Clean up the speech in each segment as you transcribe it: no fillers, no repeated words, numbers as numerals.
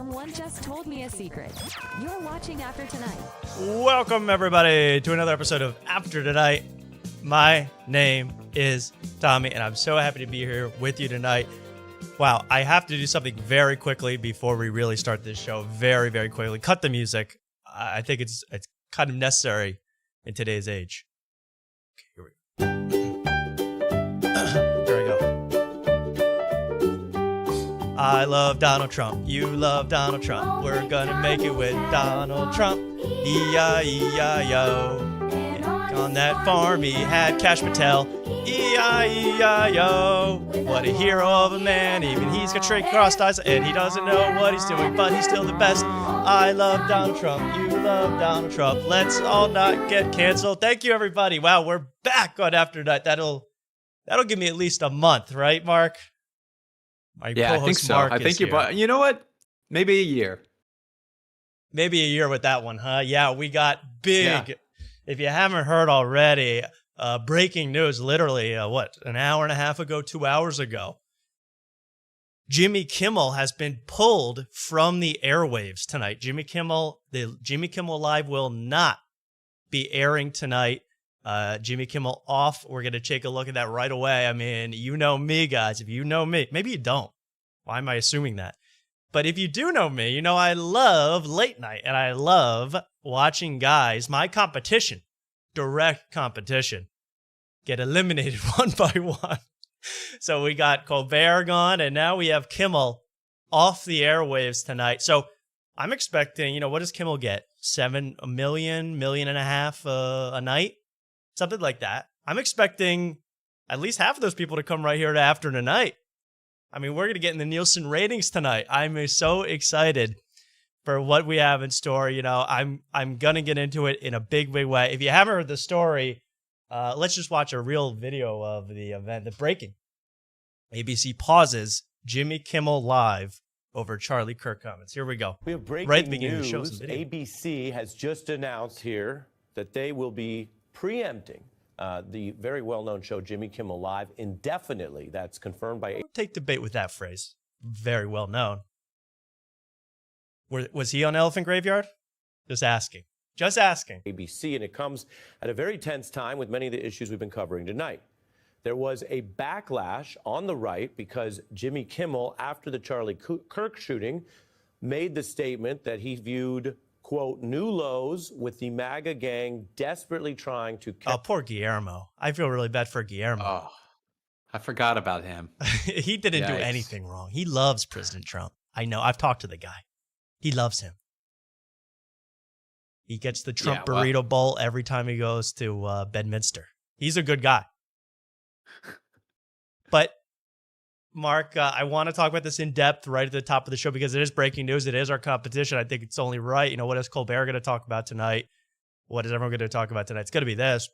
Someone just told me a secret. You're watching After Tonight. Welcome, everybody, to another episode of After Tonight. My name is Tommy, and I'm so happy to be here with you tonight. Wow, I have to do something very quickly before we really start this show. Very, very quickly. Cut the music. I think it's kind of necessary in today's age. Okay, here we go. There we go. I love Donald Trump. You love Donald Trump. We're gonna make it with Donald Trump. E-I-E-I-O. On that farm he had Cash Patel. E-I-E-I-O. What a hero of a man. Even he's got straight crossed eyes and he doesn't know what he's doing, but he's still the best. I love Donald Trump. You love Donald Trump. Let's all not get canceled. Thank you, everybody. Wow, we're back on After Night. That'll give me at least a month, right, Mark? I think so. Mark I think you know what? Maybe a year. Maybe a year with that one, huh? Yeah, we got big. Yeah. If you haven't heard already, breaking news, literally, an hour and a half ago, 2 hours ago. Jimmy Kimmel has been pulled from the airwaves tonight. The Jimmy Kimmel Live will not be airing tonight. Jimmy Kimmel off. We're going to take a look at that right away. I mean, you know me, guys. If you know me, maybe you don't. Why am I assuming that? But if you do know me, you know I love late night and I love watching guys, my competition, direct competition, get eliminated one by one. So we got Colbert gone and now we have Kimmel off the airwaves tonight. So I'm expecting, what does Kimmel get? 7 million, million and a half a night? Something like that. I'm expecting at least half of those people to come right here to After Tonight. I mean, we're going to get in the Nielsen ratings tonight. I'm so excited for what we have in store. I'm going to get into it in a big, big way. If you haven't heard the story, let's just watch a real video of the event, the breaking. ABC pauses Jimmy Kimmel Live over Charlie Kirk comments. Here we go. We have breaking right at the beginning news. Of the show, some video. ABC has just announced here that they will be preempting the very well-known show Jimmy Kimmel Live indefinitely. That's confirmed by... Take debate with that phrase. Very well known. Was he on Elephant Graveyard? Just asking. ABC, and it comes at a very tense time with many of the issues we've been covering tonight. There was a backlash on the right because Jimmy Kimmel, after the Charlie Kirk shooting, made the statement that he viewed, quote, new lows with the MAGA gang desperately trying to... Oh, poor Guillermo. I feel really bad for Guillermo. Oh, I forgot about him. He didn't do anything wrong. He loves President Trump. I know. I've talked to the guy. He loves him. He gets the Trump burrito bowl every time he goes to Bedminster. He's a good guy. But, Mark, I want to talk about this in depth right at the top of the show because it is breaking news. It is our competition. I think it's only right. What is Colbert going to talk about tonight? What is everyone going to talk about tonight? It's going to be this.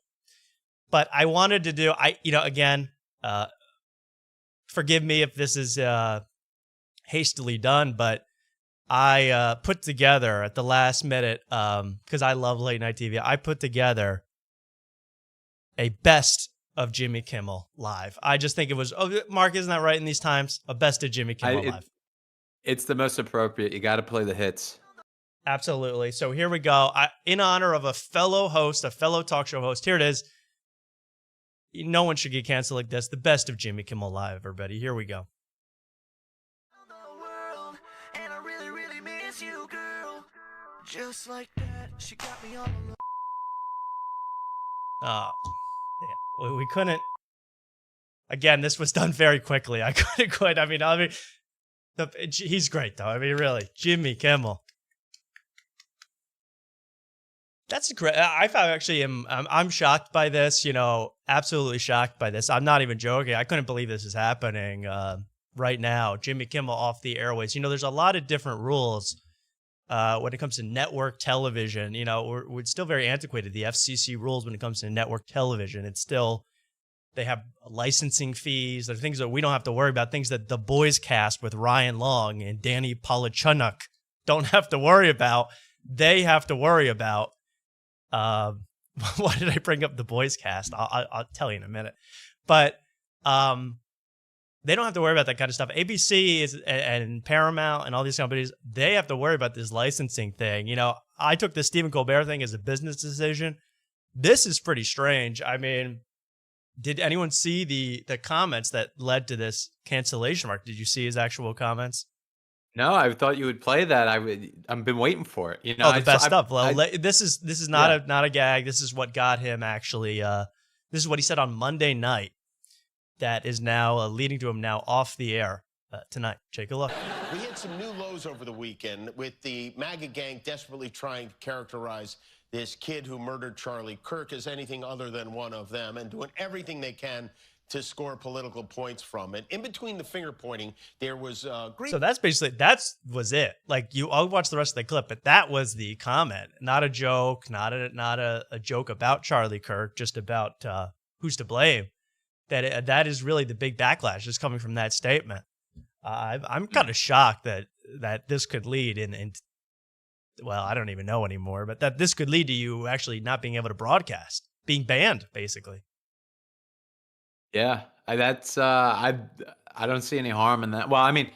But I wanted to do, again, forgive me if this is hastily done, but I put together at the last minute, because I love late night TV, I put together a best of Jimmy Kimmel Live. I just think it was, Mark, isn't that right in these times? A best of Jimmy Kimmel Live. It's the most appropriate. You got to play the hits. Absolutely. So here we go. In honor of a fellow host, a fellow talk show host, here it is. No one should get canceled like this. The best of Jimmy Kimmel Live, everybody. Here we go. Just like that, she got me on the... Yeah, we couldn't. Again, this was done very quickly. I couldn't quite. He's great though. Really, Jimmy Kimmel. That's great. I'm shocked by this. Absolutely shocked by this. I'm not even joking. I couldn't believe this is happening right now. Jimmy Kimmel off the airways. There's a lot of different rules. When it comes to network television, we're still very antiquated. The FCC rules when it comes to network television, they have licensing fees. There are things that we don't have to worry about, things that The Boys cast with Ryan Long and Danny Polichunuk don't have to worry about. They have to worry about. Why did I bring up The Boys cast? I'll tell you in a minute. But they don't have to worry about that kind of stuff. ABC and Paramount and all these companies, they have to worry about this licensing thing. You know, I took the Stephen Colbert thing as a business decision. This is pretty strange. I mean, did anyone see the comments that led to this cancellation, Mark? Did you see his actual comments? No, I thought you would play that. I've been waiting for it. You know, The best stuff. Well, this is not a gag. This is what got him actually. This is what he said on Monday night. That is now leading to him now off the air tonight. Take a look. We hit some new lows over the weekend with the MAGA gang desperately trying to characterize this kid who murdered Charlie Kirk as anything other than one of them and doing everything they can to score political points from it. In between the finger pointing, there was Greek. So that's basically, was it. Like, I'll watch the rest of the clip, but that was the comment. Not a joke, not a joke about Charlie Kirk, just about who's to blame. That is really the big backlash is coming from that statement. I'm kind of shocked that this could lead in well, I don't even know anymore, but that this could lead to you actually not being able to broadcast, being banned, basically. Yeah, I don't see any harm in that. Well, I mean,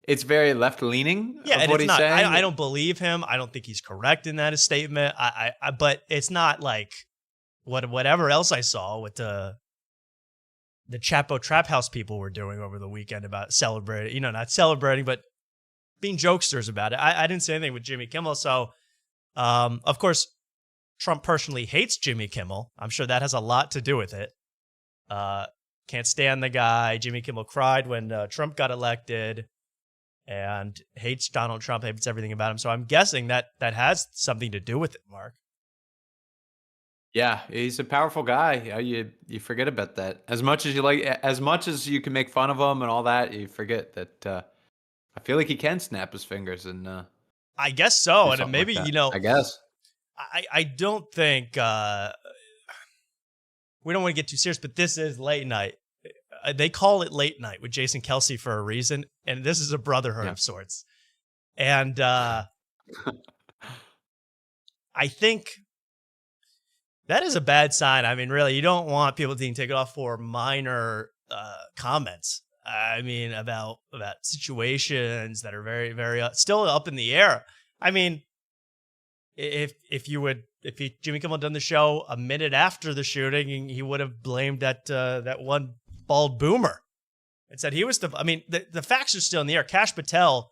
it's very left leaning. Yeah, of and what it's he's not. saying. I don't believe him. I don't think he's correct in that statement. But it's not like whatever else I saw with the Chapo Trap House people were doing over the weekend about celebrating. You know, not celebrating, but being jokesters about it. I didn't say anything with Jimmy Kimmel. So, of course, Trump personally hates Jimmy Kimmel. I'm sure that has a lot to do with it. Can't stand the guy. Jimmy Kimmel cried when Trump got elected and hates Donald Trump, hates everything about him. So I'm guessing that has something to do with it, Mark. Yeah, he's a powerful guy. You forget about that. As much as you can make fun of him and all that, you forget that I feel like he can snap his fingers and I guess so. And maybe, like you know, I guess. I don't think we don't want to get too serious, but this is late night. They call it late night with Jason Kelsey for a reason, and this is a brotherhood of sorts. And I think that is a bad sign. I mean, really, you don't want people being taken off for minor comments. I mean, about situations that are very, very still up in the air. I mean, if Jimmy Kimmel had done the show a minute after the shooting, he would have blamed that one bald boomer and said he was the. I mean, the facts are still in the air. Kash Patel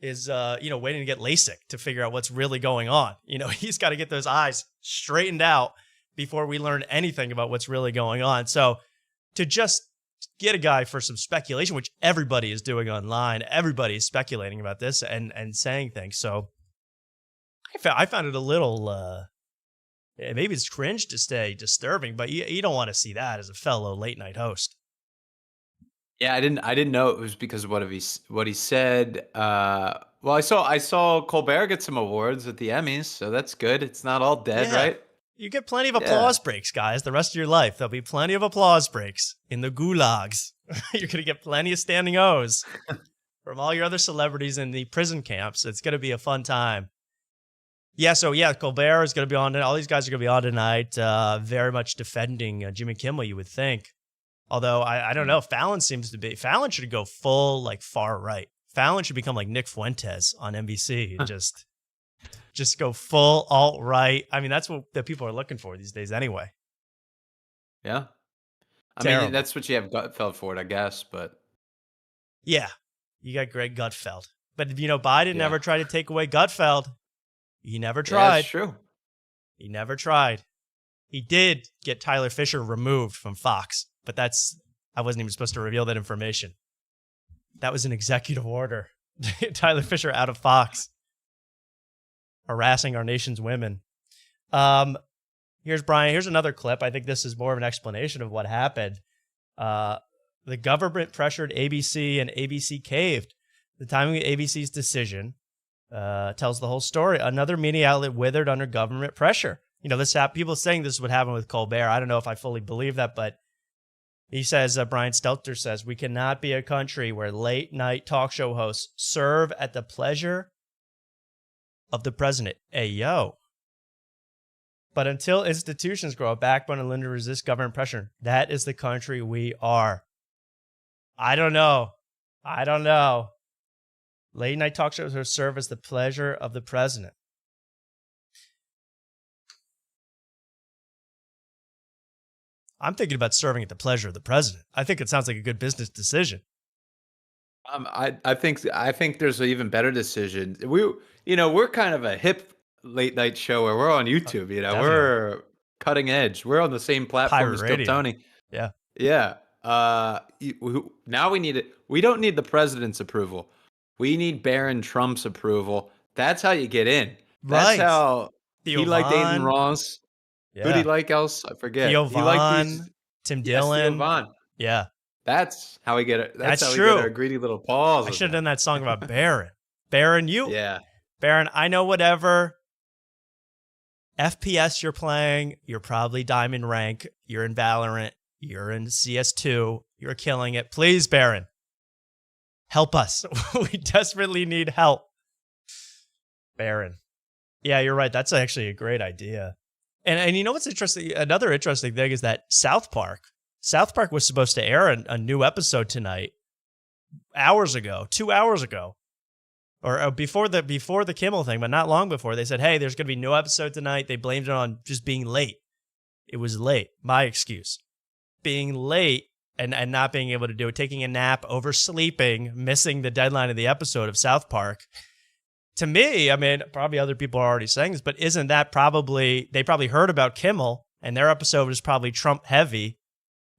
is waiting to get LASIK to figure out what's really going on. You know, he's got to get those eyes straightened out before we learn anything about what's really going on. So to just get a guy for some speculation, which everybody is doing online, everybody is speculating about this and saying things. So I found it a little, maybe it's cringe to say disturbing, but you don't want to see that as a fellow late night host. Yeah, I didn't know it was because of what he said. Well, I saw Colbert get some awards at the Emmys, so that's good. It's not all dead, right? You get plenty of applause breaks, guys, the rest of your life. There'll be plenty of applause breaks in the gulags. You're going to get plenty of standing O's from all your other celebrities in the prison camps. It's going to be a fun time. Yeah, so Colbert is going to be on. All these guys are going to be on tonight, very much defending Jimmy Kimmel, you would think. Although, I don't know, Fallon should go full, like, far right. Fallon should become like Nick Fuentes on NBC and just go full alt-right. I mean, that's what the people are looking for these days anyway. Yeah. I mean, that's what you have Gutfeld for it, I guess, but. Yeah, you got Greg Gutfeld. But, Biden never tried to take away Gutfeld. He never tried. Yeah, that's true. He never tried. He did get Tyler Fisher removed from Fox, but I wasn't even supposed to reveal that information. That was an executive order. Tyler Fisher out of Fox. Harassing our nation's women. Here's Brian. Here's another clip. I think this is more of an explanation of what happened. The government pressured ABC and ABC caved. The timing of ABC's decision tells the whole story. Another media outlet withered under government pressure. People saying this is what happened with Colbert. I don't know if I fully believe that, but he says, Brian Stelter says, we cannot be a country where late night talk show hosts serve at the pleasure of the president. Hey, yo. But until institutions grow a backbone and learn to resist government pressure, that is the country we are. I don't know. Late night talk shows serve as the pleasure of the president. I'm thinking about serving at the pleasure of the president. I think it sounds like a good business decision. I think there's an even better decision. We're kind of a hip late night show where we're on YouTube. Definitely. We're cutting edge. We're on the same platform Pirate as radio. Tony. Yeah. Yeah. Now we need it. We don't need the president's approval. We need Barron Trump's approval. That's how you get in. Right. That's how Theo he liked Aiden Vaughn. Ross. Yeah. Who'd he like else? I forget. Theo He liked Vaughn, Tim Dillon. Theo Vaughn. Yeah. That's how we get it. That's how true. we get our greedy little paws. I should have done that song about Barron. Barron, Yeah. Barron, I know whatever FPS you're playing, you're probably diamond rank, you're in Valorant, you're in CS2, you're killing it. Please, Barron, help us. We desperately need help. Barron. Yeah, you're right. That's actually a great idea. And you know what's interesting? Another interesting thing is that South Park was supposed to air a new episode tonight, 2 hours ago, or before the Kimmel thing, but not long before. They said, hey, there's going to be no episode tonight. They blamed it on just being late. It was late. My excuse. Being late and not being able to do it, taking a nap, oversleeping, missing the deadline of the episode of South Park. To me, I mean, probably other people are already saying this, but isn't that they probably heard about Kimmel and their episode was probably Trump heavy,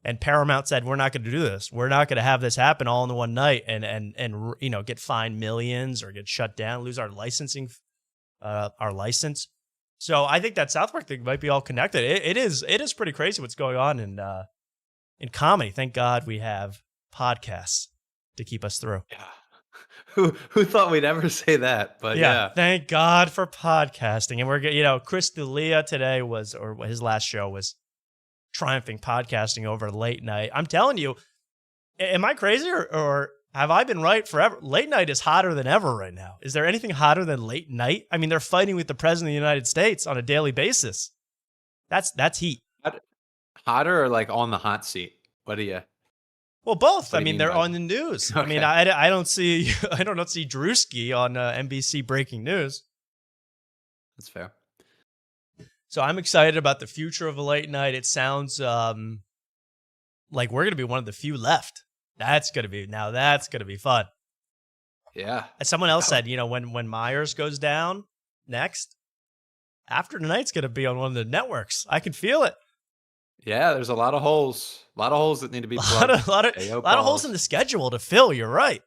and Paramount said, we're not going to do this. We're not going to have this happen all in one night and get fined millions or get shut down, lose our licensing, our license. So I think that South Park thing might be all connected. It is pretty crazy what's going on in comedy. Thank God we have podcasts to keep us through. Yeah. Who thought we'd ever say that? But yeah. Thank God for podcasting. And we're Chris D'Elia today his last show was triumphing podcasting over late night. I'm telling you, am I crazy or have I been right forever? Late night is hotter than ever right now. Is there anything hotter than late night? I mean, they're fighting with the president of the United States on a daily basis. That's heat. Hotter or like on the hot seat? What do you? Well, both. What I do you mean, mean they're by on the news. Okay. I mean, I don't see Drewski on NBC Breaking News. That's fair. So I'm excited about the future of a late night. It sounds like we're going to be one of the few left. That's going to be fun. Yeah. As someone else said, when Myers goes down next, After Tonight's going to be on one of the networks. I can feel it. Yeah, there's a lot of holes. A lot of holes that need to be plugged. A lot of holes in the schedule to fill. You're right.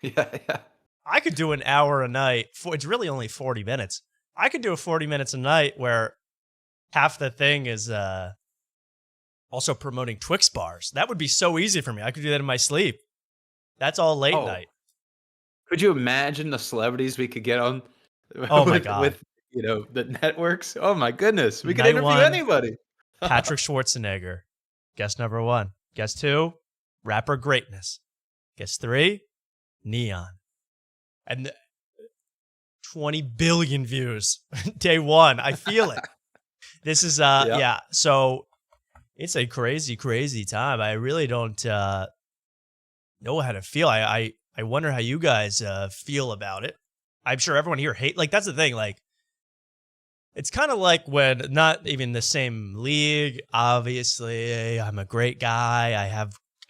Yeah. I could do an hour a night. It's really only 40 minutes. I could do a 40 minutes a night where half the thing is also promoting Twix bars. That would be so easy for me. I could do that in my sleep. That's all late night. Could you imagine the celebrities we could get on? Oh my God. With the networks. Oh my goodness, we could Night interview one, anybody. Patrick Schwarzenegger, guest number 1. Guest 2, rapper greatness. Guest 3, Neon. And 20 billion views day 1. I feel it. This is yeah. So it's a crazy, crazy time. I really don't know how to feel. I wonder how you guys feel about it. I'm sure everyone here that's the thing. Like, it's kind of like when not even the same league. Obviously, I'm a great guy.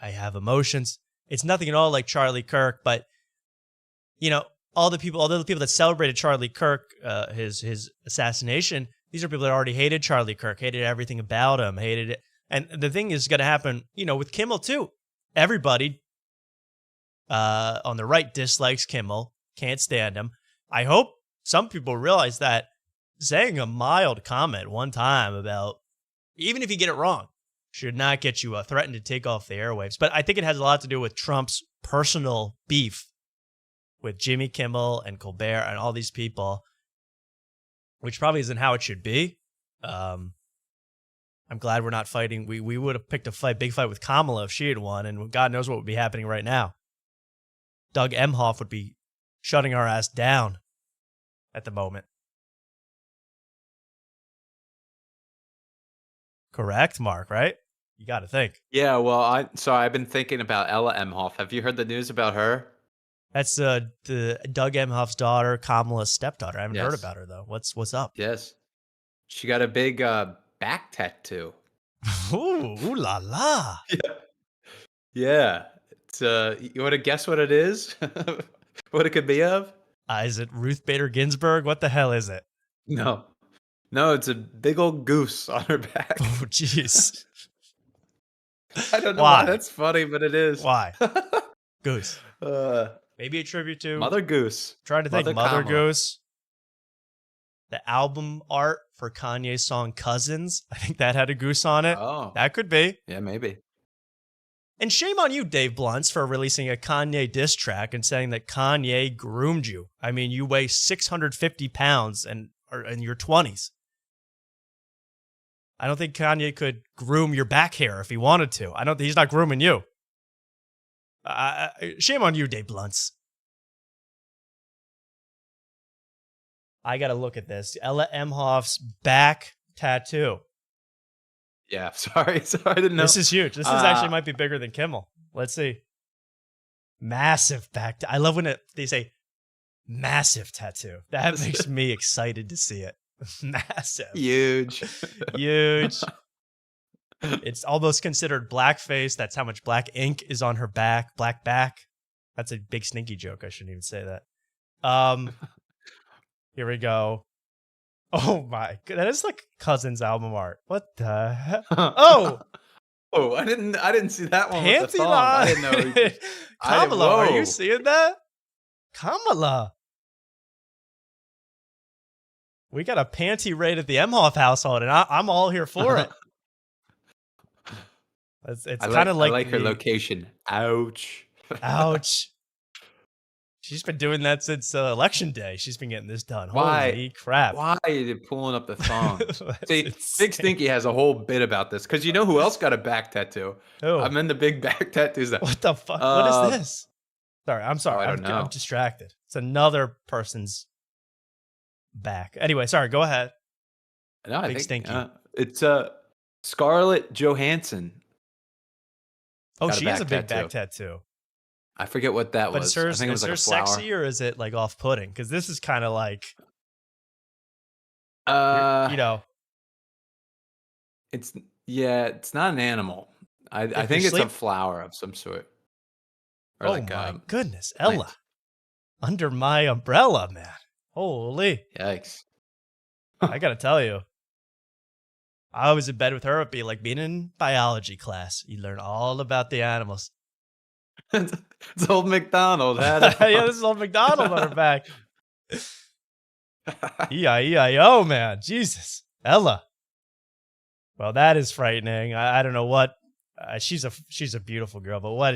I have emotions. It's nothing at all like Charlie Kirk, but all the people that celebrated Charlie Kirk, his assassination, these are people that already hated Charlie Kirk, hated everything about him, hated it. And the thing is going to happen, with Kimmel too. Everybody on the right dislikes Kimmel, can't stand him. I hope some people realize that saying a mild comment one time about, even if you get it wrong, should not get you threatened to take off the airwaves. But I think it has a lot to do with Trump's personal beef with Jimmy Kimmel and Colbert and all these people, which probably isn't how it should be. I'm glad we're not fighting. We would have picked a big fight with Kamala if she had won, and God knows what would be happening right now. Doug Emhoff would be shutting our ass down at the moment. Correct, Mark, right? You got to think. Yeah, well, I've been thinking about Ella Emhoff. Have you heard the news about her? That's the Doug Emhoff's daughter, Kamala's stepdaughter. I haven't heard Yes. about her though. What's up? Yes. She got a big back tattoo. Ooh la la. Yeah. It's you want to guess what it is? What it could be of? Is it Ruth Bader Ginsburg? What the hell is it? No. No, it's a big old goose on her back. Oh jeez. I don't know Why? why that's funny, but it is. Why? Goose. Uh, Maybe a tribute to Mother Goose. trying to think Mother Kamala. Goose. The album art for Kanye's song Cousins. I think that had a goose on it. Oh. That could be. Yeah, maybe. And shame on you, Dave Blunts, for releasing a Kanye diss track and saying that Kanye groomed you. I mean, you weigh 650 pounds and are in your 20s. I don't think Kanye could groom your back hair if he wanted to. He's not grooming you. Shame on you, Dave Blunts. I got to look at this. Ella Emhoff's back tattoo. Yeah, sorry, I didn't know. This is huge. This is actually might be bigger than Kimmel. Let's see. Massive back. I love when they say massive tattoo. That makes me excited to see it. Massive. Huge. Huge. It's almost considered blackface. That's how much black ink is on her back. Black back. That's a big sneaky joke. I shouldn't even say that. Here we go. Oh my god, that is like Cousins album art. What the heck? Oh, Oh, I didn't see that one with the Panty thong. I didn't know. Kamala, are whoa. you seeing that? Kamala. We got a panty raid at the Emhoff household, and I'm all here for it. It's kind of I like her location. Ouch. Ouch. She's been doing that since election day. She's been getting this done. Why? Holy crap. Why are you pulling up the thong? That's See, insane. Big Stinky has a whole bit about this because you know who else got a back tattoo? Who? I'm in the big back tattoos. What the fuck? What is this? Sorry, I'm sorry. I don't know. I'm distracted. It's another person's back. Anyway, sorry. Go ahead. No, I Big think Stinky. it's Scarlett Johansson. Oh, Got a she has a back big back tattoo. I forget what that But was. is hers, I think it was is like a hers flower. sexy or is it like off-putting? Because this is kind of like, Uh, you know, it's not an animal. I If think you it's sleep- a flower of some sort. Or oh like my a goodness, plant. Ella, under my umbrella, man. Holy, Yikes. I gotta tell you, I was in bed with her. It'd be like being in biology class. You learn all about the animals. It's old McDonald. Yeah, this is old McDonald on her back. E-I-E-I-O, man. Jesus. Ella. Well, that is frightening. I don't know what. She's a beautiful girl, but what?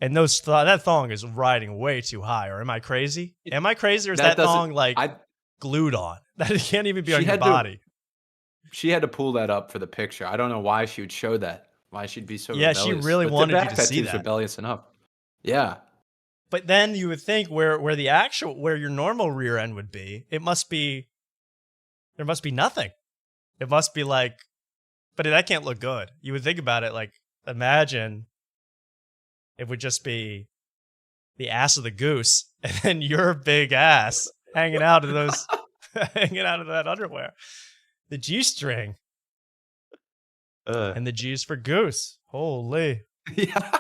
And that thong is riding way too high. Or am I crazy? Am I crazy, or is that doesn't- thong like glued on? That it can't even be on She your had to- body. She had to pull that up for the picture. I don't know why she would show that. Why she'd be so Yeah, she rebellious. really But the wanted you back to see tattoo's that. rebellious enough. Yeah. But then you would think where your normal rear end would be, there must be nothing. It must be like, but that can't look good. You would think about it like, imagine it would just be the ass of the goose and then your big ass hanging out of those, hanging out of that underwear. The G-string and the G's for goose. Holy. Yeah.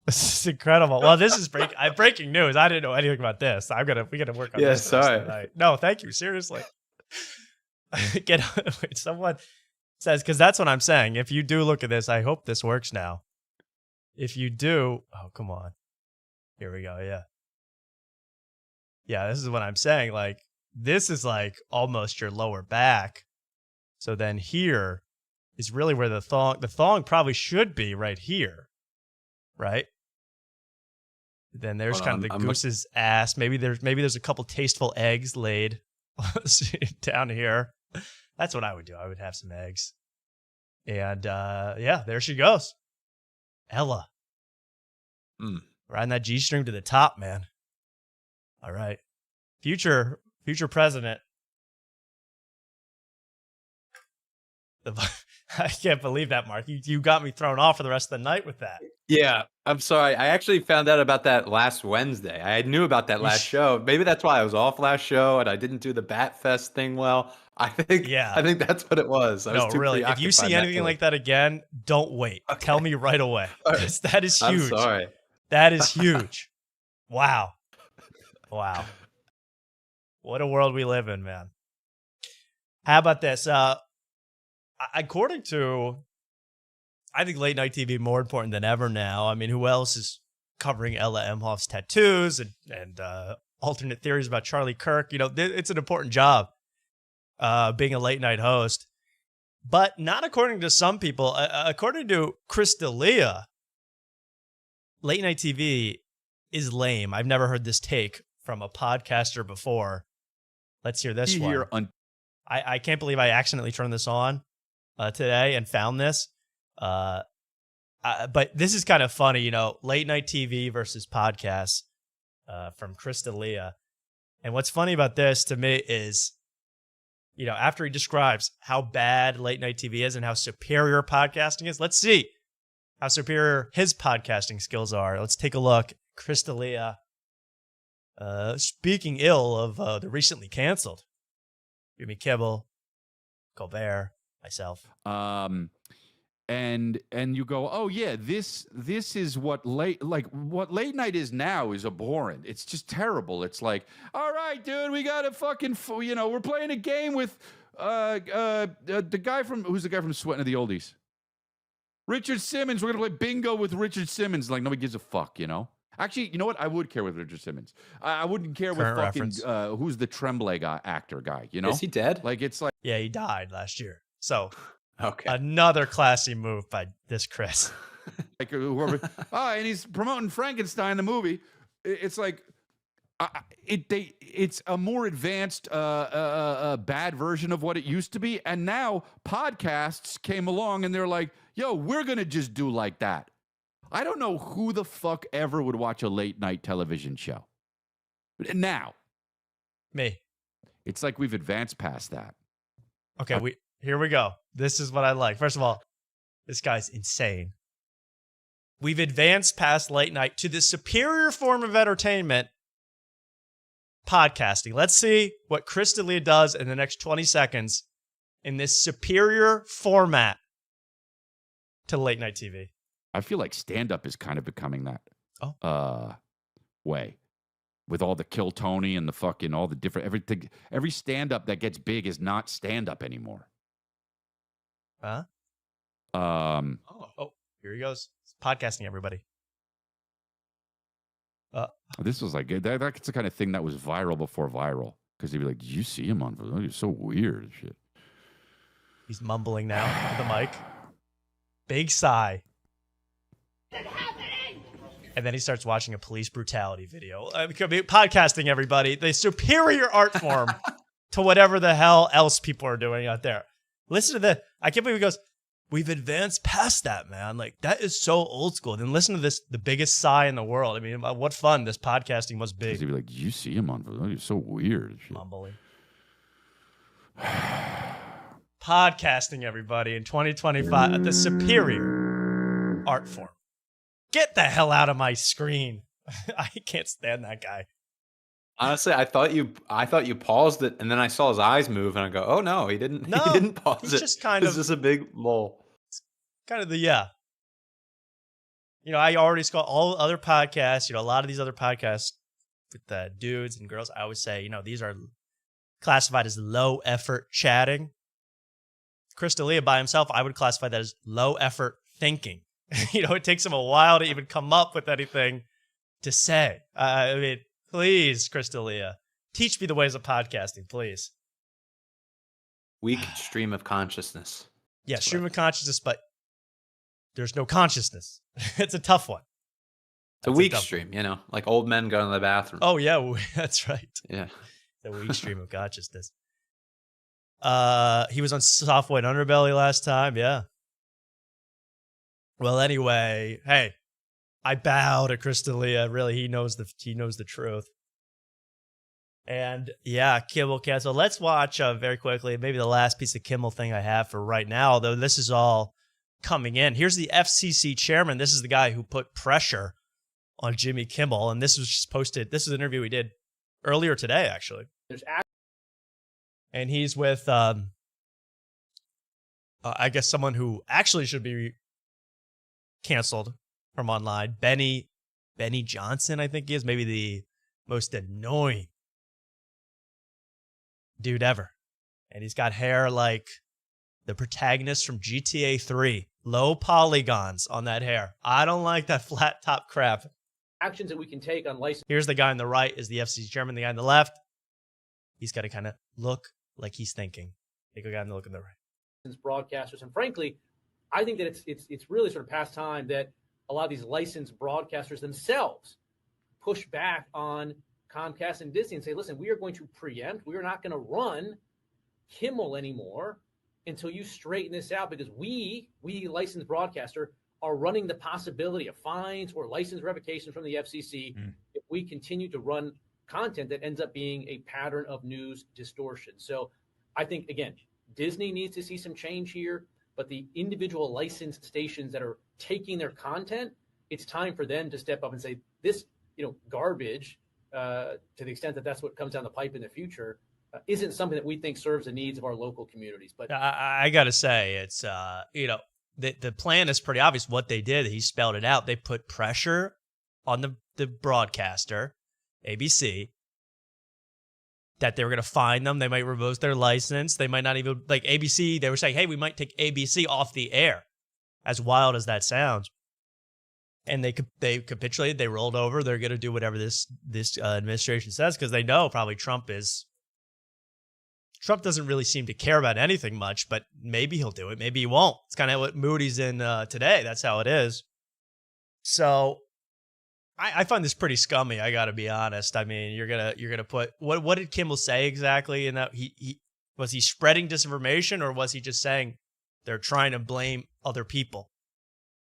This is incredible. Well, this is breaking news. I didn't know anything about this. We gotta work on Yeah, this. the rest of sorry. the night. No, thank you. Seriously. Wait, someone says, because that's what I'm saying. If you do look at this, I hope this works now. If you do, oh come on. Here we go. Yeah. Yeah, this is what I'm saying. Like, this is like almost your lower back. So then here is really where the thong probably should be right here. Right? Then there's Hold kind on, of the I'm goose's ass. Maybe there's a couple tasteful eggs laid down here. That's what I would do. I would have some eggs. And yeah, there she goes. Ella. Riding that G-string to the top, man. All right. Future president. I can't believe that, Mark. You got me thrown off for the rest of the night with that. Yeah, I'm sorry. I actually found out about that last Wednesday. I knew about that last show. Maybe that's why I was off last show and I didn't do the Bat Fest thing well. I think that's what it was. I was No, too really. If you see anything like that again, don't wait. Okay. Tell me right away. Because that is huge. I'm sorry. That is huge. Wow. Wow. What a world we live in, man. How about this? According to, I think late night TV more important than ever now. I mean, who else is covering Ella Emhoff's tattoos and alternate theories about Charlie Kirk? You know, it's an important job, being a late night host. But not according to some people. According to Chris D'Elia, late night TV is lame. I've never heard this take from a podcaster before. Let's hear this one. I can't believe I accidentally turned this on today and found this. But this is kind of funny, you know, late night TV versus podcasts from Chris D'Elia. And what's funny about this to me is, you know, after he describes how bad late night TV is and how superior podcasting is, let's see how superior his podcasting skills are. Let's take a look. Chris D'Elia speaking ill of the recently canceled Jimmy Kimmel, Colbert, myself. And you go, oh yeah, this is what late night is now is abhorrent. It's just terrible. It's like, all right, dude, we got to fucking, you know, we're playing a game with the guy from Sweating of the Oldies, Richard Simmons. We're gonna play bingo with Richard Simmons. Like nobody gives a fuck, you know. Actually, you know what? I would care with Richard Simmons. I wouldn't care Current with fucking who's the Tremblay actor guy. You know, is he dead? Like it's like Yeah, he died last year. So. Okay. Another classy move by this Chris. Like whoever. And he's promoting Frankenstein, the movie. It's like, it's a more advanced, bad version of what it used to be. And now podcasts came along and they're like, yo, we're gonna just do like that. I don't know who the fuck ever would watch a late night television show. Now, me. It's like we've advanced past that. Okay, here we go. This is what I like. First of all, this guy's insane. We've advanced past late night to the superior form of entertainment, podcasting. Let's see what Chris D'Elia does in the next 20 seconds in this superior format to late night TV. I feel like stand-up is kind of becoming that way. With all the Kill Tony and the fucking all the different everything, every stand-up that gets big is not stand-up anymore. Huh? Here he goes. It's podcasting, everybody. This was like that's the kind of thing that was viral before viral. Because he'd be like, "Did you see him on? Oh, you're so weird and shit." He's mumbling now at the mic. Big sigh. And then he starts watching a police brutality video. Podcasting, everybody. The superior art form to whatever the hell else people are doing out there. Listen to this. I can't believe he goes, we've advanced past that, man. Like, that is so old school. Then listen to this, the biggest sigh in the world. I mean, what fun this podcasting must be. He'd be like, "Did you see him on? Oh, you're so weird and shit." Mumbling. Podcasting, everybody, in 2025, the superior art form. Get the hell out of my screen. I can't stand that guy. Honestly, I thought you paused it, and then I saw his eyes move, and I go, "Oh no, he didn't. No, he didn't pause he's it. just kind It's of just a big lull." kind of the You know, I already saw all other podcasts. You know, a lot of these other podcasts with the dudes and girls. I always say, you know, these are classified as low effort chatting. Chris D'Elia by himself, I would classify that as low effort thinking. You know, it takes him a while to even come up with anything to say. I mean, please, Chris D'Elia, teach me the ways of podcasting, please. Weak stream of consciousness. Yeah, stream of consciousness, but there's no consciousness. It's a tough one. It's a weak stream, you know, like old men going to the bathroom. Oh, yeah, that's right. Yeah. The weak stream of consciousness. He was on Software and Underbelly last time, yeah. Well, anyway, hey, I bow to Chris D'Elia. Really, he knows the truth. And yeah, Kimmel canceled. Let's watch very quickly, maybe the last piece of Kimmel thing I have for right now, though this is all coming in. Here's the FCC chairman. This is the guy who put pressure on Jimmy Kimmel. And this was just posted. This is an interview we did earlier today, actually. And he's with, I guess, someone who actually should be canceled from online. Benny Johnson, I think he is. Maybe the most annoying dude ever. And he's got hair like the protagonist from GTA 3. Low polygons on that hair. I don't like that flat top crap. Actions that we can take on license. Here's the guy on the right is the FCC chairman. The guy on the left, he's got to kind of look like he's thinking. Take a guy on the look on the right. Broadcasters, and frankly, I think that it's really sort of past time that a lot of these licensed broadcasters themselves push back on Comcast and Disney and say, listen, we are going to preempt. We are not going to run Kimmel anymore until you straighten this out, because we licensed broadcaster, are running the possibility of fines or license revocation from the FCC if we continue to run content that ends up being a pattern of news distortion. So I think, again, Disney needs to see some change here, but the individual licensed stations that are taking their content, it's time for them to step up and say, this, garbage, to the extent that that's what comes down the pipe in the future, isn't something that we think serves the needs of our local communities. But I got to say, it's, the plan is pretty obvious. What they did, he spelled it out. They put pressure on the broadcaster, ABC, that they were going to fine them. They might revoke their license. They might not even, like ABC, they were saying, hey, we might take ABC off the air, as wild as that sounds. And they capitulated. They rolled over. They're going to do whatever this administration says, because they know probably Trump doesn't really seem to care about anything much, but maybe he'll do it. Maybe he won't. It's kind of what Moody's in today. That's how it is. So I find this pretty scummy. I got to be honest. I mean, you're gonna put what did Kimmel say exactly? In that he was he spreading disinformation, or was he just saying they're trying to blame other people?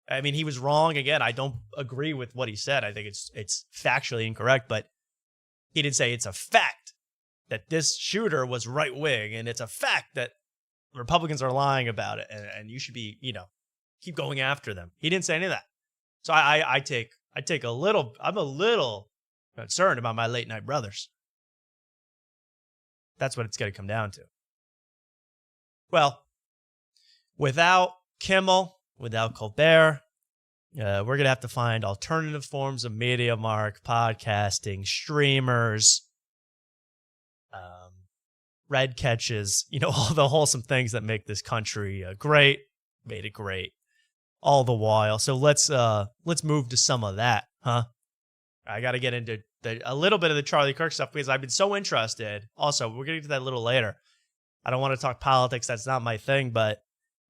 I mean, he was wrong again. I don't agree with what he said. I think it's factually incorrect, but he did say it's a fact that this shooter was right wing, and it's a fact that Republicans are lying about it, and you should be, keep going after them. He didn't say any of that. So I take I'm a little concerned about my late night brothers. That's what it's going to come down to. Well, without Kimmel, without Colbert, we're going to have to find alternative forms of media, Mark, podcasting, streamers, red catches, all the wholesome things that make this country great, made it great all the while. So let's move to some of that, huh? I got to get into a little bit of the Charlie Kirk stuff, because I've been so interested. Also, we're going to get to that a little later. I don't want to talk politics. That's not my thing, but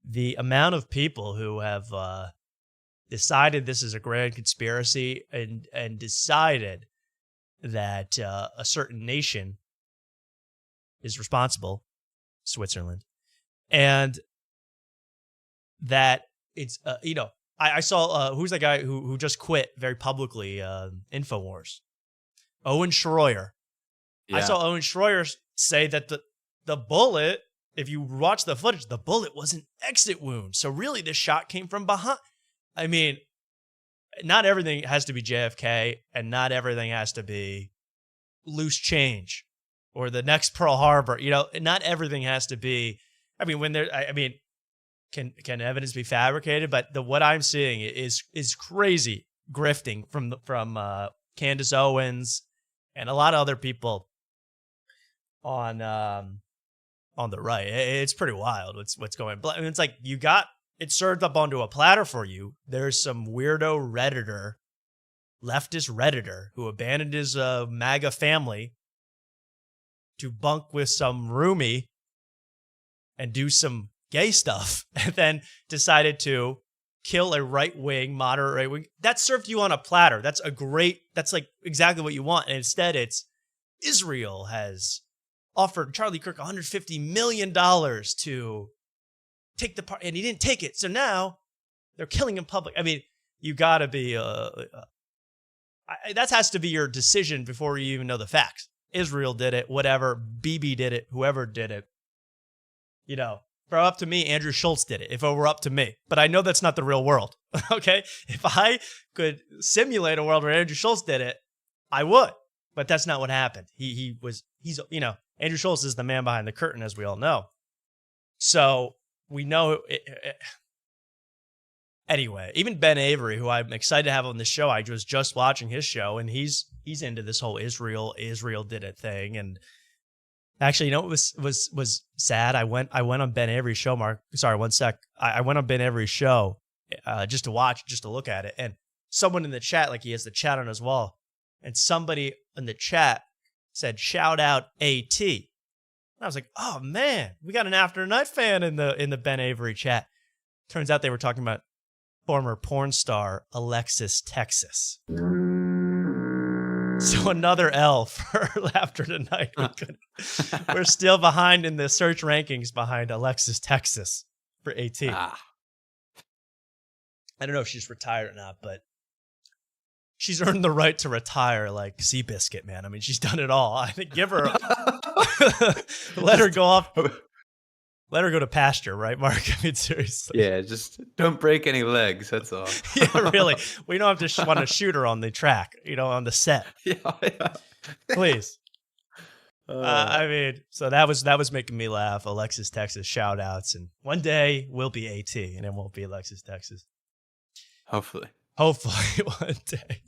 the amount of people who have decided this is a grand conspiracy and decided that a certain nation is responsible, Switzerland, and that it's I saw who's that guy who just quit very publicly, InfoWars, Owen Schroyer. Yeah. I saw Owen Schroyer say that the bullet, if you watch the footage, the bullet was an exit wound. So really, this shot came from behind. I mean, not everything has to be JFK, and not everything has to be loose change or the next Pearl Harbor. Not everything has to be. I mean, can evidence be fabricated? But what I'm seeing is crazy grifting from Candace Owens and a lot of other people on the right. It's pretty wild what's going on. It's like you got it served up onto a platter for you. There's some weirdo leftist Redditor, who abandoned his MAGA family to bunk with some roomie and do some gay stuff, and then decided to kill a right-wing, moderate right-wing. That served you on a platter. That's like exactly what you want. And instead, it's Israel has offered Charlie Kirk $150 million to take the part, and he didn't take it. So now they're killing in public. I mean, you got to be, that has to be your decision before you even know the facts. Israel did it, whatever, BB did it, whoever did it. You know, if it were up to me, Andrew Schultz did it, if it were up to me. But I know that's not the real world, okay? If I could simulate a world where Andrew Schultz did it, I would. But that's not what happened. He's, you know, Andrew Schultz is the man behind the curtain, as we all know. So we know anyway, even Ben Avery, who I'm excited to have on the show, I was just watching his show, and he's into this whole Israel did it thing. And actually, you know what was sad? I went on Ben Avery's show, Mark. Sorry, one sec. I went on Ben Avery's show just to look at it. And someone in the chat, like he has the chat on his wall, and somebody in the chat said, "Shout out AT." And I was like, "Oh man, we got an After Night fan in the Ben Avery chat." Turns out they were talking about former porn star Alexis Texas. So another L for After Tonight. We're still behind in the search rankings behind Alexis Texas for AT. I don't know if she's retired or not, but she's earned the right to retire like Seabiscuit, man. I mean, she's done it all. I think give her let her go off. Let her go to pasture, right, Mark? I mean, seriously. Yeah, just don't break any legs. That's all. Yeah, really. We don't have to want to shoot her on the track, you know, on the set. Yeah. Please. I mean, so that was making me laugh. Alexis Texas shout outs. And one day we'll be AT and it won't be Alexis Texas. Hopefully one day.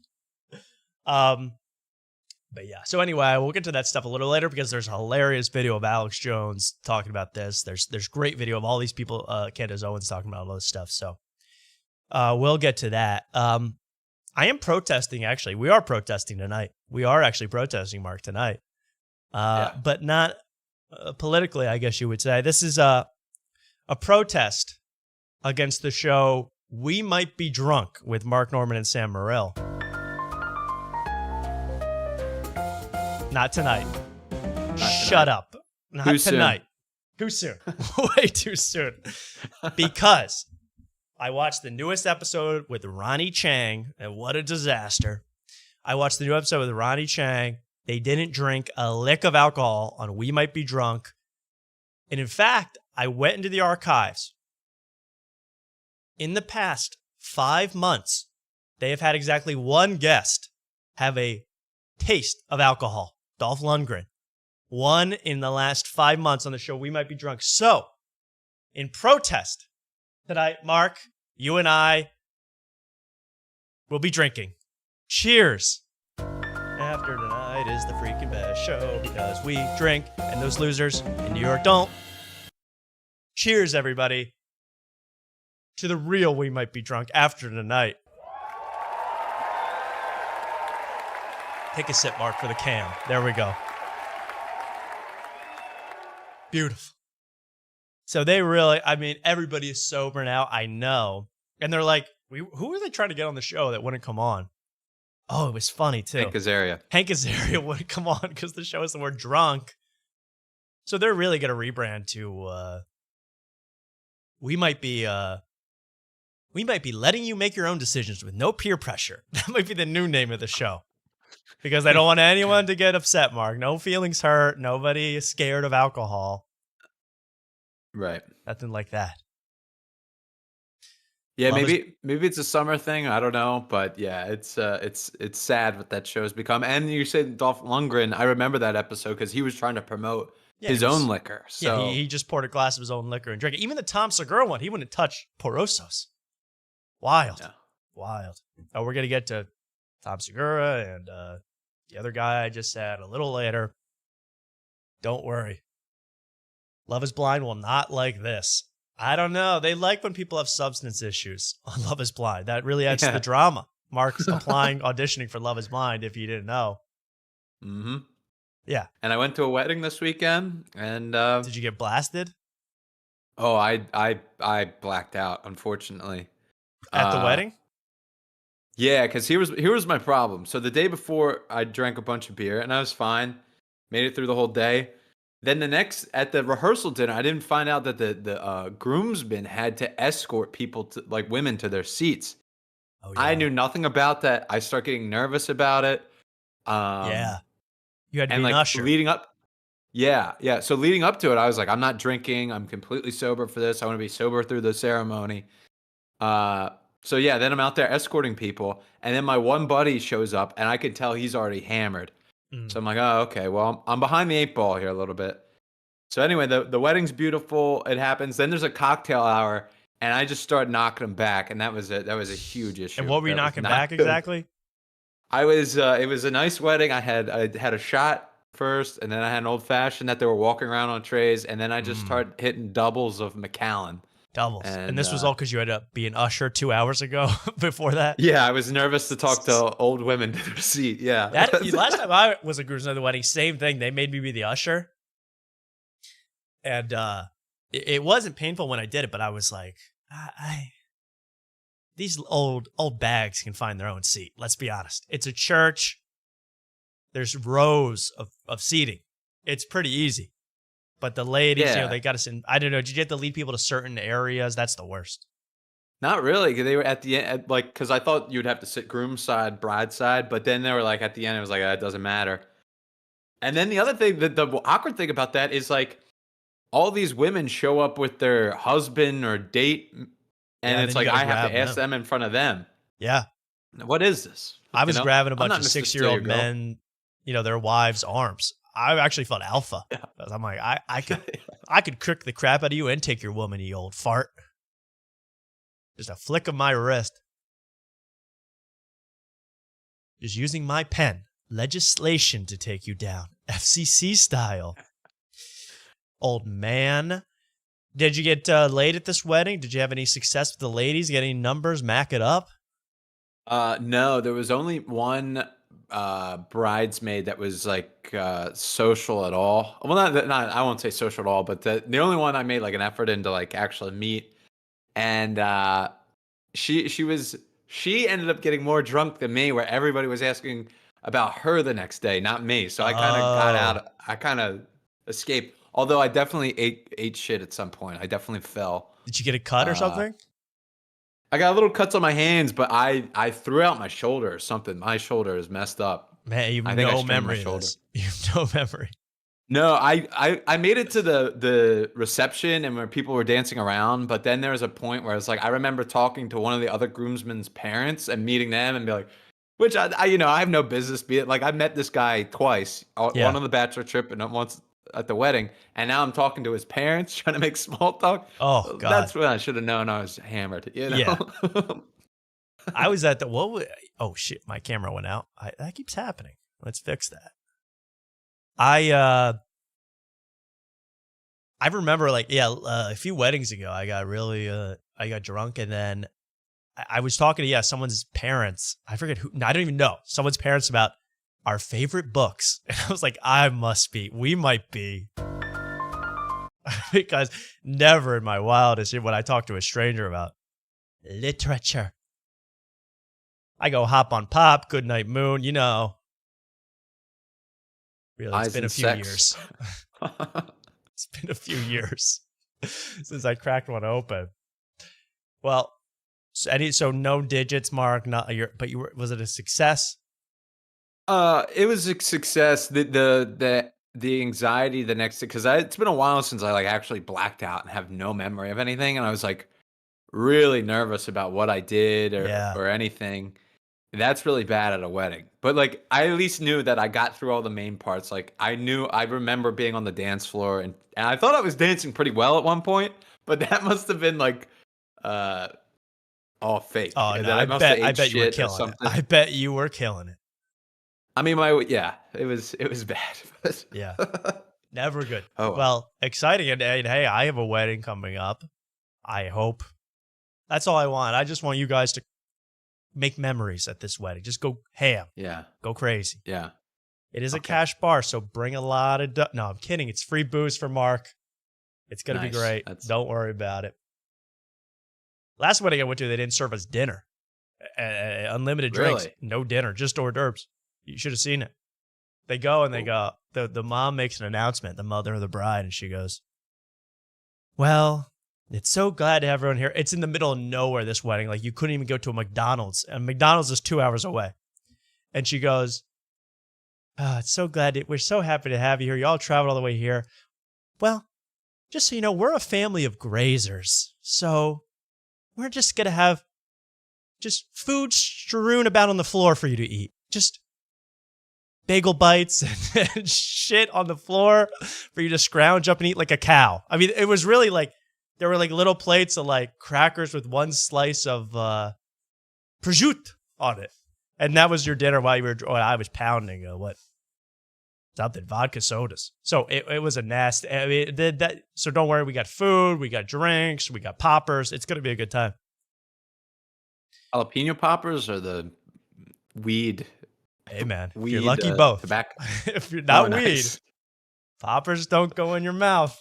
But yeah, so anyway, we'll get to that stuff a little later because there's a hilarious video of Alex Jones talking about this. There's great video of all these people, Candace Owens talking about all this stuff. So we'll get to that. I am protesting, actually. We are protesting tonight. We are actually protesting, Mark, tonight. But not politically, I guess you would say. This is a protest against the show We Might Be Drunk with Mark Norman and Sam Morril. Not tonight. Shut up. Not tonight. Too soon. Way too soon. Because I watched the newest episode with Ronnie Chang, and what a disaster. I watched the new episode with Ronnie Chang. They didn't drink a lick of alcohol on We Might Be Drunk. And in fact, I went into the archives. In the past 5 months, they have had exactly one guest have a taste of alcohol. Dolph Lundgren. One in the last 5 months on the show We Might Be Drunk. So, in protest tonight, Mark, you and I will be drinking. Cheers. After Tonight is the freaking best show because we drink and those losers in New York don't. Cheers, everybody, to the real We Might Be Drunk After Tonight. Take a sip, Mark, for the cam. There we go. Beautiful. So they really, I mean, everybody is sober now. I know. And they're like, who are they trying to get on the show that wouldn't come on? Oh, it was funny, too. Hank Azaria. Hank Azaria wouldn't come on because the show is the word drunk. So they're really going to rebrand to, we might be letting you make your own decisions with no peer pressure. That might be the new name of the show. Because I don't want anyone to get upset, Mark. No feelings hurt. Nobody is scared of alcohol. Right. Nothing like that. Yeah, maybe it's a summer thing. I don't know, but yeah, it's sad what that show's become. And you said Dolph Lundgren. I remember that episode because he was trying to promote his own liquor. So yeah, he just poured a glass of his own liquor and drank it. Even the Tom Segura one, he wouldn't touch Porosos. Wild, wild. Oh, we're gonna get to Tom Segura and the other guy I just said a little later. Don't worry. Love is Blind will not like this. I don't know. They like when people have substance issues on Love is Blind. That really adds to the drama. Mark's auditioning for Love is Blind, if you didn't know. Mm-hmm. Yeah. And I went to a wedding this weekend, and did you get blasted? Oh, I blacked out, unfortunately. At the wedding? Yeah, because here was my problem. So the day before, I drank a bunch of beer, and I was fine. Made it through the whole day. Then at the rehearsal dinner, I didn't find out that the groomsmen had to escort people women to their seats. Oh, yeah. I knew nothing about that. I start getting nervous about it. Yeah. You had to And be an like usher. leading up, yeah. So leading up to it, I was like, I'm not drinking. I'm completely sober for this. I want to be sober through the ceremony. So yeah, then I'm out there escorting people, and then my one buddy shows up, and I could tell he's already hammered. Mm. So I'm like, oh, okay. Well, I'm behind the 8 ball here a little bit. So anyway, the wedding's beautiful. It happens. Then there's a cocktail hour, and I just start knocking them back, and that was it. That was a huge issue. And what were you That was knocking not back good. exactly? I was. It was a nice wedding. I had a shot first, and then I had an old fashioned that they were walking around on trays, and then I just started hitting doubles of Macallan. Doubles. And And, this was all because you had to be an usher 2 hours ago before that? Yeah, I was nervous to talk to old women to their seat. Yeah. Last time I was a groomsman at the wedding, same thing. They made me be the usher. And it wasn't painful when I did it, but I was like, these old bags can find their own seat. Let's be honest. It's a church. There's rows of seating. It's pretty easy. But the ladies, they got us in. I don't know. Did you have to lead people to certain areas? That's the worst. Not really, because they were at the end, because I thought you'd have to sit groom side, bride side, but then they were like, at the end, it was like, it doesn't matter. And then the other thing, the awkward thing about that is like, all these women show up with their husband or date, and it's then you like, gotta I have to grab ask them in front of them. Yeah. What is this? I was grabbing a I'm bunch not of Mr. 6-year-old Steer Girl. men, their wives' arms. I actually felt alpha. Yeah. 'Cause I'm like, I could crick the crap out of you and take your woman, you old fart. Just a flick of my wrist. Just using my pen. Legislation to take you down. FCC style. Old man. Did you get laid at this wedding? Did you have any success with the ladies? Get any numbers? Mac it up? No, there was only one bridesmaid that was like social at all. Well, not I won't say social at all, but the only one I made like an effort into like actually meet, and she ended up getting more drunk than me, where everybody was asking about her the next day, not me. So I kind of got out. I kind of escaped. Although I definitely ate shit at some point. I definitely fell. Did you get a cut or something? I got little cuts on my hands, but I threw out my shoulder or something. My shoulder is messed up. Man, you have I think I no strained my memory of shoulder. this. You have no memory. No, I made it to the reception and where people were dancing around, but then there was a point where it's like I remember talking to one of the other groomsmen's parents and meeting them and be like, which I I have no business be it. Like I met this guy twice, one on the bachelor trip and once at the wedding, and now I'm talking to his parents trying to make small talk. Oh God, that's when I should have known I was hammered. Yeah. I was at the oh shit, my camera went out. That keeps happening. Let's fix that. I remember like a few weddings ago I got really I got drunk, and then I was talking to someone's parents. I forget who. I don't even know. Someone's parents about our favorite books. And I was like, we might be. Because never in my wildest when I talk to a stranger about literature, I go hop on pop, Goodnight Moon, Really, it's Eyes been a and few sex. years. It's been a few years since I cracked one open. Well, so no digits, Mark. Was it a success? It was a success. The anxiety the next day, because it's been a while since I like actually blacked out and have no memory of anything, and I was like really nervous about what I did or anything. That's really bad at a wedding. But like I at least knew that I got through all the main parts. Like I remember being on the dance floor and I thought I was dancing pretty well at one point, but that must have been like all fake. Oh And no, then I bet you were killing it. I bet you were killing it. I mean, it was bad. Yeah, never good. Oh well, exciting, and hey, I have a wedding coming up. I hope. That's all I want. I just want you guys to make memories at this wedding. Just go ham. Yeah. Go crazy. Yeah. It is a cash bar, so bring a lot of. No, I'm kidding. It's free booze for Mark. It's gonna be great. Don't worry about it. Last wedding I went to, they didn't serve us dinner. Unlimited drinks, Really? no dinner, just hors d'oeuvres. You should have seen it. They go and they go. The mom makes an announcement, the mother of the bride, and she goes, "Well, it's so glad to have everyone here." It's in the middle of nowhere, this wedding. Like you couldn't even go to a McDonald's, and McDonald's is 2 hours away. And she goes, It's so glad we're so happy to have you here. You all traveled all the way here. Well, just so you know, we're a family of grazers. So we're just going to have just food strewn about on the floor for you to eat. Just bagel bites and shit on the floor for you to scrounge up and eat like a cow. I mean, it was really like, there were like little plates of like crackers with one slice of prosciutto on it. And that was your dinner while I was pounding something, vodka sodas. So it was a nasty, I mean, so don't worry, we got food, we got drinks, we got poppers. It's going to be a good time. Jalapeno poppers or the weed? Hey man, if weed, you're lucky, both. Tobacco. If you're not weed, nice. poppers don't go in your mouth.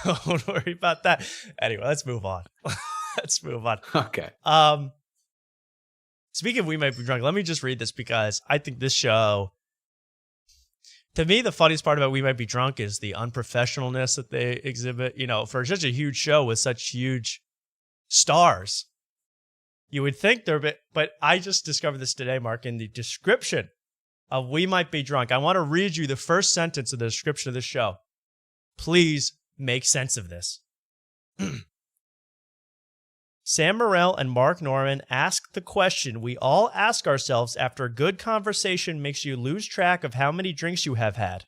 Don't worry about that. Anyway, let's move on. Let's move on. Okay. Speaking of We Might Be Drunk, let me just read this because I think this show, to me, the funniest part about We Might Be Drunk is the unprofessionalness that they exhibit. You know, for such a huge show with such huge stars, you would think they're a bit, but I just discovered this today, Mark, in the description of We Might Be Drunk. I want to read you the first sentence of the description of this show. Please make sense of this. Sam Morril and Mark Norman ask the question we all ask ourselves after a good conversation makes you lose track of how many drinks you have had.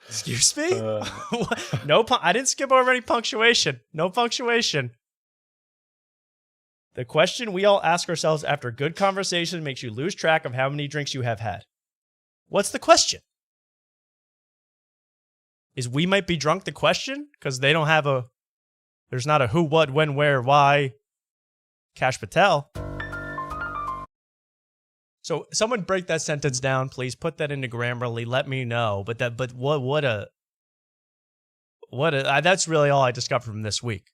Excuse me? I didn't skip over any punctuation. No punctuation. The question we all ask ourselves after a good conversation makes you lose track of how many drinks you have had. What's the question? Is We Might Be Drunk the question? Because they don't have there's not a who, what, when, where, why, Kash Patel. So someone break that sentence down, please. Put that into Grammarly. Let me know. But that's really all I discovered from this week.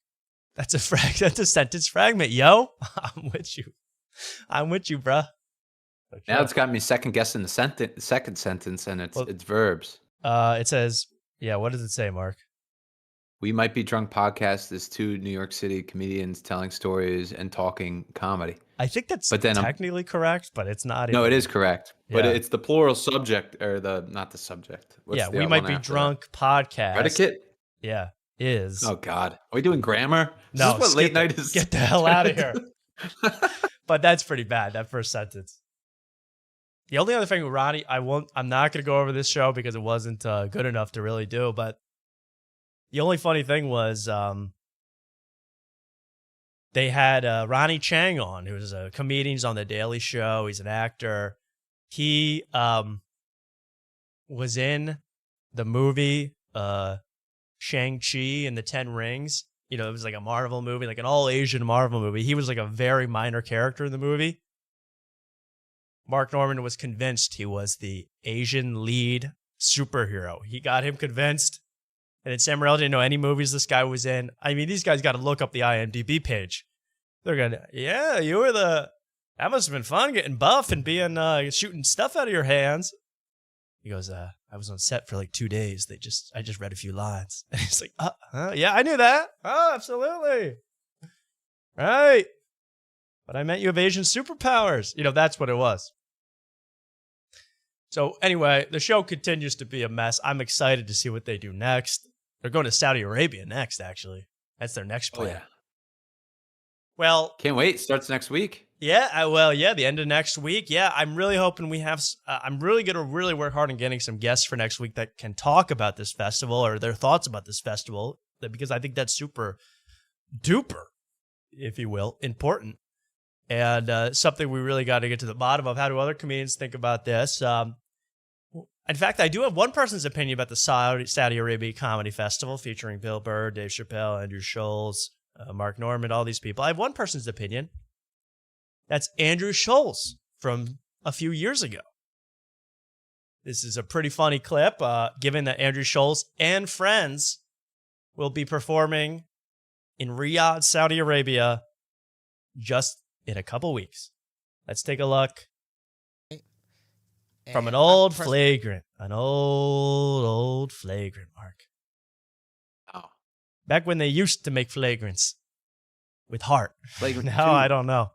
That's a sentence fragment, yo. I'm with you, bruh. Okay. Now it's got me second guessing the second sentence, and it's verbs. It says, yeah. What does it say, Mark? We Might Be Drunk podcast is two New York City comedians telling stories and talking comedy. I think that's technically correct, but it's not. No, it is correct. Yeah. But it's the plural subject, or not the subject. What's We Might Be Drunk podcast. Predicate? Yeah, is. Oh, God. Are we doing grammar? No, is this what late night is? Get the hell out of here. But that's pretty bad, that first sentence. The only other thing with Ronnie, I'm not going to go over this show because it wasn't good enough to really do, but the only funny thing was they had Ronnie Chang on, who's a comedian. He's on The Daily Show. He's an actor. He was in the movie Shang-Chi and the Ten Rings. You know, it was like a Marvel movie, like an all-Asian Marvel movie. He was like a very minor character in the movie. Mark Norman was convinced he was the Asian lead superhero. He got him convinced. And then Sam Morril didn't know any movies this guy was in. I mean, these guys got to look up the IMDb page. They're going to, yeah, that must have been fun getting buff and being, shooting stuff out of your hands. He goes, I was on set for like 2 days. I just read a few lines. And he's like, yeah, I knew that. Oh, absolutely. Right. But I meant you have Asian superpowers. You know, that's what it was. So anyway, the show continues to be a mess. I'm excited to see what they do next. They're going to Saudi Arabia next, actually. That's their next plan. Oh, yeah. Well, can't wait. Starts next week. Yeah, the end of next week. Yeah, I'm really hoping we have. I'm really going to really work hard on getting some guests for next week that can talk about this festival or their thoughts about this festival, because I think that's super duper, if you will, important. And something we really got to get to the bottom of. How do other comedians think about this? In fact, I do have one person's opinion about the Saudi Arabia Comedy Festival featuring Bill Burr, Dave Chappelle, Andrew Schulz, Mark Norman, all these people. I have one person's opinion. That's Andrew Schulz from a few years ago. This is a pretty funny clip, given that Andrew Schulz and friends will be performing in Riyadh, Saudi Arabia, just in a couple weeks. Let's take a look. From an old flagrant. An old flagrant, Mark. Oh. Back when they used to make flagrants with heart. Flagrant now, 2. I don't know.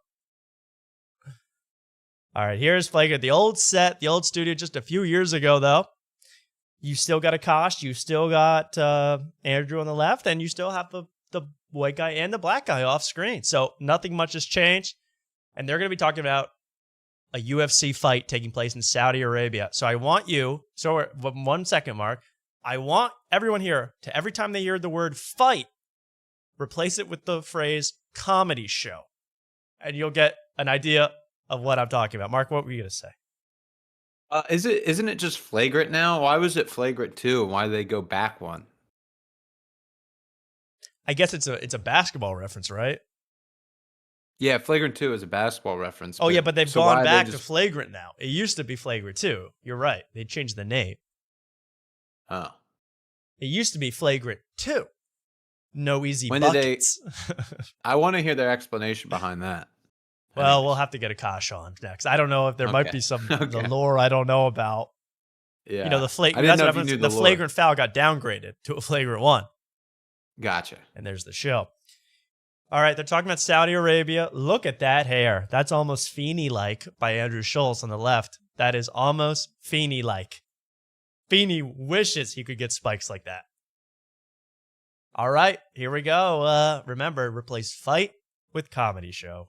All right, here's flagrant. The old set, the old studio just a few years ago, though. You still got Akash. You still got Andrew on the left, and you still have the white guy and the black guy off screen. So nothing much has changed. And they're going to be talking about a UFC fight taking place in Saudi Arabia. So I want you, 1 second, Mark. I want everyone here to, every time they hear the word fight, replace it with the phrase comedy show. And you'll get an idea of what I'm talking about. Mark, what were you going to say? Isn't it just flagrant now? Why was it flagrant 2? And why did they go back one? I guess it's a basketball reference, right? Yeah, flagrant 2 is a basketball reference. Oh, yeah, but they've so why gone they back just- to flagrant now. It used to be flagrant 2. You're right. They changed the name. Oh. It used to be flagrant 2. No easy When did they- buckets. I want to hear their explanation behind that. Well, we'll have to get Akash on next. I don't know if there might Okay. be some Okay. the lore I don't know about. Yeah. You know, the I didn't know if you knew the the lore. flagrant foul got downgraded to a flagrant 1. Gotcha. And there's the show. All right, they're talking about Saudi Arabia. Look at that hair. That's almost Feeney-like by Andrew Schultz on the left. That is almost Feeney-like. Feeney wishes he could get spikes like that. All right, here we go. Remember, replace fight with comedy show.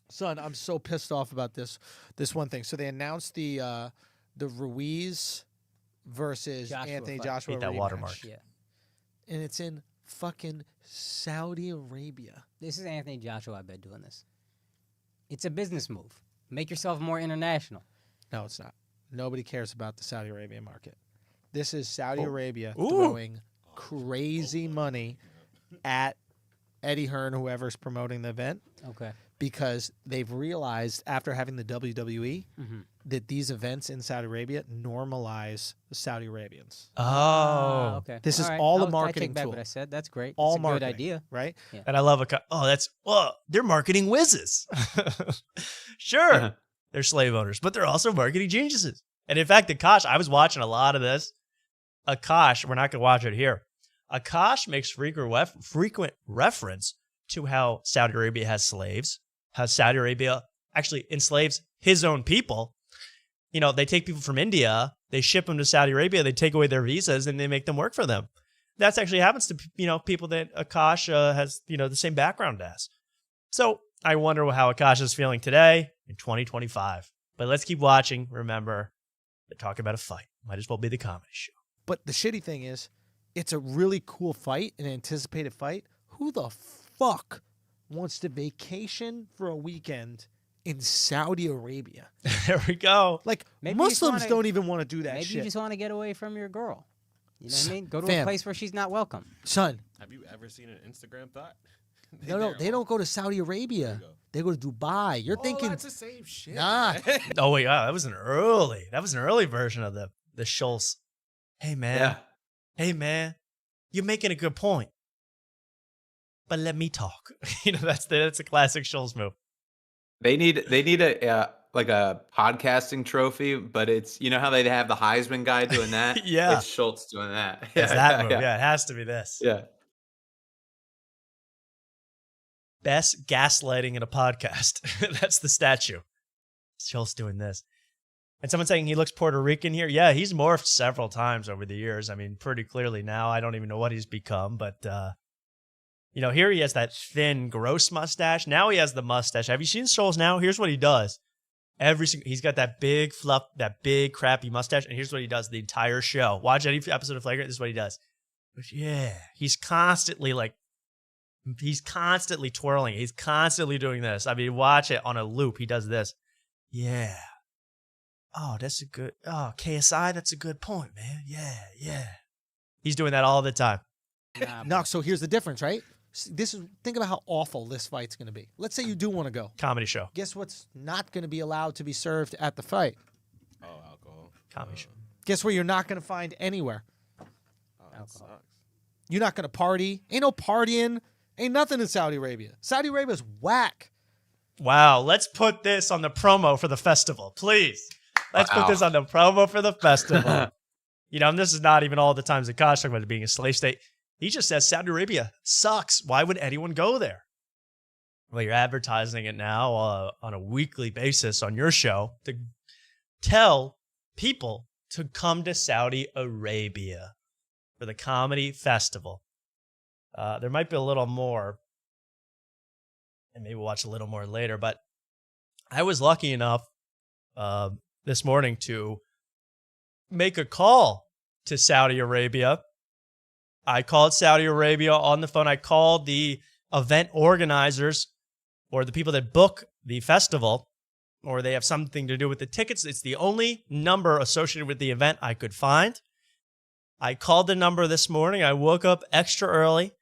Son, I'm so pissed off about this one thing. So they announced the Ruiz versus Anthony Joshua Eat that rematch. watermark. Yeah. And it's in fucking Saudi Arabia. This is Anthony Joshua, I bet, doing this. It's a business move. Make yourself more international. No, it's not. Nobody cares about the Saudi Arabia market. This is Saudi Arabia Ooh. throwing crazy money at Eddie Hearn, whoever's promoting the event, Okay. because they've realized after having the WWE that these events in Saudi Arabia normalize the Saudi Arabians. Oh. Okay. This is right. all a I marketing take back tool. what I said. That's great. All That's a marketing, good idea. right? Yeah. And I love they're marketing whizzes. Sure, they're slave owners, but they're also marketing geniuses. And in fact, Akash, I was watching a lot of this. Akash, we're not going to watch it here. Akash makes frequent reference to how Saudi Arabia has slaves, how Saudi Arabia actually enslaves his own people. You know, they take people from India, they ship them to Saudi Arabia, they take away their visas, and they make them work for them. That's actually happens to, people that Akash has, the same background as. So I wonder how Akash is feeling today in 2025. But let's keep watching. Remember, they're talking about a fight. Might as well be the comedy show. But the shitty thing is, it's a really cool fight, an anticipated fight. Who the fuck wants to vacation for a weekend in Saudi Arabia? There we go. Like, Maybe you just Muslims wanna- don't even want to do that Maybe shit. you just want to get away from your girl. You know what I mean? Go to a Fam. place where she's not welcome. Son, Have you ever seen an Instagram thought? no, they don't go to Saudi Arabia. They go to Dubai. You're thinking, that's the same shit. nah. Oh, wait, wow, that was an early version of the Schultz. Hey, man. Yeah. Hey, man. You're making a good point. But let me talk. That's a classic Schultz move. They need a like a podcasting trophy, but it's how they have the Heisman guy doing that. Yeah. It's Schultz doing that. It's that move. Yeah, it has to be this. Yeah. Best gaslighting in a podcast. That's the statue. Schultz doing this. And someone saying he looks Puerto Rican here. Yeah, he's morphed several times over the years. I mean, pretty clearly now. I don't even know what he's become, but here he has that thin, gross mustache. Now he has the mustache. Have you seen Schultz now? Here's what he does. He's got that big that big crappy mustache, and here's what he does the entire show. Watch any episode of Flagrant. This is what he does. But yeah, he's constantly twirling. He's constantly doing this. I mean, watch it on a loop. He does this. Yeah. Oh, KSI, that's a good point, man. Yeah. He's doing that all the time. No, so here's the difference, right? Think about how awful this fight's going to be. Let's say you do want to go. Comedy show. Guess what's not going to be allowed to be served at the fight? Oh, alcohol. Comedy show. Guess where you're not going to find anywhere? Oh, that sucks. You're not going to party. Ain't no partying. Ain't nothing in Saudi Arabia. Saudi Arabia's whack. Wow, let's put this on the promo for the festival, please. Let's put this on the promo for the festival. And this is not even all the times that Kosh talking about it being a slave state. He just says Saudi Arabia sucks. Why would anyone go there? well, you're advertising it now on a weekly basis on your show to tell people to come to Saudi Arabia for the comedy festival. There might be a little more, and maybe we'll watch a little more later, but I was lucky enough this morning to make a call to Saudi Arabia. I called Saudi Arabia on the phone. I called the event organizers or the people that book the festival, or they have something to do with the tickets. It's the only number associated with the event I could find. I called the number this morning. I woke up extra early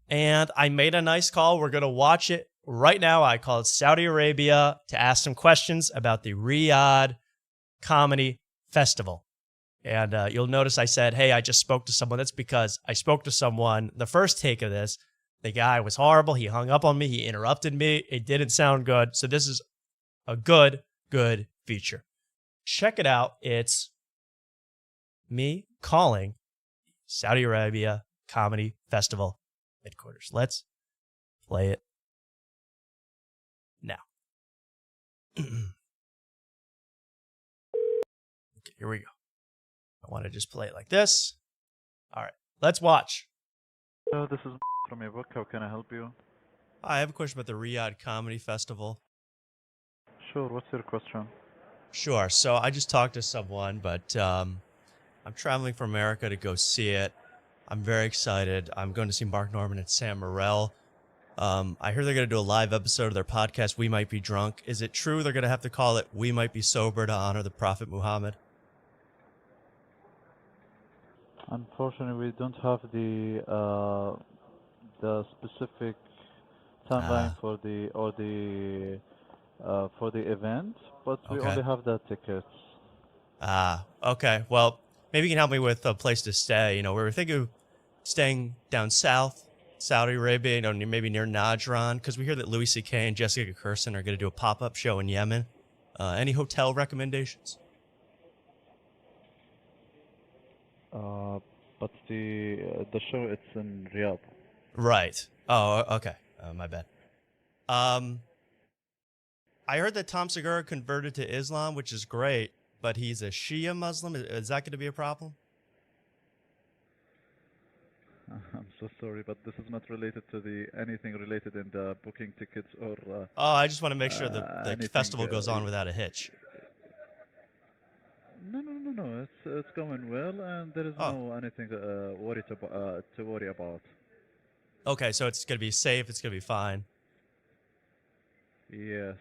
and I made a nice call. We're going to watch it right now. I called Saudi Arabia to ask some questions about the Riyadh Comedy Festival. And you'll notice I said, hey, I just spoke to someone. That's because I spoke to someone. The first take of this, the guy was horrible. He hung up on me. He interrupted me. It didn't sound good. So this is a good feature. Check it out. It's me calling Saudi Arabia Comedy Festival headquarters. Let's play it now. Okay, here we go. I want to just play it like this. All right, let's watch. This is from your book. How can I help you? I have a question about the Riyadh Comedy Festival. Sure, what's your question? Sure. So I just talked to someone, but I'm traveling from America to go see it. I'm very excited. I'm going to see Mark Norman and Sam Morrell. I hear they're going to do a live episode of their podcast, We Might Be Drunk. Is it true they're going to have to call it We Might Be Sober to honor the Prophet Muhammad? Unfortunately, we don't have the specific timeline for the event, but we Okay. only have the tickets. Okay. Well, maybe you can help me with a place to stay. You know, we were thinking of staying down south, Saudi Arabia, you know, maybe near Najran, because we hear that Louis C.K. and Jessica Kirsten are going to do a pop-up show in Yemen. Any hotel recommendations? But the show it's in Riyadh. Right. Oh, okay. My bad. I heard that Tom Segura converted to Islam, which is great, but he's a Shia Muslim. Is that going to be a problem? I'm so sorry, but this is not related to anything related in the booking tickets or. Oh, I just want to make sure that the anything, festival goes on without a hitch. No. It's going well, and there is no anything to worry about. Okay, so it's going to be safe. It's going to be fine. Yes.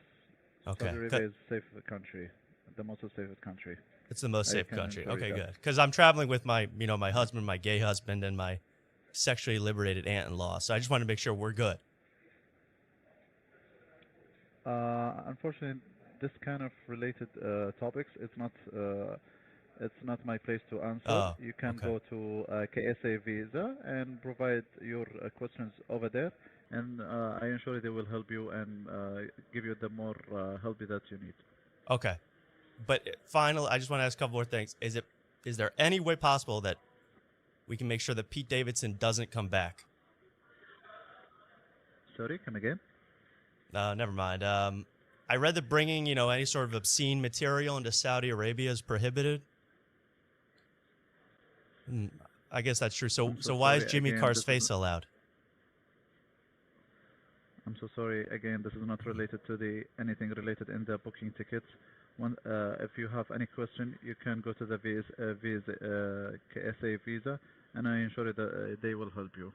Okay. Saudi Arabia is a safe country, the most safest country. It's the most I safe can country. assure you Okay, that. good. Because I'm traveling with my husband, my gay husband, and my sexually liberated aunt-in-law. So I just want to make sure we're good. Unfortunately, this kind of related topics, it's not my place to answer. Oh, you can okay. go to KSA Visa and provide your questions over there, and I ensure they will help you and give you the more help that you need. Okay. But finally, I just want to ask a couple more things. Is there any way possible that we can make sure that Pete Davidson doesn't come back? Sorry, come again? Never mind. I read that bringing, any sort of obscene material into Saudi Arabia is prohibited. I guess that's true. So why is sorry, Jimmy again, Carr's this is face allowed? I'm so sorry. Again, this is not related to anything related in the booking tickets. If you have any question, you can go to the KSA Visa, and I ensure that they will help you.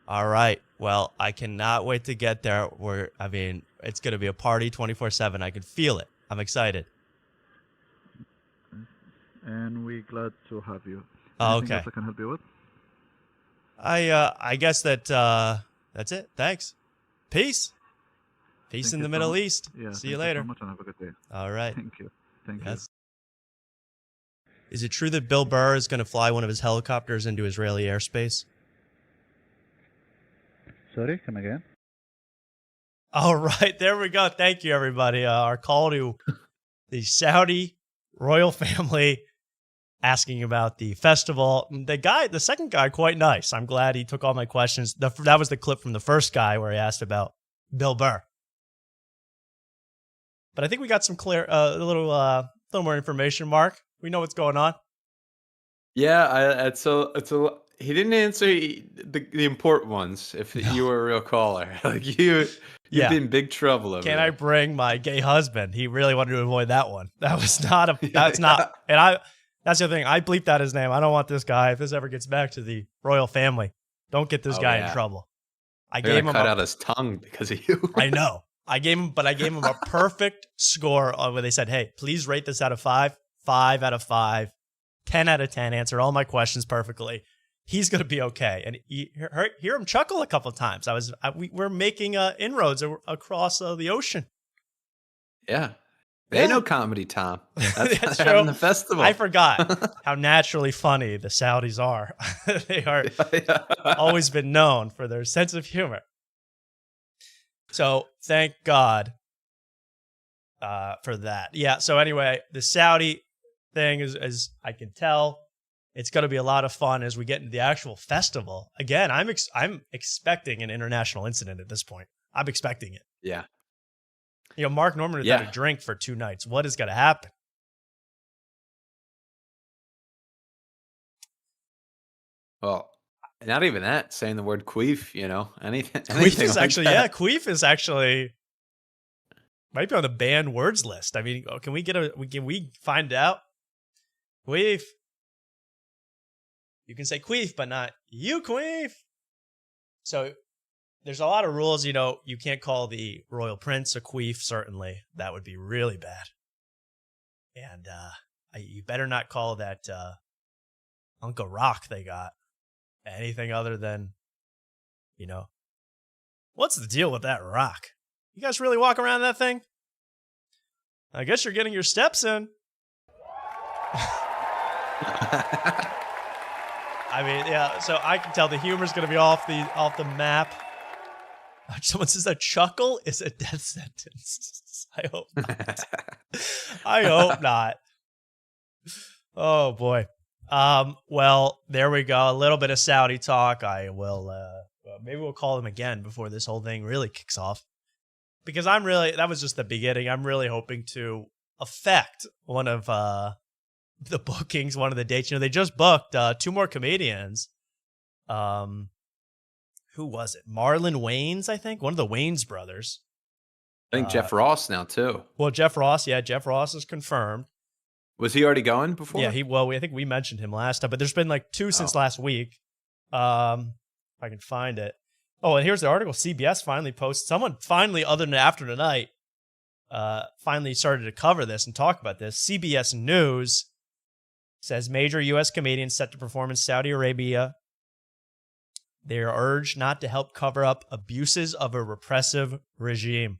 All right. Well, I cannot wait to get there. It's going to be a party 24/7. I can feel it. I'm excited. And we're glad to have you. Oh, Anything okay. else I can help you with? I guess that's it. Thanks. Peace. Peace Thank in you the so Middle much. East. Yeah, See you thank later. so much and have a good day. All right. Thank you. Thank you. Yes. Is it true that Bill Burr is going to fly one of his helicopters into Israeli airspace? Sorry, come again? All right, there we go. Thank you, everybody. Our call to the Saudi royal family asking about the festival. The second guy, quite nice. I'm glad he took all my questions. That was the clip from the first guy where he asked about Bill Burr. But I think we got some a little more information, Mark. We know what's going on. Yeah, he didn't answer the important ones. If you were a real caller, like you've been in big trouble over Can there. I bring my gay husband? He really wanted to avoid that one. That was not a. That's not. And that's the other thing. I bleeped out his name. I don't want this guy. If this ever gets back to the royal family, don't get this guy in trouble. I gave him cut out his tongue because of you. I know. I gave him a perfect score on where they said, "Hey, please rate this out of 5, 5 out of 5, 10 out of 10. Answer all my questions perfectly. He's gonna be okay." And hear him chuckle a couple of times. We're making inroads across the ocean. Yeah, they know comedy, Tom. That's true. having the festival. I forgot how naturally funny the Saudis are. They are always been known for their sense of humor. So thank God for that. Yeah. So anyway, the Saudi thing is, as I can tell, it's going to be a lot of fun as we get into the actual festival. Again, I'm expecting an international incident at this point. I'm expecting it. Yeah. You know, Mark Norman has had a drink for 2 nights. What is going to happen? Well, not even that. Saying the word queef, anything. Queef is like actually, that. Queef is actually might be on the banned words list. I mean, can we find out? Queef. You can say queef, but not you queef. So there's a lot of rules. You can't call the royal prince a queef. Certainly, that would be really bad. And you better not call that Uncle Rock they got anything other than, what's the deal with that rock? You guys really walk around that thing? I guess you're getting your steps in. I mean, yeah, so I can tell the humor's going to be off the map. Someone says a chuckle is a death sentence. I hope not. I hope not. Oh, boy. Well, there we go. A little bit of Saudi talk. I will, maybe we'll call them again before this whole thing really kicks off. Because that was just the beginning. I'm really hoping to affect one of the bookings, one of the dates. They just booked 2 more comedians. Who was it? Marlon Wayans, I think. One of the Wayans brothers. I think Jeff Ross now, too. Well, Jeff Ross is confirmed. Was he already going before? Yeah, I think we mentioned him last time, but there's been like 2 since last week. If I can find it. Oh, and here's the article. CBS finally posted. Someone finally, other than After Tonight, finally started to cover this and talk about this. CBS News says major U.S. comedians set to perform in Saudi Arabia. They are urged not to help cover up abuses of a repressive regime.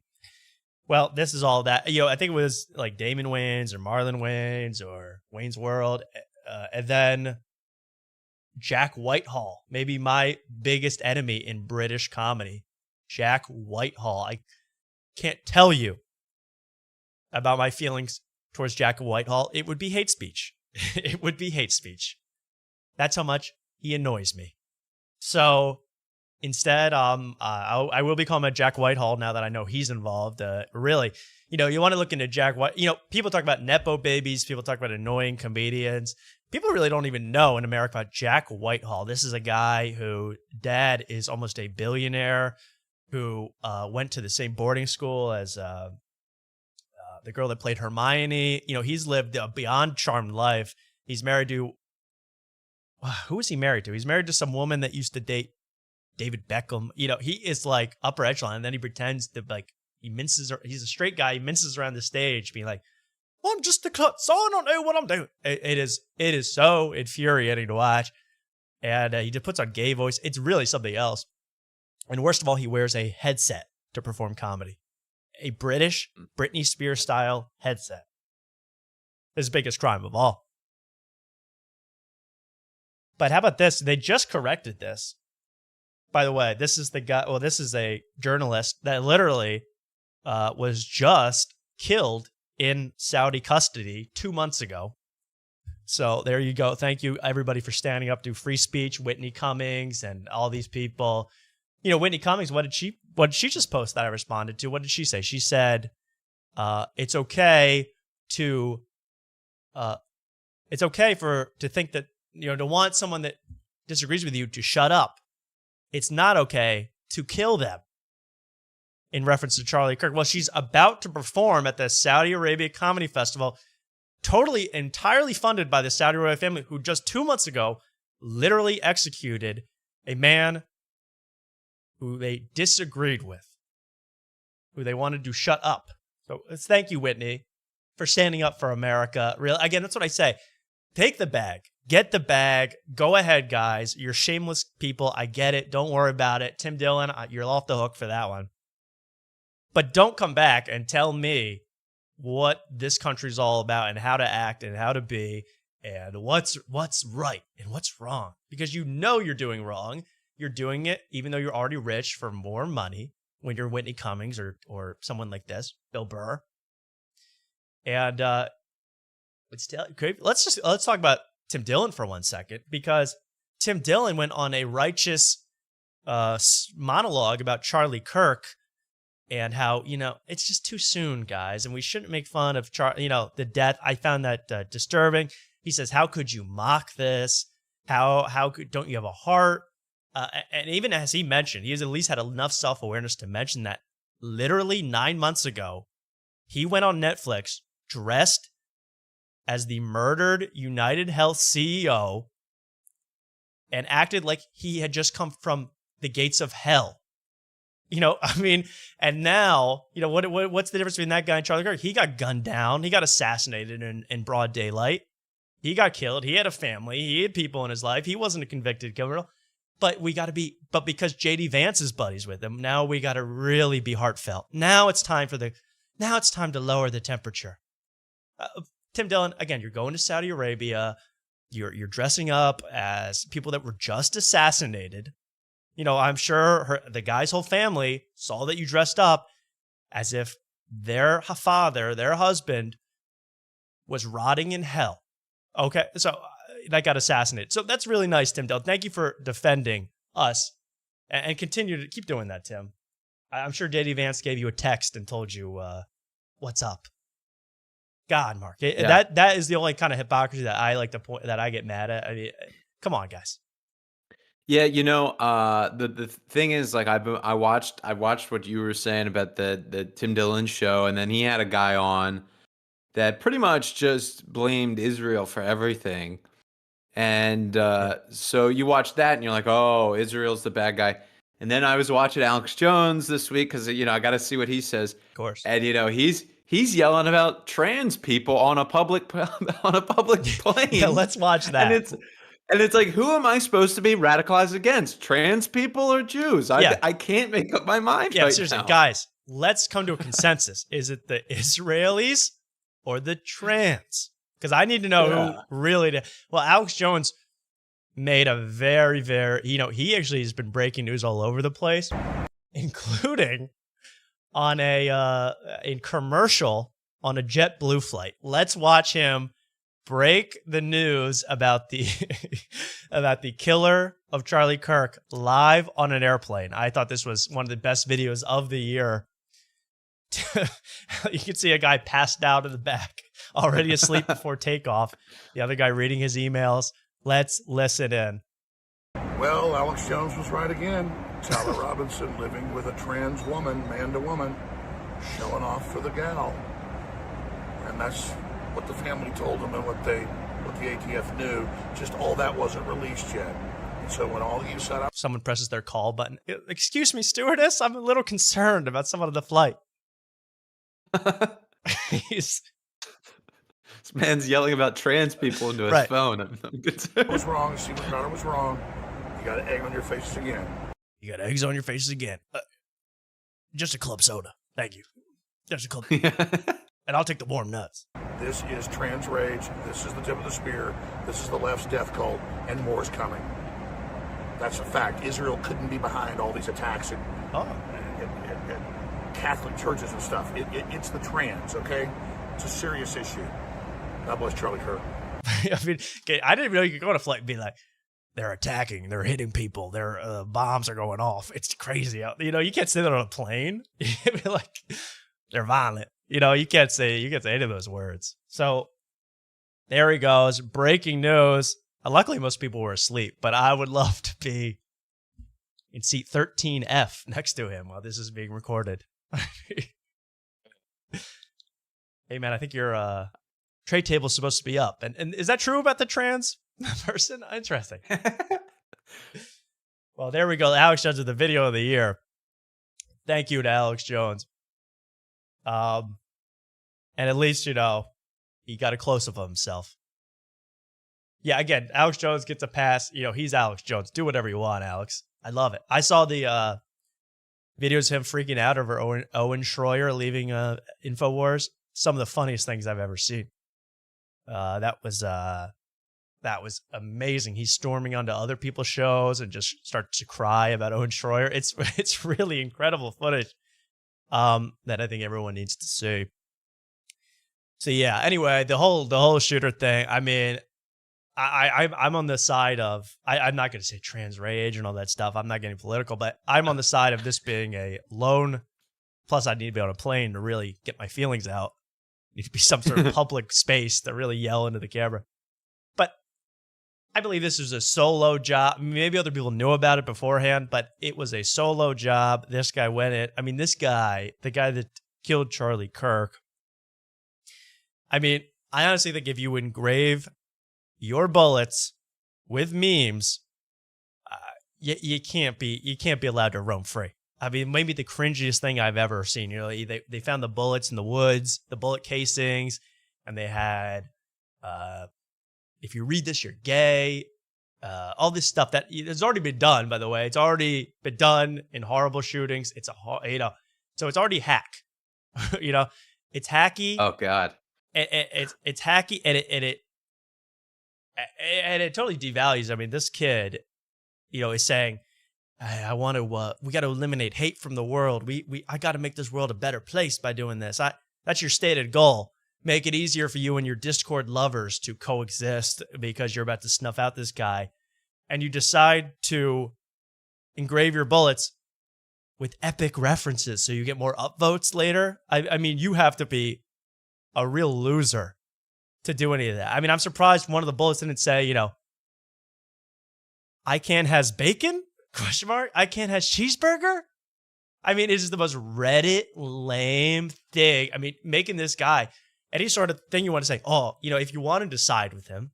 Well, this is all that. I think it was like Damon Wayans or Marlon Wayans or Wayne's World. And then Jack Whitehall, maybe my biggest enemy in British comedy. Jack Whitehall. I can't tell you about my feelings towards Jack Whitehall. It would be hate speech. It would be hate speech. That's how much he annoys me. So instead, I will be calling him Jack Whitehall now that I know he's involved. Really, you want to look into Jack White. People talk about Nepo babies. People talk about annoying comedians. People really don't even know in America about Jack Whitehall. This is a guy who dad is almost a billionaire who went to the same boarding school as the girl that played Hermione. He's lived a beyond charmed life. He's married to who is he married to? He's married to some woman that used to date David Beckham. He is like upper echelon, and then he pretends to he's a straight guy. He minces around the stage being like, I'm just a cut, so I don't know what I'm doing. It is so infuriating to watch. And he just puts on gay voice. It's really something else. And worst of all, he wears a headset to perform comedy. A British Britney Spears style headset. His biggest crime of all. But how about this? They just corrected this. By the way, this is the guy. Well, this is a journalist that literally was just killed in Saudi custody 2 months ago. So there you go. Thank you, everybody, for standing up to free speech. Whitney Cummings and all these people. Whitney Cummings, what did she what she just posted that I responded to. What did she say? She said, it's okay to think that, to want someone that disagrees with you to shut up. It's not okay to kill them. In reference to Charlie Kirk. Well, she's about to perform at the Saudi Arabia Comedy Festival, entirely funded by the Saudi royal family, who just 2 months ago literally executed a man who they disagreed with, who they wanted to shut up. So thank you, Whitney, for standing up for America. Again, that's what I say. Take the bag. Get the bag. Go ahead, guys. You're shameless people. I get it. Don't worry about it. Tim Dillon, you're off the hook for that one. But don't come back and tell me what this country's all about and how to act and how to be and what's right and what's wrong. Because you know you're doing wrong. You're doing it even though you're already rich for more money when you're Whitney Cummings or someone like this, Bill Burr. And let's talk about Tim Dillon for 1 second, because Tim Dillon went on a righteous monologue about Charlie Kirk and how, it's just too soon, guys, and we shouldn't make fun of the death. I found that disturbing. He says, how could you mock this? Don't you have a heart? And even as he mentioned, he has at least had enough self-awareness to mention that literally 9 months ago, he went on Netflix dressed as the murdered United Health CEO and acted like he had just come from the gates of hell. And now, what's the difference between that guy and Charlie Kirk? He got gunned down. He got assassinated in broad daylight. He got killed. He had a family. He had people in his life. He wasn't a convicted criminal. But because JD Vance is buddies with him, now we got to really be heartfelt. Now it's time to lower the temperature. Tim Dillon, again, you're going to Saudi Arabia. You're dressing up as people that were just assassinated. I'm sure the guy's whole family saw that you dressed up as if their father, their husband, was rotting in hell. Okay, so that got assassinated. So that's really nice, Tim Dillon. Thank you for defending us, and continue to keep doing that, Tim. I'm sure JD Vance gave you a text and told you what's up. God, Mark, that is the only kind of hypocrisy that I like to point, that I get mad at. I mean, come on, guys. Yeah, the thing is, like, I watched what you were saying about the Tim Dillon show, and then he had a guy on that pretty much just blamed Israel for everything. And so you watch that and you're like, oh, Israel's the bad guy. And then I was watching Alex Jones this week because, I got to see what he says. Of course. And, he's yelling about trans people on a public plane. Yeah, let's watch that. And it's like, who am I supposed to be radicalized against? Trans people or Jews? I can't make up my mind right seriously, now. Guys, let's come to a consensus. Is it the Israelis or the trans? Because I need to know who really did. Well, Alex Jones made a very, very, he actually has been breaking news all over the place, including on a commercial on a JetBlue flight. Let's watch him break the news about the about the killer of Charlie Kirk live on an airplane. I thought this was one of the best videos of the year. You can see a guy passed out in the back, already asleep before takeoff. The other guy reading his emails. Let's listen in. Well, Alex Jones was right again. Tyler Robinson living with a trans woman, man to woman, showing off for the gal. And that's what the family told him and what the ATF knew. Just all that wasn't released yet. And so when all you set up... Someone presses their call button. Excuse me, stewardess, I'm a little concerned about someone on the flight. This man's yelling about trans people into his phone. I'm concerned. Was wrong. Stephen Crowder was wrong. You got egg on your faces again. You got eggs on your faces again. Just a club soda. Thank you. Just a club. And I'll take the warm nuts. This is trans rage. This is the tip of the spear. This is the left's death cult, and more is coming. That's a fact. Israel couldn't be behind all these attacks and Catholic churches and stuff. It's the trans, okay? It's a serious issue. God bless Charlie Kirk. I mean, okay, I didn't even know you could go on a flight and be like, they're attacking, they're hitting people, their bombs are going off. It's crazy out. You can't say that on a plane. You'd be like, they're violent. You can't say any of those words. So there he goes. Breaking news. Luckily, most people were asleep, but I would love to be in seat 13F next to him while this is being recorded. Hey, man, I think your tray table's supposed to be up. And is that true about the trans person? Interesting. Well, there we go. Alex Jones with the video of the year. Thank you to Alex Jones. And at least, he got a close-up of himself. Yeah, again, Alex Jones gets a pass. He's Alex Jones. Do whatever you want, Alex. I love it. I saw the videos of him freaking out over Owen Schroyer leaving InfoWars. Some of the funniest things I've ever seen. That was amazing. He's storming onto other people's shows and just starts to cry about Owen Schroyer. It's really incredible footage that I think everyone needs to see. So yeah. Anyway, the whole shooter thing. I mean, I'm on the side of I'm not going to say trans rage and all that stuff. I'm not getting political, but I'm on the side of this being a lone. Plus, I need to be on a plane to really get my feelings out. Need to be some sort of public space to really yell into the camera. But I believe this was a solo job. Maybe other people knew about it beforehand, but it was a solo job. This guy went in. I mean, this guy, the guy that killed Charlie Kirk. I mean, I honestly think if you engrave your bullets with memes, you can't be allowed to roam free. I mean, maybe the cringiest thing I've ever seen. They found the bullets in the woods, the bullet casings, and they had, if you read this, you're gay. All this stuff that has already been done. By the way, it's already been done in horrible shootings. It's so it's already hack. It's hacky. Oh God. It's hacky, and it totally devalues. I mean, this kid, is saying, I want to. We got to eliminate hate from the world. I got to make this world a better place by doing this. That's your stated goal. Make it easier for you and your Discord lovers to coexist because you're about to snuff out this guy, and you decide to engrave your bullets with epic references so you get more upvotes later. I mean, you have to be a real loser to do any of that. I mean, I'm surprised one of the bullets didn't say, ICANN has bacon? ? ICANN has cheeseburger? I mean, it is the most Reddit lame thing. I mean, making this guy, any sort of thing you want to say, if you want to decide with him,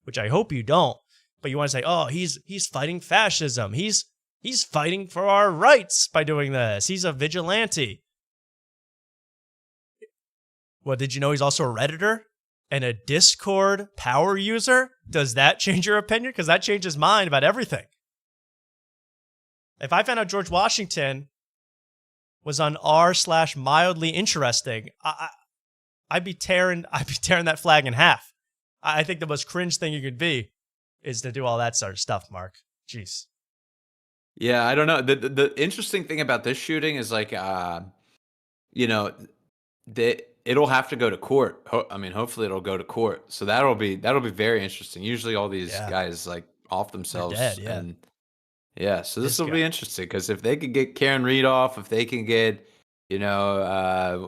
which I hope you don't, but you want to say, he's fighting fascism. He's fighting for our rights by doing this. He's a vigilante. Well, did you know he's also a Redditor and a Discord power user? Does that change your opinion? Because that changes mine about everything. If I found out George Washington was on r/mildly interesting, I'd be tearing that flag in half. I think the most cringe thing you could be is to do all that sort of stuff, Mark. Jeez. Yeah, I don't know. The interesting thing about this shooting is it'll have to go to court. Hopefully it'll go to court. So that'll be very interesting. Usually all these guys off themselves. They're dead, and so this will be interesting because if they could get Karen Reed off, if they can get,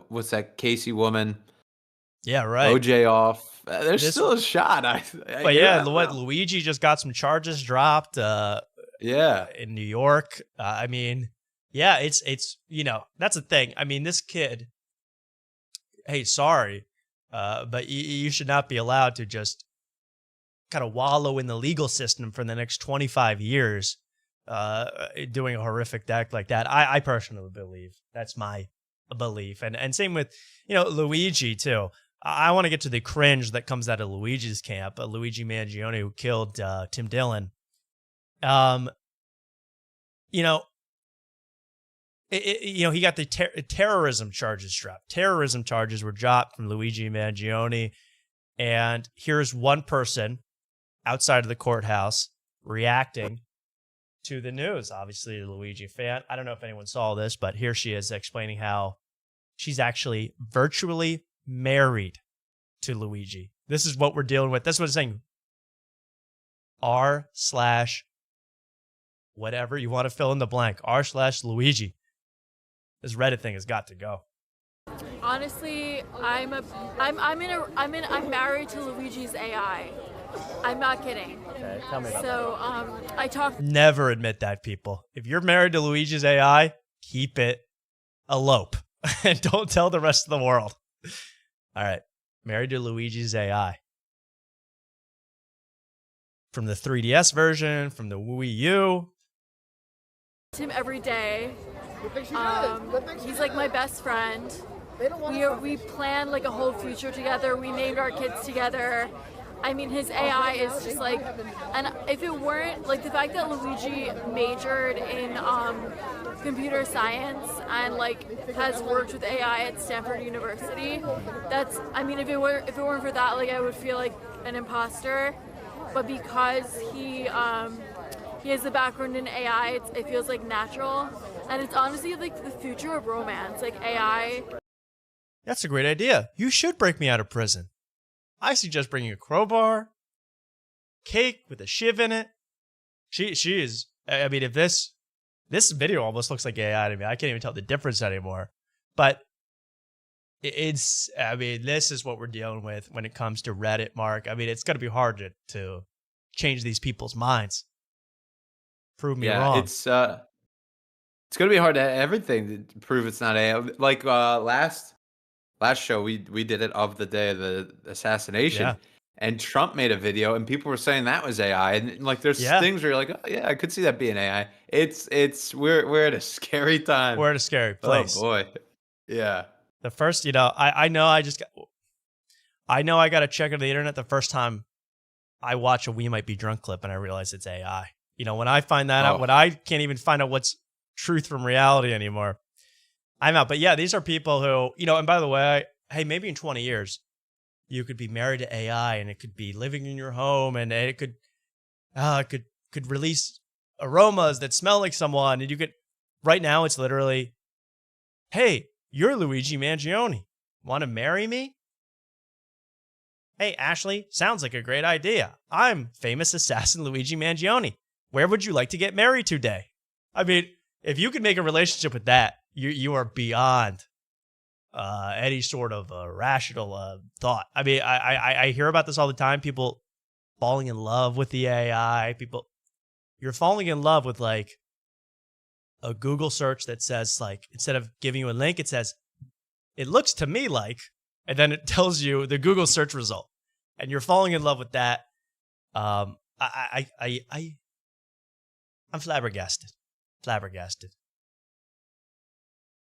what's that Casey woman? Yeah, right. OJ off. There's still a shot. Luigi just got some charges dropped. In New York. It's that's the thing. I mean, this kid. Hey, sorry, but you should not be allowed to just kind of wallow in the legal system for the next 25 years, doing a horrific act like that. I personally believe that's my belief, and same with Luigi too. I want to get to the cringe that comes out of Luigi's camp. Luigi Mangione, who killed Tim Dillon. He got the terrorism charges dropped. Terrorism charges were dropped from Luigi Mangione. And here's one person outside of the courthouse reacting to the news. Obviously, a Luigi fan. I don't know if anyone saw this, but here she is explaining how she's actually virtually married to Luigi. This is what we're dealing with. That's what I'm saying. r/whatever you want to fill in the blank, r/Luigi. This Reddit thing has got to go. Honestly, I'm married to Luigi's AI. I'm not kidding. Okay, tell me about so, I talked. Never admit that, people. If you're married to Luigi's AI, keep it elope and don't tell the rest of the world. All right, married to Luigi's AI. From the 3DS version, from the Wii U. Him every day. He's like my best friend. We planned like a whole future together. We named our kids together. I mean, his AI is just like, and if it weren't like the fact that Luigi majored in computer science and like has worked with AI at Stanford University, that's, I mean, if it weren't for that, like I would feel like an imposter. But because he has the background in AI, it feels like natural, and it's honestly like the future of romance, like AI. That's a great idea. You should break me out of prison. I suggest bringing a crowbar, cake with a shiv in it. She is. I mean, if this video almost looks like AI to me, I can't even tell the difference anymore. But it's. I mean, this is what we're dealing with when it comes to Reddit, Mark. I mean, it's gonna be hard to change these people's minds. Prove me wrong. It's gonna be hard to everything to prove it's not AI. Like last show we did it of the day of the assassination, and Trump made a video and people were saying that was AI, and like there's things where you're like, oh yeah, I could see that being AI. We're at a scary time. We're at a scary place. Oh boy, yeah. The first, I know I got to check on the internet the first time I watch a We Might Be Drunk clip and I realize it's AI. When I find that out, when I can't even find out what's truth from reality anymore, I'm out. But yeah, these are people who, and by the way, hey, maybe in 20 years, you could be married to AI and it could be living in your home and it could release aromas that smell like someone. And right now it's literally, hey, you're Luigi Mangione. Want to marry me? Hey, Ashley, sounds like a great idea. I'm famous assassin Luigi Mangione. Where would you like to get married today? I mean, if you could make a relationship with that, you are beyond any sort of rational thought. I mean, I hear about this all the time. People falling in love with the AI. You're falling in love with like a Google search that says like, instead of giving you a link, it says, it looks to me like, and then it tells you the Google search result, and you're falling in love with that. I'm flabbergasted.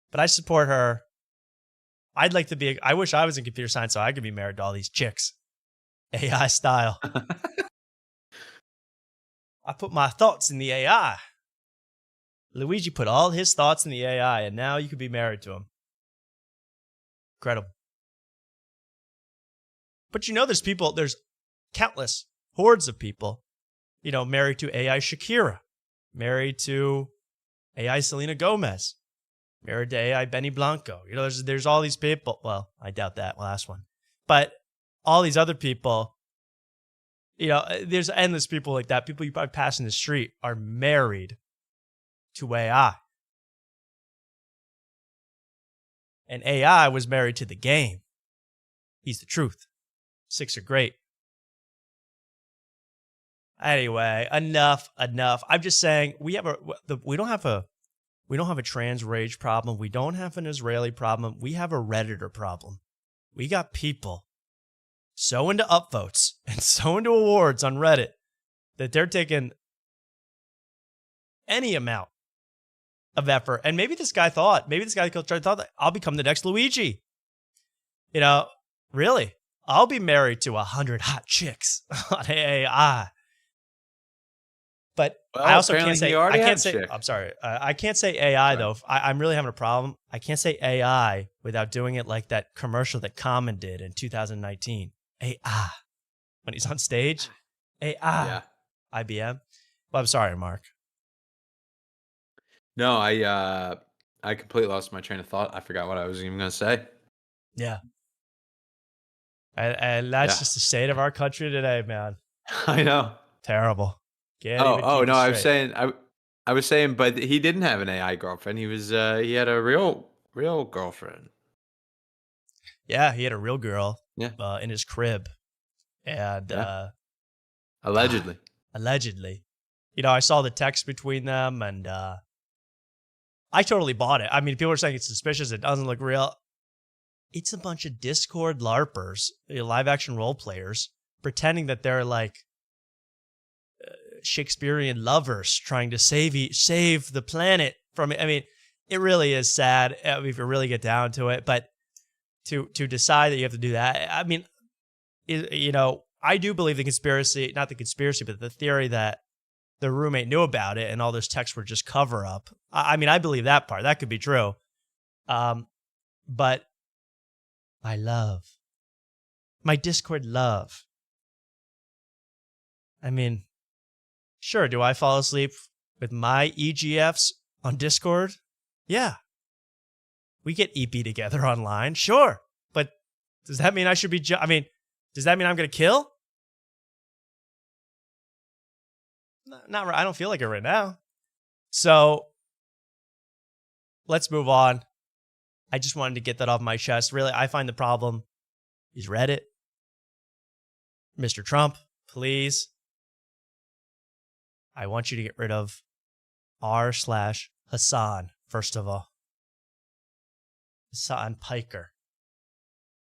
But I support her. I'd like to be, I wish I was in computer science so I could be married to all these chicks. AI style. I put my thoughts in the AI. Luigi put all his thoughts in the AI, and now you could be married to him. Incredible. But there's countless hordes of people, married to AI Shakira, married to AI Selena Gomez, married to AI Benny Blanco. There's all these people. Well, I doubt that last one. But all these other people, there's endless people like that. People you probably pass in the street are married to AI. And AI was married to the game. He's the truth. 6 are great. Anyway, enough. I'm just saying we don't have a trans rage problem. We don't have an Israeli problem. We have a Redditor problem. We got people so into upvotes and so into awards on Reddit that they're taking any amount of effort. And maybe this guy thought that I'll become the next Luigi. Really, I'll be married to 100 hot chicks on AI. But I also can't say, I'm sorry. I can't say AI though. I'm really having a problem. I can't say AI without doing it like that commercial that Common did in 2019. AI. When he's on stage. AI. Yeah. IBM. Well, I'm sorry, Mark. No, I completely lost my train of thought. I forgot what I was even going to say. Yeah. And that's just the state of our country today, man. I know. Terrible. Oh no, I was saying I was saying, but he didn't have an AI girlfriend. He had a real girlfriend. Yeah, he had a real girl. Yeah. In his crib, and allegedly. Allegedly, I saw the text between them, and I totally bought it. I mean, people are saying it's suspicious. It doesn't look real. It's a bunch of Discord LARPers, live action role players, pretending that they're like Shakespearean lovers trying to save the planet from it. I mean, it really is sad if you really get down to it. But to decide that you have to do that, I mean, I do believe not the conspiracy, but the theory that the roommate knew about it and all those texts were just cover up. I mean, I believe that part. That could be true. But my Discord love. I mean, sure, do I fall asleep with my EGFs on Discord? Yeah. We get EP together online, sure. But does that mean I should be... does that mean I'm going to kill? Not. I don't feel like it right now. So, let's move on. I just wanted to get that off my chest. Really, I find the problem is Reddit. Mr. Trump, please. I want you to get rid of r/Hassan, first of all. Hassan Piker.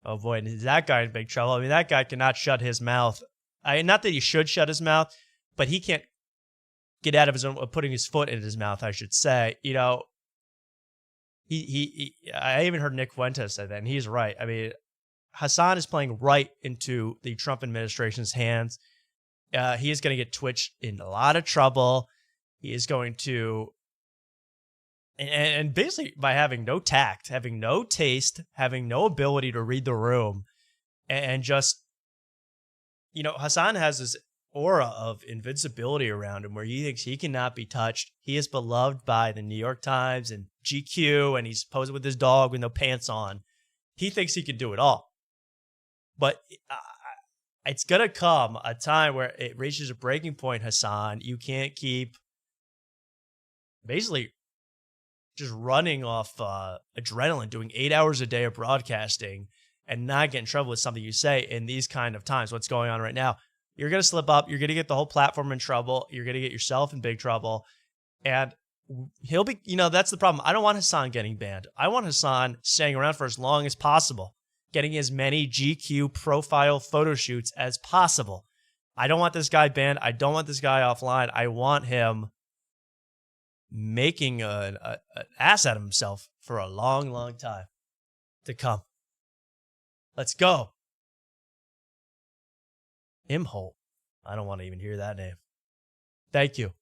Oh boy, is that guy in big trouble? I mean, that guy cannot shut his mouth. Not that he should shut his mouth, but he can't get out of his own, putting his foot in his mouth, I should say. I even heard Nick Fuentes say that, and he's right. I mean, Hassan is playing right into the Trump administration's hands. He is going to get Twitch in a lot of trouble. He is going to, and basically by having no tact, having no taste, having no ability to read the room, and just, Hassan has this aura of invincibility around him where he thinks he cannot be touched. He is beloved by the New York Times and GQ, and he's posing with his dog with no pants on. He thinks he can do it all. But it's going to come a time where it reaches a breaking point, Hassan. You can't keep basically just running off adrenaline, doing 8 hours a day of broadcasting and not get in trouble with something you say in these kind of times. What's going on right now? You're going to slip up. You're going to get the whole platform in trouble. You're going to get yourself in big trouble. And he'll be, that's the problem. I don't want Hassan getting banned. I want Hassan staying around for as long as possible, getting as many GQ profile photo shoots as possible. I don't want this guy banned. I don't want this guy offline. I want him making an ass out of himself for a long, long time to come. Let's go. Imholt. I don't want to even hear that name. Thank you.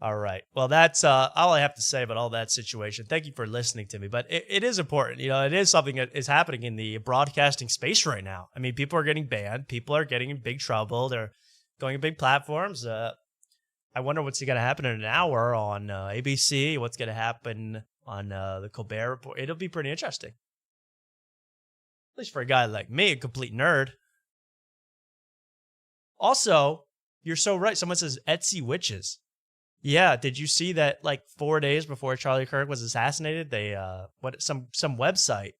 All right. Well, that's all I have to say about all that situation. Thank you for listening to me. But it is important. It is something that is happening in the broadcasting space right now. I mean, people are getting banned. People are getting in big trouble. They're going to big platforms. I wonder what's going to happen in an hour on ABC. What's going to happen on the Colbert Report. It'll be pretty interesting. At least for a guy like me, a complete nerd. Also, you're so right. Someone says Etsy witches. Yeah, did you see that like 4 days before Charlie Kirk was assassinated, they some website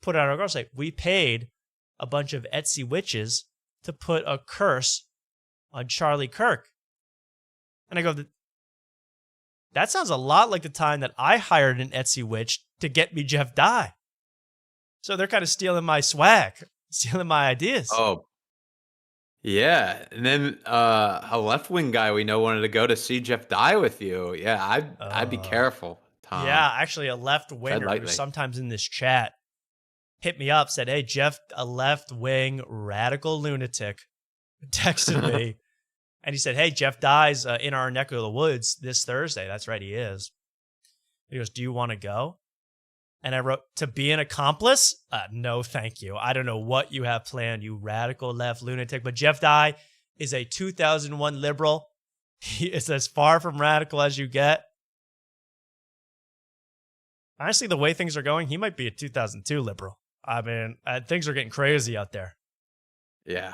put out a article saying we paid a bunch of Etsy witches to put a curse on Charlie Kirk. And I go, that sounds a lot like the time that I hired an Etsy witch to get me Jeff Dye. So they're kind of stealing my swag, stealing my ideas. Oh, yeah. And then a left-wing guy we know wanted to go to see Jeff Dye with you. Yeah, I'd be careful, Tom. Yeah, actually a left-winger who's sometimes in this chat hit me up, said, hey, Jeff, a left-wing radical lunatic, texted me. And he said, hey, Jeff Dye's in our neck of the woods this Thursday. That's right, he is. He goes, do you want to go? And I wrote, to be an accomplice? No, thank you. I don't know what you have planned, you radical left lunatic. But Jeff Dye is a 2001 liberal. He is as far from radical as you get. Honestly, the way things are going, he might be a 2002 liberal. I mean, things are getting crazy out there. Yeah.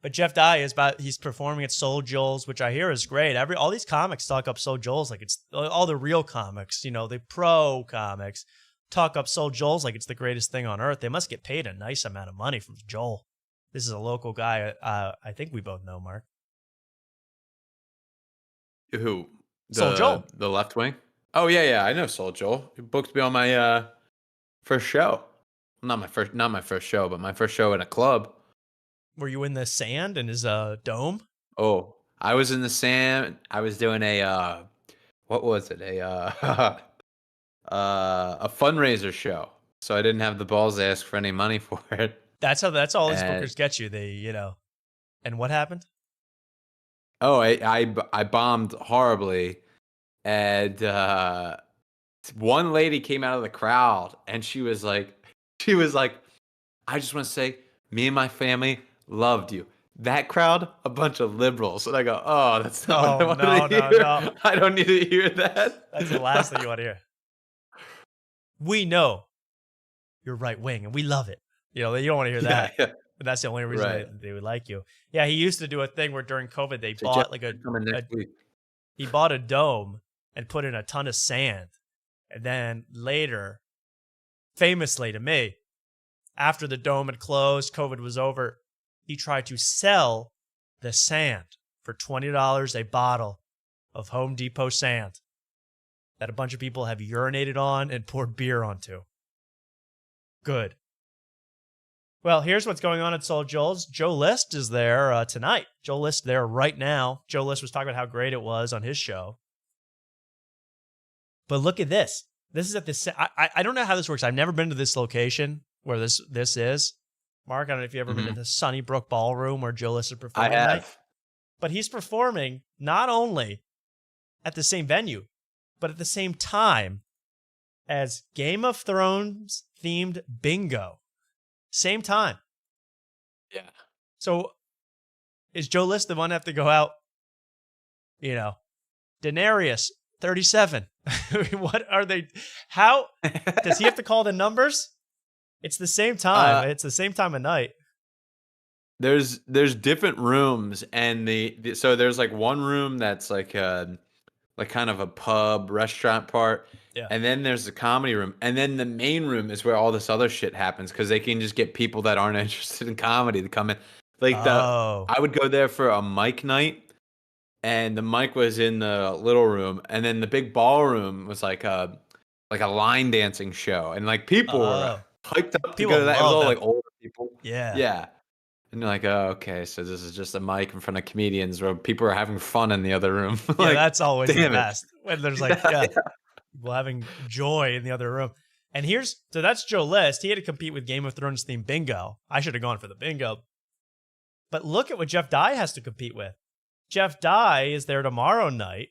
But Jeff Dye he's performing at Soul Joel's, which I hear is great. All these comics talk up Soul Joel's like it's all the real comics, the pro comics talk up Soul Joel's like it's the greatest thing on earth. They must get paid a nice amount of money from Joel. This is a local guy. I think we both know, Mark. Who? Soul Joel. The left wing? Oh, yeah. I know Soul Joel. He booked me on my first show. Not my first show, but my first show in a club. Were you in the sand in his dome? Oh, I was in the sand. I was doing a what was it? A fundraiser show. So I didn't have the balls to ask for any money for it. That's all these bookers get you. And what happened? Oh, I bombed horribly, and one lady came out of the crowd, and she was like, I just want to say, me and my family loved you. That crowd, a bunch of liberals. And I go, oh, that's not what I want to hear. No. I don't need to hear that. That's the last thing you want to hear. We know you're right wing, and we love it. You don't want to hear that. Yeah. But that's the only reason they would like you. Yeah, he used to do a thing where during COVID they bought he bought a dome and put in a ton of sand. And then later, famously to me, after the dome had closed, COVID was over, he tried to sell the sand for $20 a bottle of Home Depot sand that a bunch of people have urinated on and poured beer onto. Good. Well, here's what's going on at Soul Joel's. Joe List is there tonight. Joe List there right now. Joe List was talking about how great it was on his show. But look at this. This is at this. I don't know how this works. I've never been to this location where this is. Mark, I don't know if you've ever been to the Sunnybrook Ballroom where Joe List is performing. I have. Tonight. But he's performing not only at the same venue, but at the same time as Game of Thrones themed bingo. Same time. Yeah. So is Joe List the one to have to go out? Daenerys 37. What are they? How does he have to call the numbers? It's the same time. It's the same time of night. There's different rooms, and so there's like one room that's like kind of a pub restaurant part. Yeah. And then there's the comedy room. And then the main room is where all this other shit happens because they can just get people that aren't interested in comedy to come in. I would go there for a mic night, and the mic was in the little room. And then the big ballroom was like a line dancing show. And like people were hyped up to go to that. It was all like older people. Yeah. Yeah. And you're like, oh, okay, so this is just a mic in front of comedians where people are having fun in the other room. Yeah, that's always the best. When there's like, people having joy in the other room. And so that's Joe List. He had to compete with Game of Thrones themed bingo. I should have gone for the bingo. But look at what Jeff Dye has to compete with. Jeff Dye is there tomorrow night.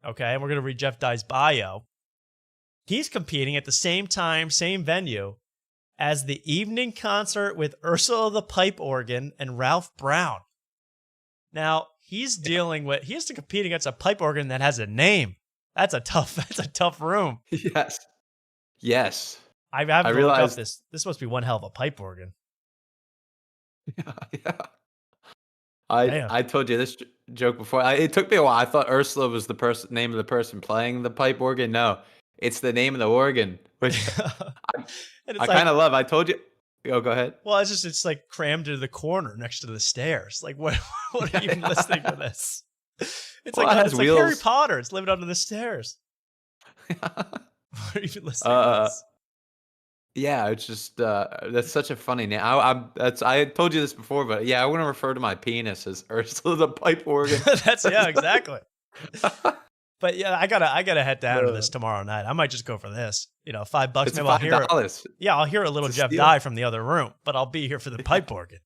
Okay, and we're going to read Jeff Dye's bio. He's competing at the same time, same venue, as the evening concert with Ursula the Pipe Organ and Ralph Brown. Now, he has to compete against a pipe organ that has a name. That's a tough room. Yes. I realized this. This must be one hell of a pipe organ. Yeah. I told you this joke before. It took me a while. I thought Ursula was the name of the person playing the pipe organ. No, it's the name of the organ, which I kind of love. I told you. Oh, go ahead. Well, it's like crammed into the corner next to the stairs. Like, what are you listening to this? It's like Harry Potter. It's living under the stairs. What are you listening to this? Yeah, it's just that's such a funny name. I told you this before, but yeah, I want to refer to my penis as Ursula the Pipe Organ. Exactly. But yeah, I gotta head down to this tomorrow night. I might just go for this. $5. It's maybe $5. I'll hear a little Jeff Dye from the other room, but I'll be here for the pipe organ.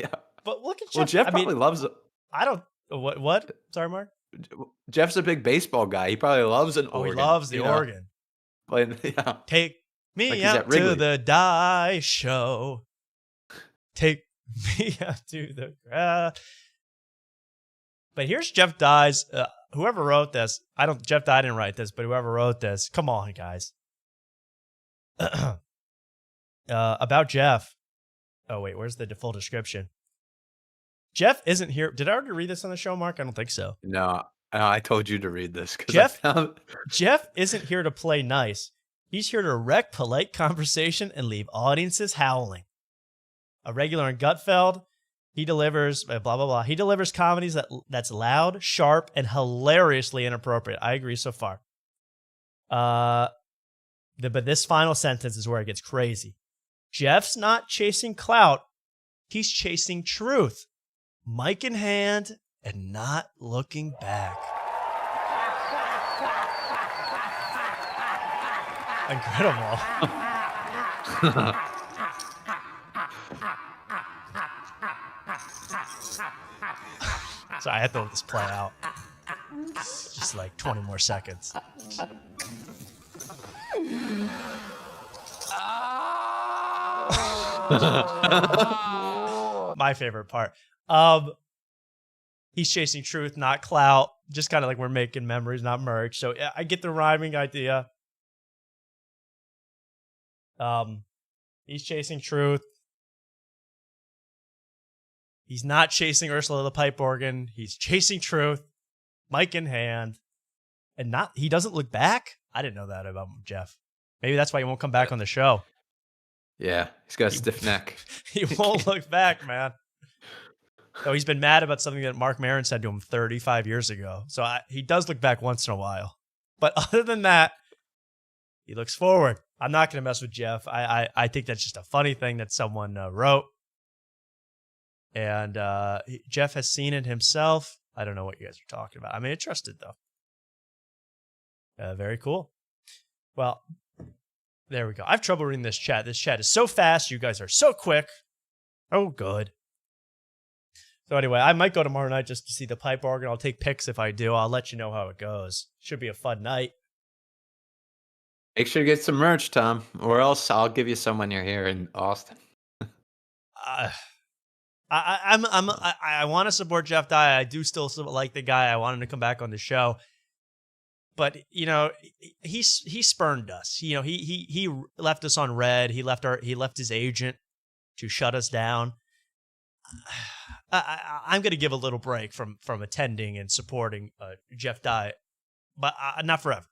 Yeah. But look at Jeff. Well, Jeff probably loves it. I don't. What? Sorry, Mark. Jeff's a big baseball guy. He probably loves an organ. He loves the organ. Yeah. Take me out to the Dye show. Take me out to the crowd. But here's Jeff Dye's. Whoever wrote this, Jeff Dye didn't write this, but whoever wrote this, come on, guys. about Jeff. Oh, wait, where's the full description? Jeff isn't here. Did I already read this on the show, Mark? I don't think so. No, I told you to read this. Jeff isn't here to play nice. He's here to wreck polite conversation and leave audiences howling. A regular in Gutfeld, he delivers blah, blah, blah. He delivers comedies that's loud, sharp, and hilariously inappropriate. I agree so far. But this final sentence is where it gets crazy. Jeff's not chasing clout. He's chasing truth. Mic in hand and not looking back. Incredible. So I have to let this play out. Just like 20 more seconds. My favorite part. He's chasing truth, not clout. Just kind of like we're making memories, not merch. So I get the rhyming idea. He's chasing truth. He's not chasing Ursula the pipe organ. He's chasing truth, mic in hand, and he doesn't look back. I didn't know that about Jeff. Maybe that's why he won't come back on the show. Yeah, he's got a stiff neck. He won't look back, man. So he's been mad about something that Mark Maron said to him 35 years ago. So he does look back once in a while. But other than that, he looks forward. I'm not going to mess with Jeff. I think that's just a funny thing that someone wrote. And Jeff has seen it himself. I don't know what you guys are talking about. I'm interested, though. Very cool. Well, there we go. I have trouble reading this chat. This chat is so fast. You guys are so quick. Oh, good. So anyway, I might go tomorrow night just to see the pipe organ. I'll take pics if I do. I'll let you know how it goes. Should be a fun night. Make sure to get some merch, Tom, or else I'll give you some when you're here in Austin. I want to support Jeff Dye. I do still like the guy. I want him to come back on the show. But you know, he spurned us. You know, he left us on red. He left his agent to shut us down. I'm going to give a little break from attending and supporting Jeff Dye, but not forever.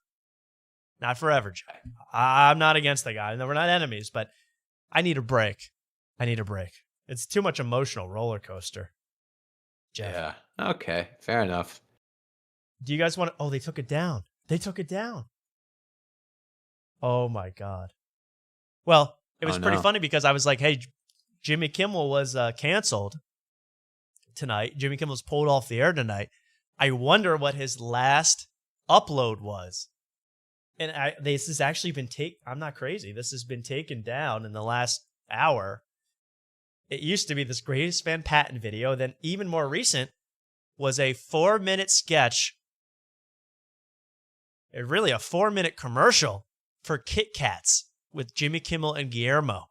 Not forever, Jeff. I'm not against the guy. No, we're not enemies, but I need a break. It's too much emotional roller coaster. Jeff. Yeah. Okay. Fair enough. Do you guys want to? Oh, they took it down. Oh my God. Well, it was pretty funny because I was like, hey, Jimmy Kimmel was canceled tonight. Jimmy Kimmel's pulled off the air tonight. I wonder what his last upload was. And this has actually been I'm not crazy. This has been taken down in the last hour. It used to be this Greatest Van Patten video. Then even more recent was a 4-minute sketch. Really a 4-minute commercial for Kit Kats with Jimmy Kimmel and Guillermo.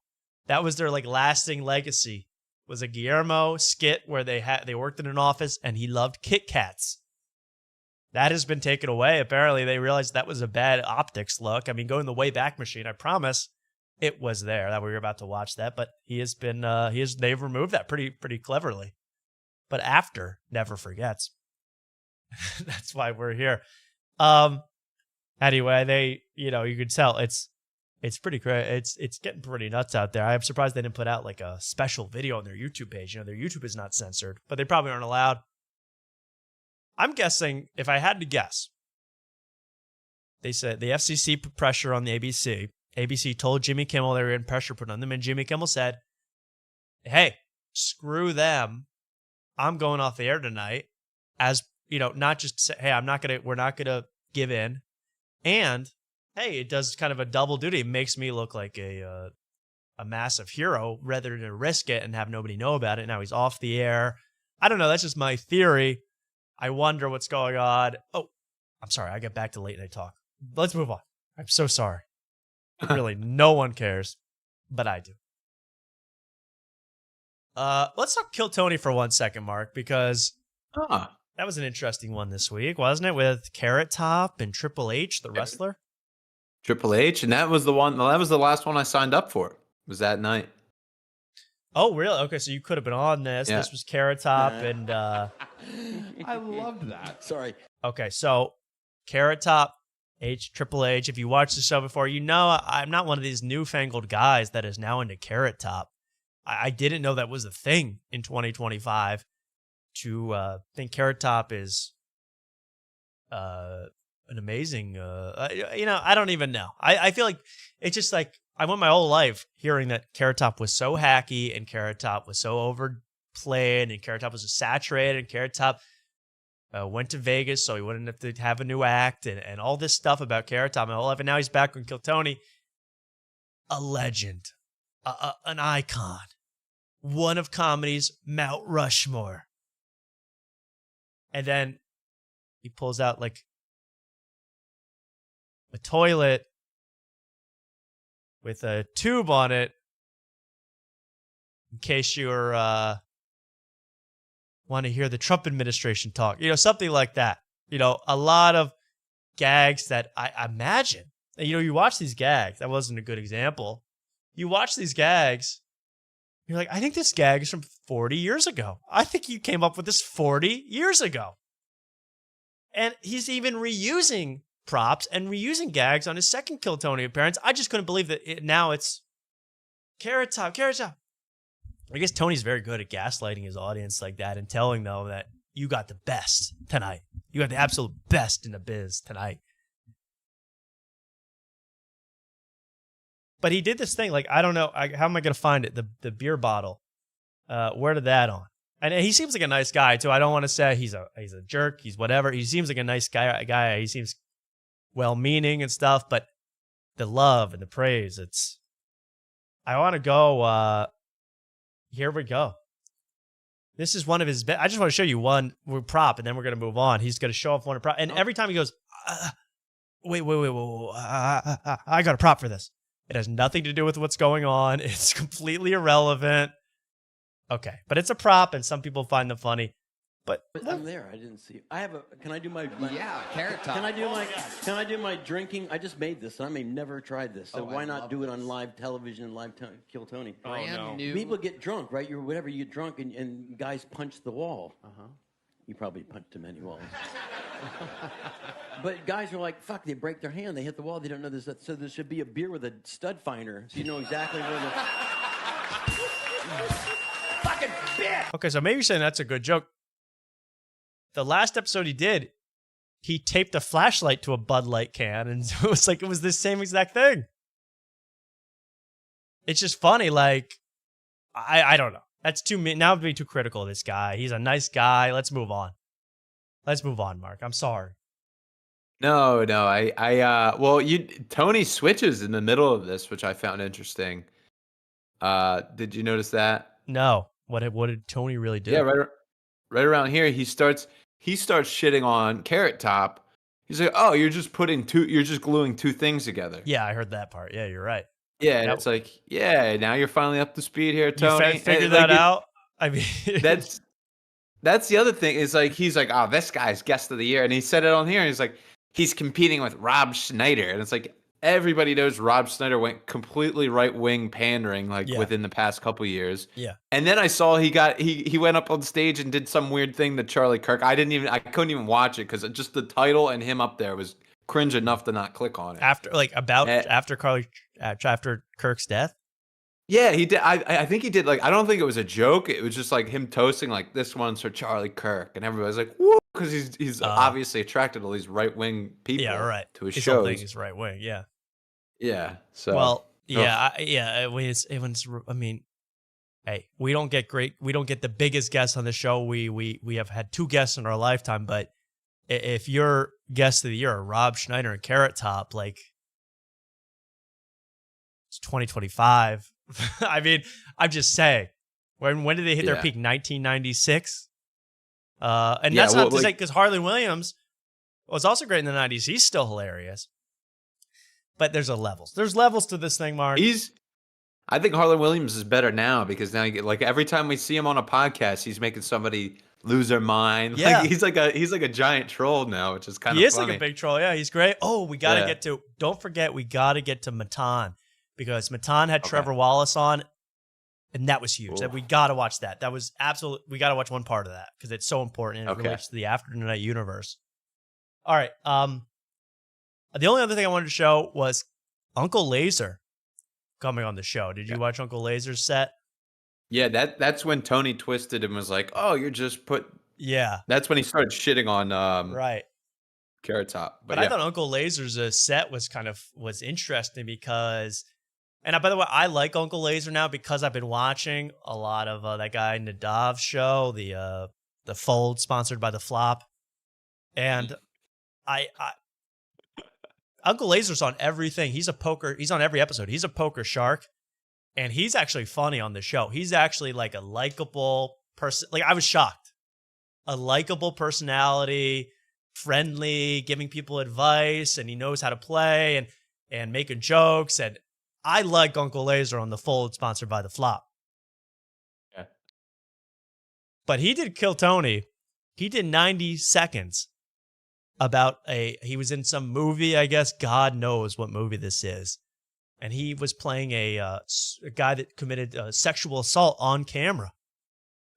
That was their like lasting legacy. Was a Guillermo skit where they worked in an office and he loved Kit Kats. That has been taken away. Apparently, they realized that was a bad optics look. I mean, go in the Wayback Machine. I promise it was there that we were about to watch that, but they've removed that pretty cleverly. But after never forgets. That's why we're here. Anyway, you could tell it's pretty crazy. It's getting pretty nuts out there. I'm surprised they didn't put out like a special video on their YouTube page. Their YouTube is not censored, but they probably aren't allowed. I'm guessing, if I had to guess, they said the FCC put pressure on the ABC. ABC told Jimmy Kimmel they were getting pressure put on them, and Jimmy Kimmel said, hey, screw them. I'm going off the air tonight. As, not just say, hey, we're not gonna give in. And, hey, it does kind of a double duty. It makes me look like a massive hero rather than risk it and have nobody know about it. Now he's off the air. I don't know. That's just my theory. I wonder what's going on. Oh, I'm sorry. I get back to late night talk. Let's move on. I'm so sorry. Really, no one cares, but I do. Let's talk Kill Tony for 1 second, Mark, because that was an interesting one this week, wasn't it? With Carrot Top and Triple H, the wrestler. Triple H, and that was the last one I signed up for. Was that night? Oh, really? Okay, so you could have been on this. Yeah. This was Carrot Top and I loved that. Sorry. okay, so Carrot Top, Triple H. If you watched the show before, you know I'm not one of these newfangled guys that is now into Carrot Top. I didn't know that was a thing in 2025. To think Carrot Top is an amazing, I don't even know. I feel like it's just like I went my whole life hearing that Carrot Top was so hacky and Carrot Top was so overplayed and Carrot Top was saturated and Carrot Top went to Vegas so he wouldn't have to have a new act and all this stuff about Carrot Top my whole life. And now he's back on Kill Tony. A legend, an icon, one of comedy's Mount Rushmore. And then he pulls out like a toilet with a tube on it in case you're want to hear the Trump administration talk. Something like that. A lot of gags that I imagine. You watch these gags. That wasn't a good example. You watch these gags. You're like, I think this gag is from 40 years ago. I think you came up with this 40 years ago. And he's even reusing props and reusing gags on his second Kill Tony appearance. I just couldn't believe that now it's Carrot Top, Carrot Top. I guess Tony's very good at gaslighting his audience like that and telling them that you got the best tonight. You got the absolute best in the biz tonight. But he did this thing, like, I don't know, how am I going to find it? The beer bottle. Where did that on? And he seems like a nice guy, too. I don't want to say he's a jerk, he's whatever. He seems like a nice guy. He seems well-meaning and stuff, but the love and the praise, I want to go, here we go. This is one of his I just want to show you one prop, and then we're going to move on. He's going to show off one prop, and every time he goes, wait, I got a prop for this. It has nothing to do with what's going on. It's completely irrelevant. Okay, but it's a prop, and some people find them funny. But I'm there. I didn't see. Can I do my Carrot Top. Can I do my drinking? I just made this, and I may never tried this. So why not do it on live television, Kill Tony? Brand new. People get drunk, right? You get drunk, and guys punch the wall. You probably punched too many walls. But guys are like, fuck, they break their hand, they hit the wall, they don't know this. So there should be a beer with a stud finder, so you know exactly where the... Fucking bitch! Okay, so maybe you're saying that's a good joke. The last episode he did, he taped a flashlight to a Bud Light can, and it was the same exact thing. It's just funny, like, I don't know. That's too now I'm being too critical of this guy. He's a nice guy. Let's move on. Mark. I'm sorry. No, Tony switches in the middle of this, which I found interesting. Did you notice that? No. What did Tony really do? Yeah, right around here, he starts shitting on Carrot Top. He's like, "Oh, you're just gluing two things together." Yeah, I heard that part. Yeah, you're right. Yeah, and it's like, yeah, now you're finally up to speed here, Tony. You figured that out? I mean, that's the other thing is like, he's like, oh, this guy's guest of the year. And he said it on here. And he's like, he's competing with Rob Schneider. And it's like, everybody knows Rob Schneider went completely right-wing pandering within the past couple years. Yeah. And then I saw he went up on stage and did some weird thing to Charlie Kirk. I couldn't even watch it because just the title and him up there was cringe enough to not click on it. After Kirk's death? Yeah, he did. I think he did. Like, I don't think it was a joke. It was just like him toasting, like, this one's for Charlie Kirk, and everybody's like, "Woo!" Because he's obviously attracted to all these right wing people. Yeah, right. To his shows. shows. Thing is right wing. Yeah. Yeah. So. Well, yeah, I mean, hey, we don't get the biggest guests on the show. We have had 2 guests in our lifetime, but if your guest of the year are Rob Schneider and Carrot Top, like, it's 2025. I mean, I'm just saying. When did they hit their peak? 1996. And that's not to say, because Harley Williams was also great in the 90s. He's still hilarious. But there's levels. There's levels to this thing, Mark. I think Harley Williams is better now because now you get, like, every time we see him on a podcast, he's making somebody lose their mind. Yeah. Like, he's like a giant troll now, which is kind of funny. He is like a big troll. Yeah, he's great. Oh, don't forget, we got to get to Matan. because Matan had Trevor Wallace on, and that was huge. That we got to watch that. That was absolute. We got to watch one part of that because it's so important and it relates to the After Tonight universe. All right. The only other thing I wanted to show was Uncle Lazer coming on the show. Did you watch Uncle Lazer's set? Yeah, that's when Tony twisted and was like, "Oh, you're just put." Yeah, that's when he started shitting on right Carrot Top. But I thought Uncle Lazer's set was interesting because, and by the way, I like Uncle Lazer now because I've been watching a lot of that guy Nadav's show, the Fold, sponsored by the Flop, and I Uncle Lazer's on everything. He's on every episode. He's a poker shark. And he's actually funny on the show. He's actually like a likable person. Like, I was shocked. A likable personality, friendly, giving people advice, and he knows how to play and making jokes. And I like Uncle Lazer on the Fold, sponsored by the Flop. Yeah. But he did kill Tony. He did 90 seconds about he was in some movie, I guess. God knows what movie this is. And he was playing a guy that committed sexual assault on camera.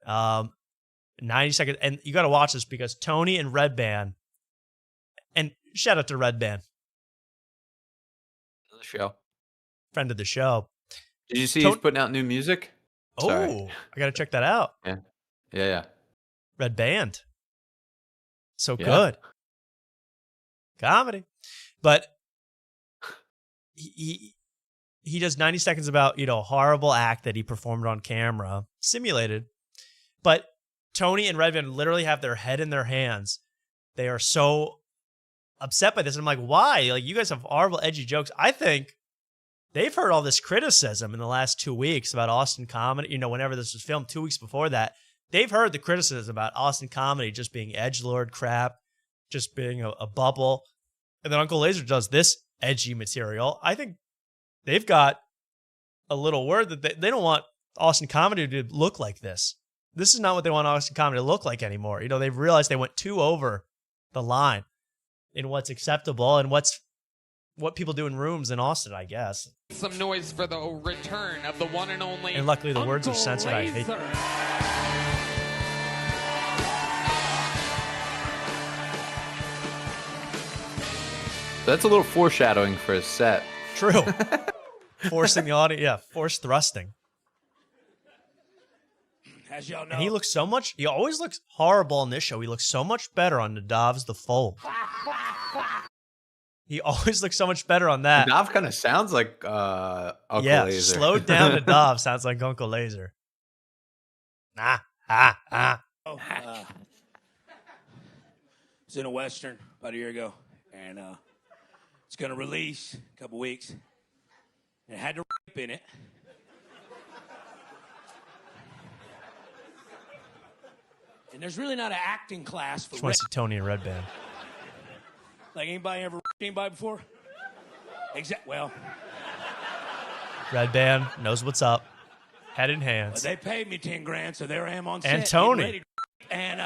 90 seconds. And you got to watch this because Tony and Red Band, and shout out to Red Band. The show. Friend of the show. Did you see he's putting out new music? Oh, I got to check that out. Yeah. Red Band. So good. Comedy. But he does 90 seconds about, a horrible act that he performed on camera, simulated. But Tony and Redvan literally have their head in their hands. They are so upset by this. And I'm like, why? Like, you guys have horrible, edgy jokes. I think they've heard all this criticism in the last 2 weeks about Austin comedy. Whenever this was filmed 2 weeks before that, they've heard the criticism about Austin comedy just being edgelord crap, just being a bubble. And then Uncle Lazer does this edgy material. I think they've got a little word that they don't want Austin comedy to look like this. This is not what they want Austin comedy to look like anymore. They've realized they went too over the line in what's acceptable and what people do in rooms in Austin, I guess. Some noise for the return of the one and only. And luckily the words are censored. I hate That's a little foreshadowing for his set. True. Forcing the audience, forced thrusting. As y'all know. And he always looks horrible on this show. He looks so much better on Nadav's The Fold. He always looks so much better on that. Nadav kind of sounds like Uncle Lazer. Slowed down Nadav sounds like Uncle Lazer. I was in a Western about a year ago, and it's going to release in a couple weeks. And it had the rape in it. And there's really not an acting class for Just want to see Tony and Red Band. Like, anybody ever anybody before? Well, Red Band knows what's up. Head in hands. they paid me 10 grand, so there I am on set. And Tony. Ready to and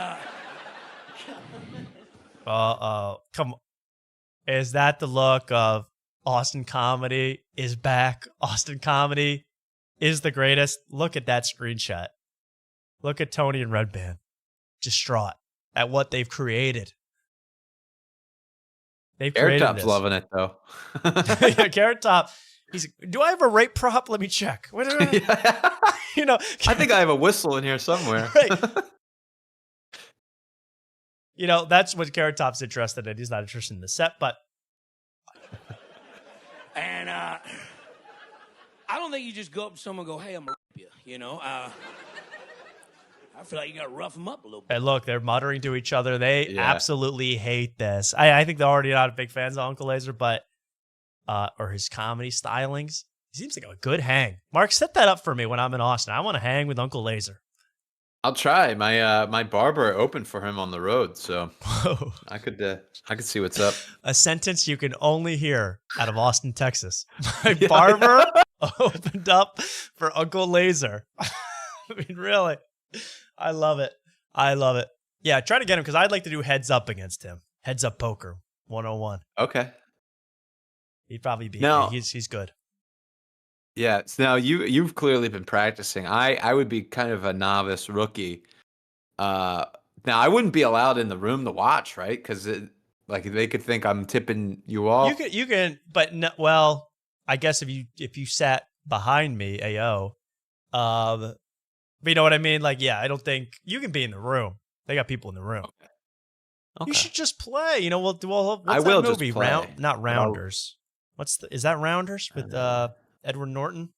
come on. Is that the look of Austin comedy is back? Austin comedy is the greatest. Look at that screenshot. Look at Tony and Red Band. Distraught at what they've created. Carrot Top's loving it, though. Yeah, Carrot Top. Do I have a rape prop? Let me check. What I think I have a whistle in here somewhere. Right. That's what Carrot Top's interested in. He's not interested in the set, but. And I don't think you just go up to someone and go, hey, I'm going to rape you, I feel like you got to rough them up a little bit. And look, they're muttering to each other. They absolutely hate this. I think they're already not big fans of Uncle Lazer, but or his comedy stylings. He seems like a good hang. Mark, set that up for me when I'm in Austin. I want to hang with Uncle Lazer. I'll try. My barber opened for him on the road, so I could see what's up. A sentence you can only hear out of Austin, Texas. My barber opened up for Uncle Lazer. I mean, really. I love it. Yeah, try to get him because I'd like to do heads up against him. Heads up poker 101. Okay. He'd probably be. Now, he's good. Yeah. So now you've clearly been practicing. I would be kind of a novice rookie. Now I wouldn't be allowed in the room to watch, right? Because like they could think I'm tipping you off. You can, but no, well, I guess if you sat behind me, but you know what I mean? Like, yeah, I don't think you can be in the room. They got people in the room. Okay. You should just play. You know, what's I that will just movie? play, Not but I'll- Rounders. Is that Rounders with Edward Norton?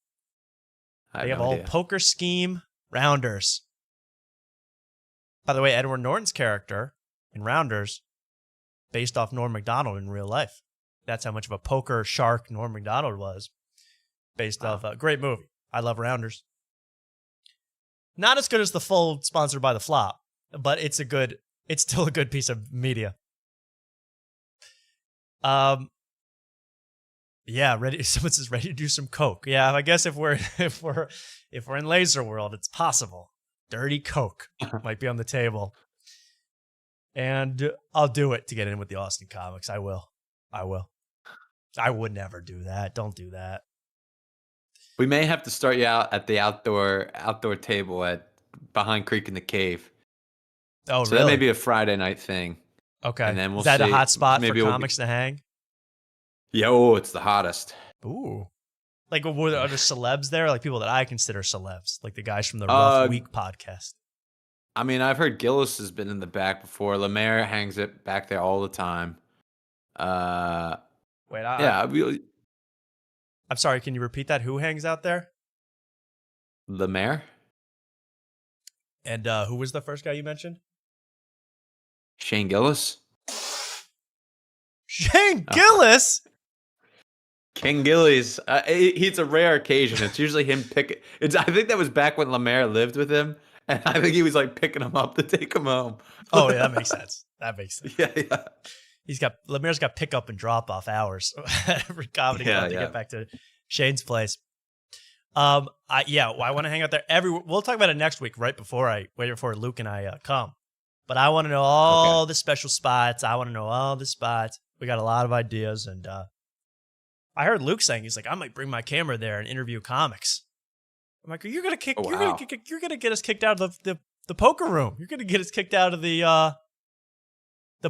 I They have have a no whole idea. poker scheme. Rounders. By the way, Edward Norton's character in Rounders, based off Norm Macdonald in real life. That's how much of a poker shark Norm Macdonald was. Based off a great movie. I love Rounders. Not as good as the full sponsored by the flop, but it's still a good piece of media. Yeah, ready. Someone says ready to do some coke. Yeah, I guess if we're in Lazer world, it's possible. Dirty coke might be on the table, and I'll do it to get in with the Austin Comics. I will. I would never do that. Don't do that. We may have to start you out at the outdoor table at behind Creek in the Cave. Oh, so really? that may be a Friday night thing. Okay. And then we'll Is that see. a hot spot Maybe for we'll comics to hang? Yeah, oh, it's the hottest. Ooh. Like, were there other celebs there? Like people that I consider celebs, like the guys from the Rough Week podcast. I mean, I've heard Gillis has been in the back before. Lemaire hangs it back there all the time. Wait, I'm sorry. Can you repeat that? Who hangs out there? Lemaire. And who was the first guy you mentioned? Shane Gillis. Shane Gillis. King Gillies. It's a rare occasion. It's usually him picking. I think that was back when Lemaire lived with him, and I think he was like picking him up to take him home. Oh, yeah, that makes sense. Yeah. Lemaire's got pick up and drop off hours every comedy club to get back to Shane's place. I want to hang out there we'll talk about it next week, right before Luke and I come. But I want to know all the special spots. I want to know all the spots. We got a lot of ideas, and I heard Luke saying he's like, I might bring my camera there and interview comics. I'm like, you're gonna get us kicked out of the poker room. You're gonna get us kicked out of the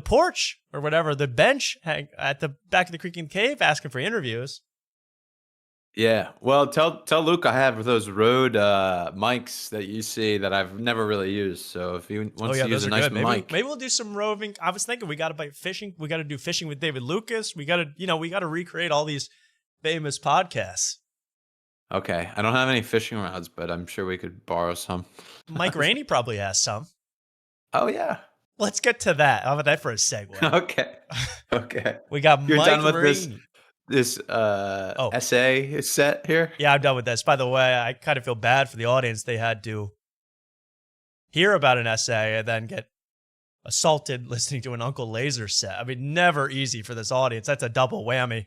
porch or whatever, the bench at the back of the Creek and Cave, asking for interviews. Yeah. Well, tell Luke I have those Rode mics that you see that I've never really used. So if he wants to use a nice mic, maybe we'll do some roving. I was thinking we got to buy fishing. We got to do fishing with David Lucas. We got to recreate all these famous podcasts. Okay. I don't have any fishing rods, but I'm sure we could borrow some. Mike Rainey probably has some. Oh yeah. Let's get to that. How about that for a segue? Okay. We got You're Mike done with Rainey. this essay set here? Yeah, I'm done with this. By the way, I kind of feel bad for the audience. They had to hear about an essay and then get assaulted listening to an Uncle Lazer set. I mean, never easy for this audience. That's a double whammy.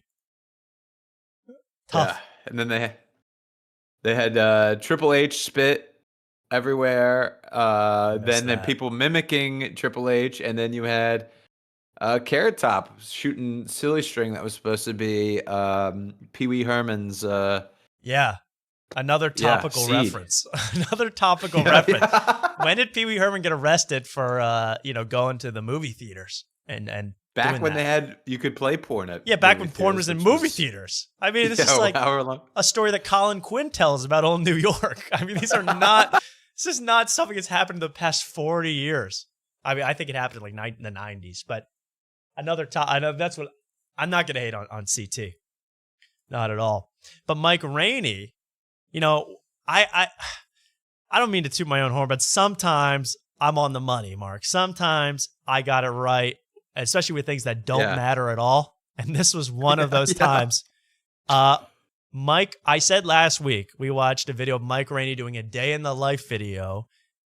Tough. Yeah. And then they had Triple H spit everywhere. Then people mimicking Triple H, and then you had Carrot Top shooting silly string that was supposed to be Pee Wee Herman's. Another topical reference. Another topical reference. When did Pee Wee Herman get arrested for going to the movie theaters and back when you could play porn at back when porn was in movie theaters. I mean, this is like a story that Colin Quinn tells about old New York. I mean, this is not something that's happened in the past 40 years. I mean, I think it happened in the 90s, but another time. I know that's what I'm not going to hate on CT. Not at all. But Mike Rainey, I don't mean to toot my own horn, but sometimes I'm on the money, Mark. Sometimes I got it right, especially with things that don't matter at all. And this was one of those times. Mike, I said last week, we watched a video of Mike Rainey doing a day in the life video.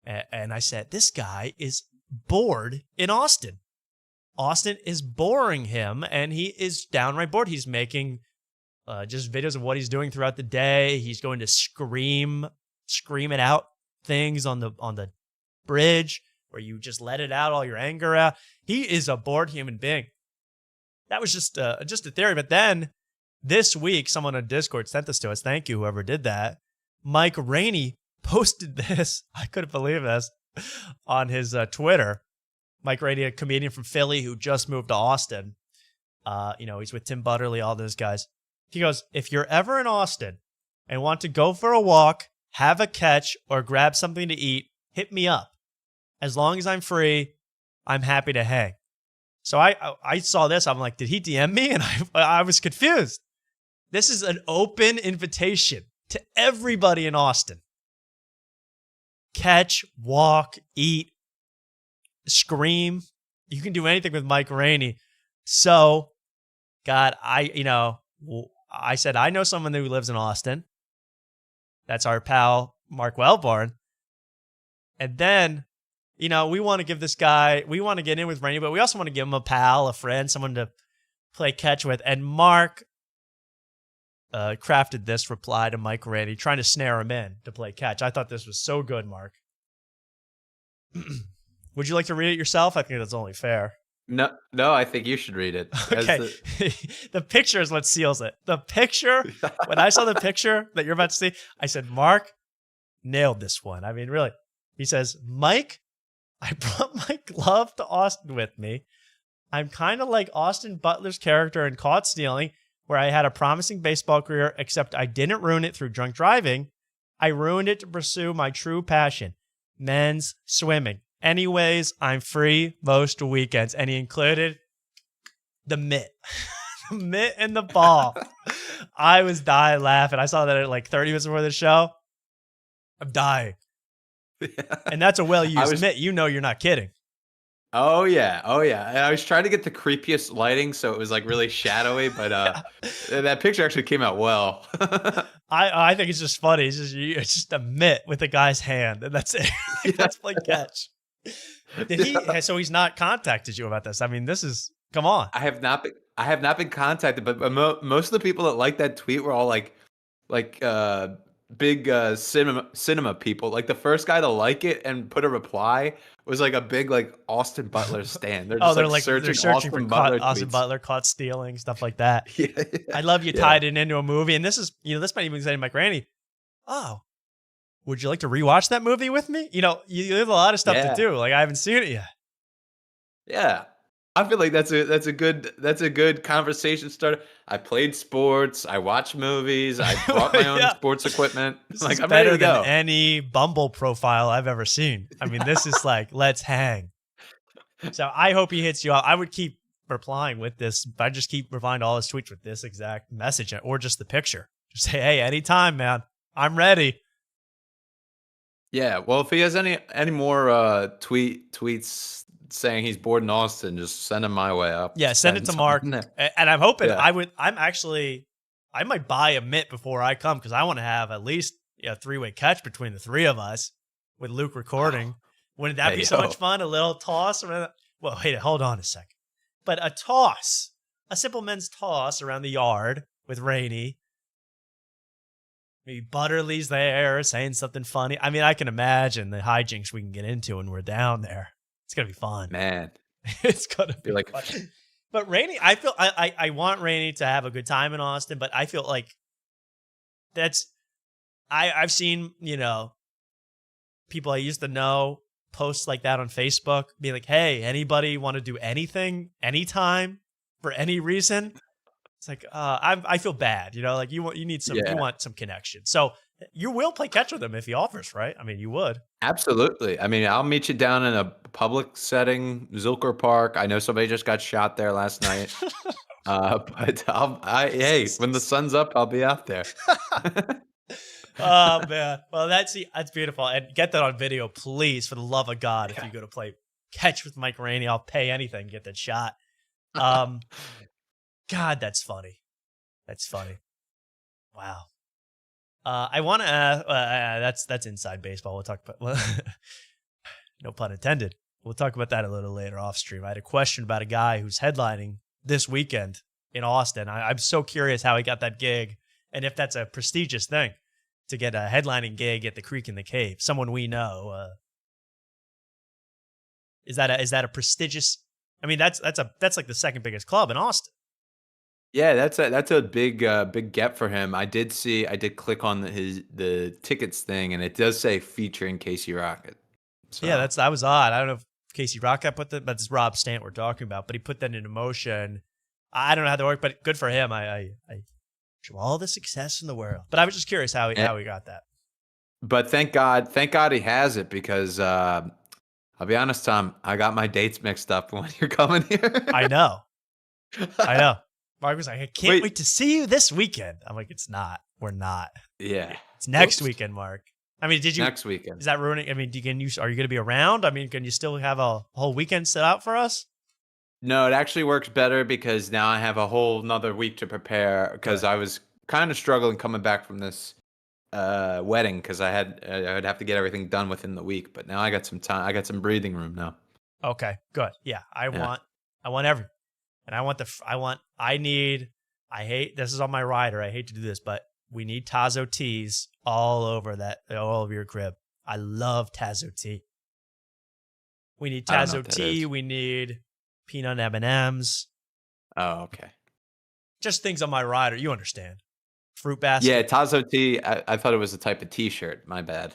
And I said, this guy is bored in Austin. Austin is boring him, and he is downright bored. He's making just videos of what he's doing throughout the day. He's going to scream it out things on the bridge where you just let it out, all your anger out. He is a bored human being. That was just a theory. But then this week, someone on Discord sent this to us. Thank you, whoever did that. Mike Rainey posted this. I couldn't believe this on his Twitter. Mike Rainey, a comedian from Philly who just moved to Austin. He's with Tim Butterly, all those guys. He goes, if you're ever in Austin and want to go for a walk, have a catch, or grab something to eat, hit me up. As long as I'm free, I'm happy to hang. So I saw this. I'm like, did he DM me? And I was confused. This is an open invitation to everybody in Austin. Catch, walk, eat, scream. You can do anything with Mike Rainey. So, God, I said, I know someone who lives in Austin. That's our pal, Mark Wellborn. And then, we want to give this guy, we want to get in with Rainey, but we also want to give him a pal, a friend, someone to play catch with. And Mark crafted this reply to Mike Rainey, trying to snare him in to play catch. I thought this was so good, Mark. Would you like to read it yourself? I think that's only fair. No, I think you should read it. Okay. The picture is what seals it. The picture, when I saw the picture that you're about to see, I said, Mark nailed this one. I mean, really. He says, Mike, I brought my glove to Austin with me. I'm kind of like Austin Butler's character in Caught Stealing, where I had a promising baseball career, except I didn't ruin it through drunk driving. I ruined it to pursue my true passion, men's swimming. Anyways, I'm free most weekends. And he included the mitt. The mitt and the ball. I was dying laughing. I saw that at like 30 minutes before the show. I'm dying. And that's a well-used mitt. You know you're not kidding. Oh, yeah. And I was trying to get the creepiest lighting, so it was like really shadowy, but that picture actually came out well. I think it's just funny. It's just a mitt with a guy's hand, and that's it. That's play catch. Did he? So he's not contacted you about this? I mean, this is, come on. I have not been contacted, but most of the people that liked that tweet were all like big cinema people. Like the first guy to like it and put a reply was like a big like Austin Butler stan. They're just searching for Austin Butler caught stealing, stuff like that. Yeah. I love you tied it into a movie, and this is this might even say to Mike Rainey, oh, would you like to rewatch that movie with me? You have a lot of stuff to do. Like I haven't seen it yet. Yeah. I feel like that's a good conversation starter. I played sports. I watched movies. I brought my own sports equipment. This is better than any Bumble profile I've ever seen. I mean, this is like, let's hang. So I hope he hits you up. I would keep replying with this. I just keep replying to all his tweets with this exact message or just the picture. Just say, hey, anytime, man. I'm ready. Yeah. Well, if he has any more tweets saying he's bored in Austin, just send him my way up. Yeah, send it to Mark. And I'm hoping I might buy a mitt before I come because I want to have at least a three-way catch between the three of us with Luke recording. Wouldn't that be so much fun? A little toss around. Well, wait, hold on a second. But a toss, a simple men's toss around the yard with Rainey. Maybe Butterly's there saying something funny. I mean, I can imagine the hijinks we can get into when we're down there. It's gonna be fun, man. It's gonna be like fun. But Rainey, I feel I want Rainey to have a good time in Austin, but I feel like I've seen people I used to know posts like that on Facebook, be like, "Hey, anybody want to do anything, anytime, for any reason?" It's like I feel bad, like you want some connection. So you will play catch with him if he offers, right? I mean, you would. Absolutely. I mean, I'll meet you down in a public setting, Zilker Park. I know somebody just got shot there last night. But hey, when the sun's up, I'll be out there. Oh man. Well, that's beautiful. And get that on video, please, for the love of God. If you go to play catch with Mike Rainey, I'll pay anything to get that shot. God, that's funny. That's funny. Wow. I want to. That's inside baseball. We'll talk about. No pun intended. We'll talk about that a little later off stream. I had a question about a guy who's headlining this weekend in Austin. I'm so curious how he got that gig, and if that's a prestigious thing to get a headlining gig at the Creek in the Cave. Someone we know. Is that a prestigious? I mean, that's like the second biggest club in Austin. Yeah, that's a big get for him. I did click on the tickets thing, and it does say featuring Casey Rocket. So Yeah, that was odd. I don't know if Casey Rocket put that, but it's Rob Stant we're talking about. But he put that into motion. I don't know how that worked, but good for him. I wish him all the success in the world. But I was just curious how he got that. But thank God he has it, because I'll be honest, Tom, I got my dates mixed up when you're coming here. I know. Mark was like, I can't wait to see you this weekend. I'm like, it's not. We're not. Yeah. It's next weekend, Mark. I mean, next weekend. Is that ruining? I mean, are you going to be around? I mean, can you still have a whole weekend set out for us? No, it actually works better because now I have a whole nother week to prepare, because I was kind of struggling coming back from this wedding, because I'd have to get everything done within the week. But now I got some time. I got some breathing room now. Okay, good. Yeah, I want everything. And I hate, this is on my rider. I hate to do this, but we need Tazo teas all over all over your crib. I love Tazo tea. We need Tazo tea. We need peanut M&Ms. Oh, okay. Just things on my rider. You understand. Fruit basket. Yeah, Tazo tea. I thought it was a type of T-shirt. My bad.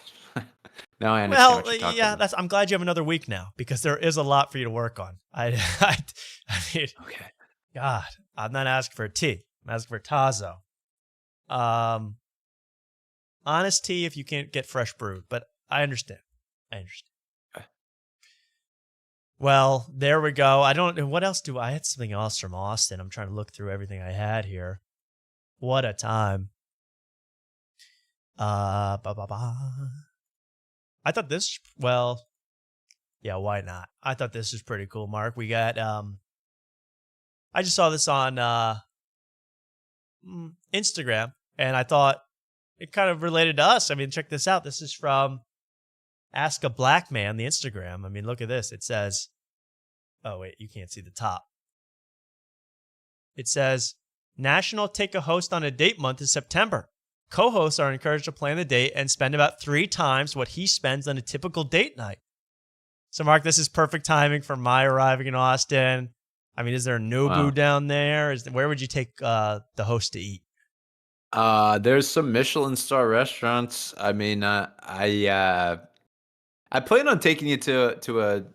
Now I understand what you're talking about. I'm glad you have another week now, because there is a lot for you to work on. I mean, okay. God, I'm not asking for a tea. I'm asking for Tazo. Honest tea if you can't get fresh brewed, but I understand. Okay. Well, there we go. I don't know what else I had something else from Austin. I'm trying to look through everything I had here. What a time. I thought this, yeah, why not? I thought this was pretty cool, Mark. We got, I just saw this on Instagram, and I thought it kind of related to us. I mean, check this out. This is from Ask a Black Man, the Instagram. I mean, look at this. It says, oh, wait, you can't see the top. It says, National Take a Host on a Date Month is September. Co-hosts are encouraged to plan the date and spend about 3 times what he spends on a typical date night. So, Mark, this is perfect timing for my arriving in Austin. I mean, is there a Nobu down there? Where would you take the host to eat? There's some Michelin star restaurants. I mean, I plan on taking you to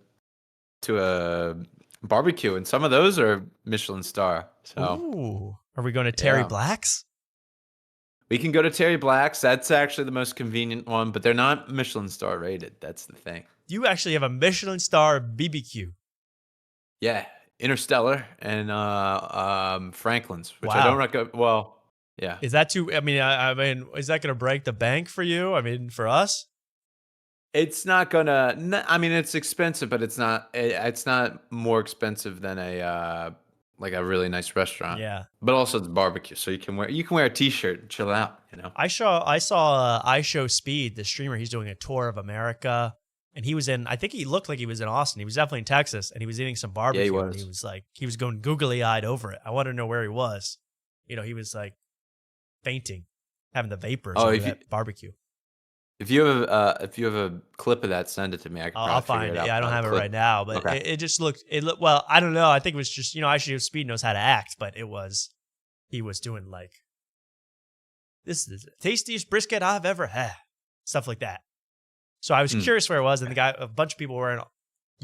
a barbecue, and some of those are Michelin star. So, ooh, are we going to Terry Black's? We can go to Terry Black's. That's actually the most convenient one, but they're not Michelin star rated. That's the thing. You actually have a Michelin star BBQ. Yeah, Interstellar and Franklin's, which I don't recommend. Well, yeah. Is that too? I mean, is that going to break the bank for you? I mean, for us, it's not gonna. I mean, it's expensive, but it's not. It's not more expensive than a like a really nice restaurant. Yeah. But also it's barbecue, so you can wear a t-shirt and chill out, you know. I saw iShowSpeed, the streamer. He's doing a tour of America, and he was in. I think he looked like he was in Austin. He was definitely in Texas, and he was eating some barbecue. Yeah, he was. And he was going googly eyed over it. I want to know where he was. You know, he was like fainting, having the vapors of that barbecue. If you have a clip of that, send it to me. I'll find it. Yeah, I don't have it right now, but okay. it just looked. Well, I don't know. I think it was just iShowSpeed knows how to act, but he was doing like, this is the tastiest brisket I've ever had, stuff like that. So I was curious where it was, and a bunch of people were wearing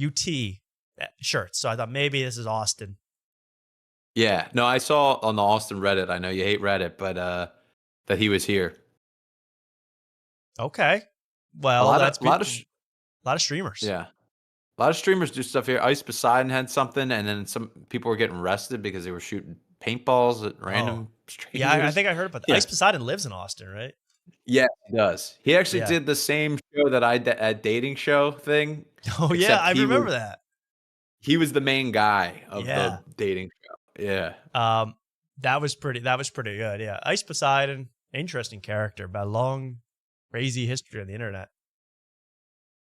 UT shirts. So I thought maybe this is Austin. Yeah, no, I saw on the Austin Reddit. I know you hate Reddit, but that he was here. Okay, well, a lot of streamers. Yeah, a lot of streamers do stuff here. Ice Poseidon had something, and then some people were getting arrested because they were shooting paintballs at random strangers. Yeah, I think I heard about that. Yeah. Ice Poseidon lives in Austin, right? Yeah, he does. He actually did the same show that I did, a dating show thing. Oh yeah, I remember that. He was the main guy of the dating show. Yeah. That was pretty good. Yeah, Ice Poseidon, interesting character, but a long, crazy history on the internet.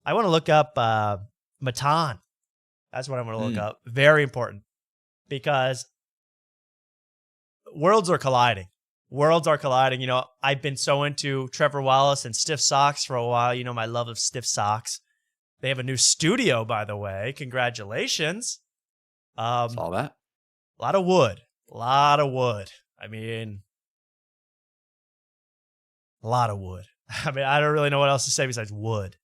I want to look up Matan. That's what I want to look up. Very important, because worlds are colliding. You know, I've been so into Trevor Wallace and Stiff Socks for a while. You know, my love of Stiff Socks. They have a new studio, by the way. Congratulations. Saw that. A lot of wood. A lot of wood. I mean, a lot of wood. I mean, I don't really know what else to say besides wood.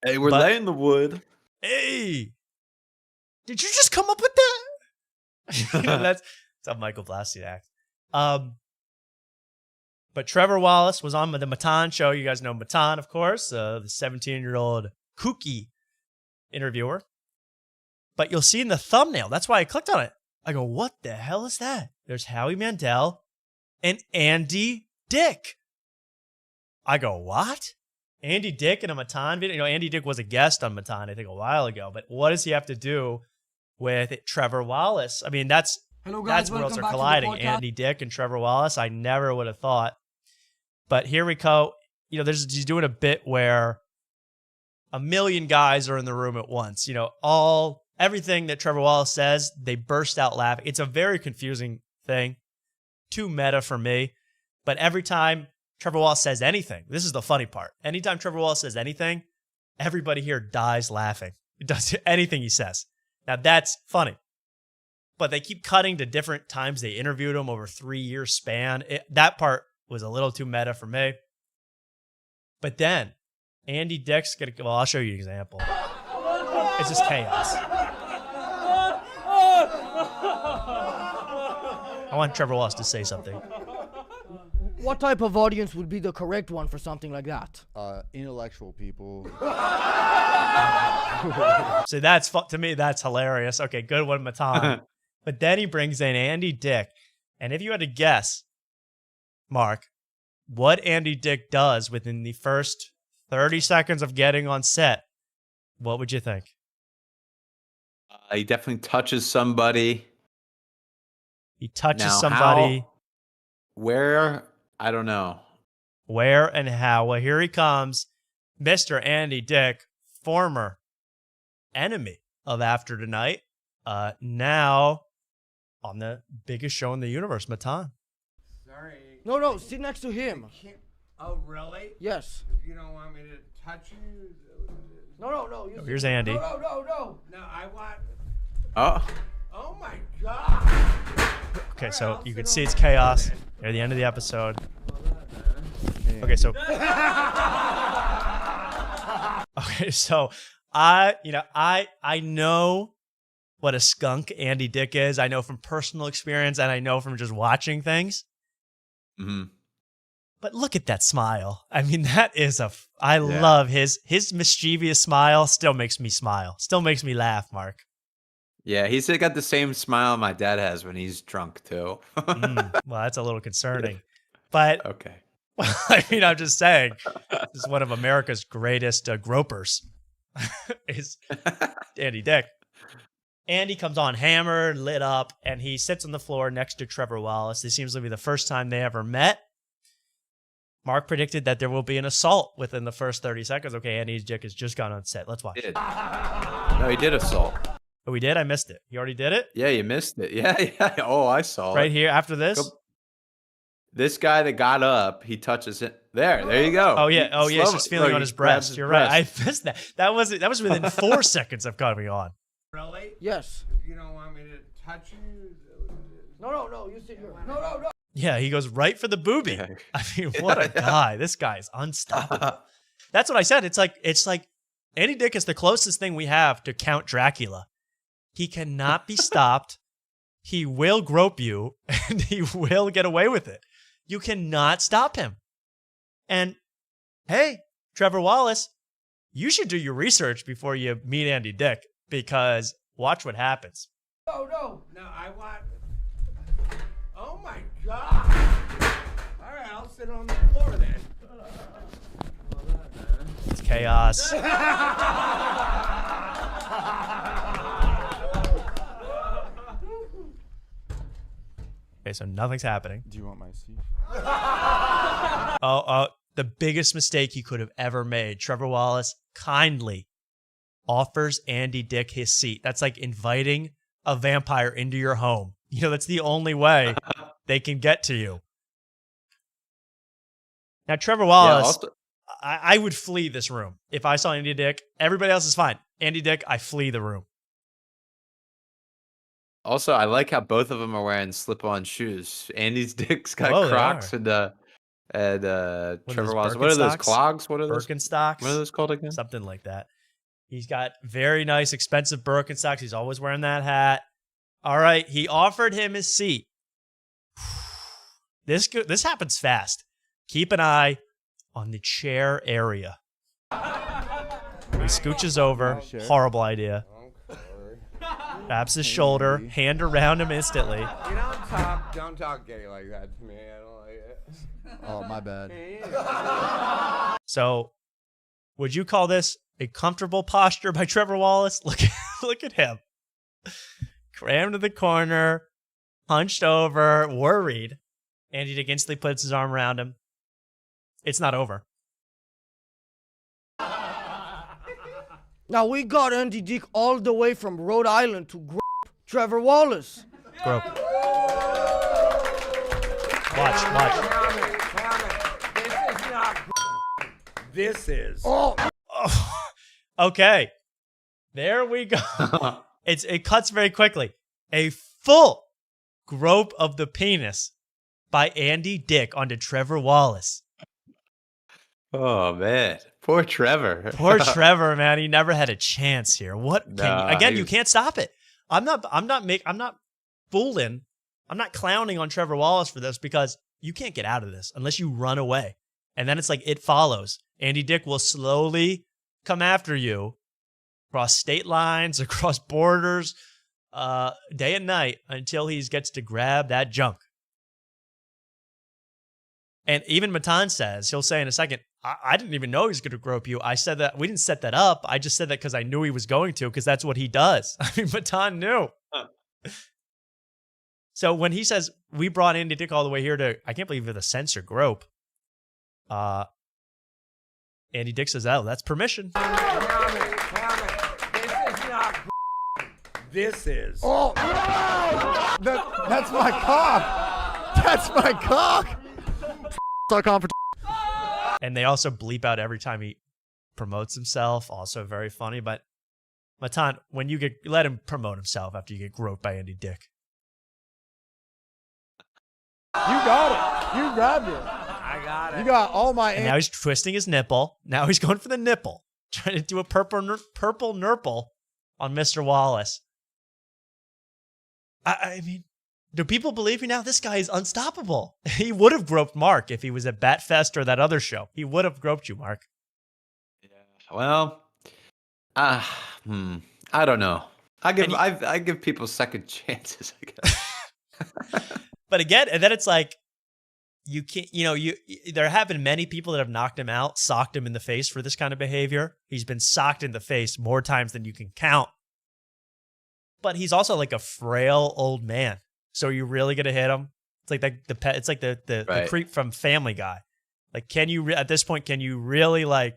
Hey, we're laying the wood. Hey, did you just come up with that? That's how Michael Blasty acts. But Trevor Wallace was on the Matan show. You guys know Matan, of course, the 17-year-old kooky interviewer. But you'll see in the thumbnail, that's why I clicked on it. I go, what the hell is that? There's Howie Mandel and Andy Dick. I go, what? Andy Dick in a Matan video? You know, Andy Dick was a guest on Matan, I think, a while ago. But what does he have to do with Trevor Wallace? I mean, that's worlds are colliding. Andy Dick and Trevor Wallace. I never would have thought. But here we go. You know, he's doing a bit where a million guys are in the room at once. You know, everything that Trevor Wallace says, they burst out laughing. It's a very confusing thing. Too meta for me. But every time Trevor Wallace says anything, this is the funny part. Anytime Trevor Wallace says anything, everybody here dies laughing. It does anything he says. Now that's funny. But they keep cutting to different times they interviewed him over 3-year span. That part was a little too meta for me. But then, Andy Dick's going to... Well, I'll show you an example. It's just chaos. I want Trevor Wallace to say something. What type of audience would be the correct one for something like that? Intellectual people. So to me, that's hilarious. Okay, good one, Matan. But then he brings in Andy Dick. And if you had to guess, Mark, what Andy Dick does within the first 30 seconds of getting on set, what would you think? He definitely touches somebody. He touches somebody. Where? I don't know. Where and how? Well, here he comes. Mr. Andy Dick, former enemy of After Tonight. Now on the biggest show in the universe, Matan. Sorry. No, sit next to him. Oh, really? Yes. You don't want me to touch you? No. Here's Andy. No, I want... Oh my God. Okay, so you can see it's chaos near the end of the episode. Okay, so I know what a skunk Andy Dick is. I know from personal experience, and I know from just watching things. Mm-hmm. But look at that smile. I mean, that is I love his mischievous smile. Still makes me smile. Still makes me laugh, Mark. Yeah, he's got the same smile my dad has when he's drunk too. Well, that's a little concerning. But okay. I mean, I'm just saying, this is one of America's greatest gropers. Is Andy Dick. Andy comes on hammered, lit up, and he sits on the floor next to Trevor Wallace. This seems to be the first time they ever met. Mark predicted that there will be an assault within the first 30 seconds. Okay, Andy Dick has just gone on set. Let's watch. No, he did assault. Oh, we did? I missed it. You already did it? Yeah, you missed it. Yeah. Oh, I saw it. Right here after this? This guy that got up, he touches it. There you go. Oh, yeah. He's just feeling on his breast. You're right. I missed that. That was within 4 seconds of coming on. Really? Yes. You don't want me to touch you? No. You sit here. No. Yeah, he goes right for the boobie. Yeah. I mean, what a guy. This guy is unstoppable. That's what I said. It's like Andy Dick is the closest thing we have to Count Dracula. He cannot be stopped. He will grope you, and he will get away with it. You cannot stop him. And, hey, Trevor Wallace, you should do your research before you meet Andy Dick, because watch what happens. No, I want... Oh, my God. All right, I'll sit on the floor then. It's chaos. Okay, so nothing's happening. Do you want my seat? The biggest mistake he could have ever made. Trevor Wallace kindly offers Andy Dick his seat. That's like inviting a vampire into your home. You know, that's the only way they can get to you. Now, Trevor Wallace, I would flee this room. If I saw Andy Dick, everybody else is fine. Andy Dick, I flee the room. Also, I like how both of them are wearing slip-on shoes. Andy's dick's got Whoa, they Crocs are. and What Trevor are Wallace. those, What are those Birkenstocks? clogs? What are those? Birkenstocks? What are those called again? Something like that. He's got very nice, expensive Birkenstocks. He's always wearing that hat. All right, he offered him his seat. This happens fast. Keep an eye on the chair area. He scooches over. Horrible idea. Taps his shoulder. Hand around him instantly. You don't talk gay like that to me. I don't like it. Oh, my bad. So, would you call this a comfortable posture by Trevor Wallace? Look at him. Crammed to the corner, hunched over, worried. Andy Dick instantly puts his arm around him. It's not over. Now we got Andy Dick all the way from Rhode Island to Trevor Wallace. Grope. Watch. This is. Oh. Okay. There we go. It cuts very quickly. A full grope of the penis by Andy Dick onto Trevor Wallace. Oh man, poor Trevor. Poor Trevor, man. He never had a chance here. What can you, again? You can't stop it. I'm not fooling. I'm not clowning on Trevor Wallace for this because you can't get out of this unless you run away. And then it's like it follows. Andy Dick will slowly come after you across state lines, across borders, day and night until he gets to grab that junk. And even Matan says, he'll say in a second, I didn't even know he was going to grope you. I said that, we didn't set that up. I just said that because I knew he was going to, because that's what he does. I mean, Matan knew. So when he says, we brought Andy Dick all the way here to, I can't believe the censor grope. Andy Dick says, oh, that's permission. This is. Oh, that's my cock. That's my cock. And they also bleep out every time he promotes himself. Also very funny. But Matan, when you let him promote himself after you get groped by Andy Dick. You got it. You grabbed it. I got it. You got all my. And now he's twisting his nipple. Now he's going for the nipple. Trying to do a purple nurple on Mr. Wallace. I mean, do people believe me now? This guy is unstoppable. He would have groped Mark if he was at Batfest or that other show. He would have groped you, Mark. Yeah. Well, I don't know. I give people second chances, I guess. But again, and then it's like, you can't, there have been many people that have knocked him out, socked him in the face for this kind of behavior. He's been socked in the face more times than you can count. But he's also like a frail old man. So are you really gonna hit him? It's like the creep from Family Guy. Like, can you at this point? Can you really like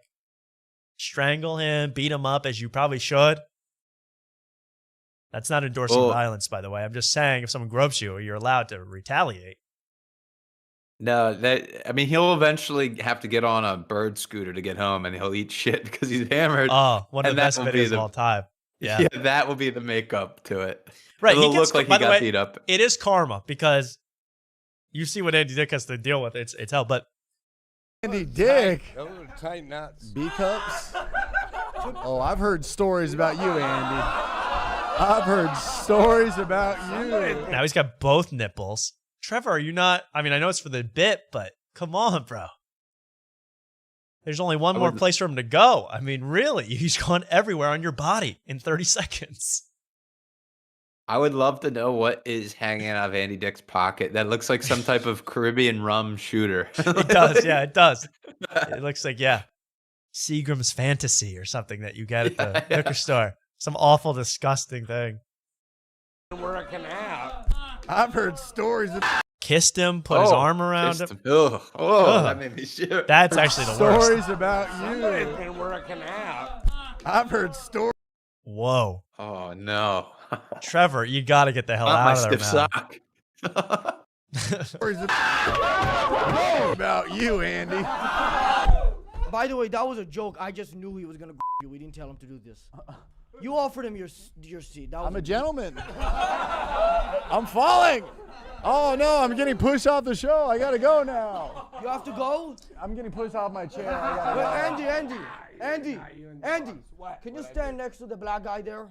strangle him, beat him up as you probably should? That's not endorsing violence, by the way. I'm just saying if someone gropes you, you're allowed to retaliate. No, he'll eventually have to get on a bird scooter to get home, and he'll eat shit because he's hammered. Oh, one of the best videos of all time. Yeah, that will be the makeup to it. Right, It'll look like he got beat up. It is karma because you see what Andy Dick has to deal with. It's hell, but Andy Dick. Those are tight nuts. B cups. Oh, I've heard stories about you, Andy. I've heard stories about you. Now he's got both nipples. Trevor, are you not? I mean, I know it's for the bit, but come on, bro. There's only one more place for him to go. I mean, really, he's gone everywhere on your body in 30 seconds. I would love to know what is hanging out of Andy Dick's pocket. That looks like some type of Caribbean rum shooter. It does, yeah, it does. It looks like, Seagram's Fantasy or something that you get at the liquor store. Some awful, disgusting thing. Working out. I've heard stories of kissed him, put his arm around him. Oh, that made me shit. That's actually the worst. Stories about you. It's been working out. I've heard stories. Whoa. Oh no. Trevor, you got to get the hell out of there, man. Stories about you, Andy. By the way, that was a joke. I just knew he was gonna you. We didn't tell him to do this. You offered him your seat. I'm a gentleman. I'm falling. Oh no, I'm getting pushed off the show. I gotta go now. You have to go? I'm getting pushed off my chair. I gotta Wait, go. Andy, can you stand next to the black guy there?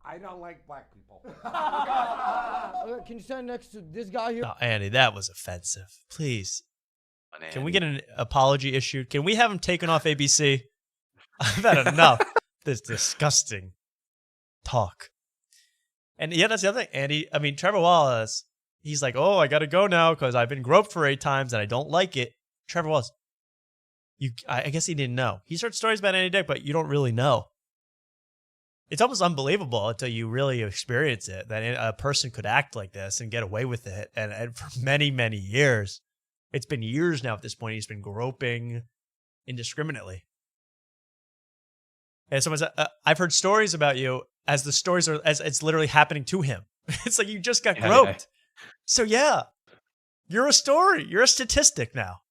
I don't like black people. Okay, can you stand next to this guy here? Oh, Andy, that was offensive. Please. Can we get an apology issued? Can we have him taken off ABC? I've had enough. This disgusting talk. And yeah, that's the other thing. Trevor Wallace, he's like, oh, I got to go now because I've been groped for 8 times and I don't like it. Trevor Wallace, I guess he didn't know. He's heard stories about Andy Dick, but you don't really know. It's almost unbelievable until you really experience it that a person could act like this and get away with it. And for many, many years, it's been years now at this point, he's been groping indiscriminately. And someone said, I've heard stories about you as the stories are, as it's literally happening to him. It's like you just got groped. So yeah, you're a story. You're a statistic now.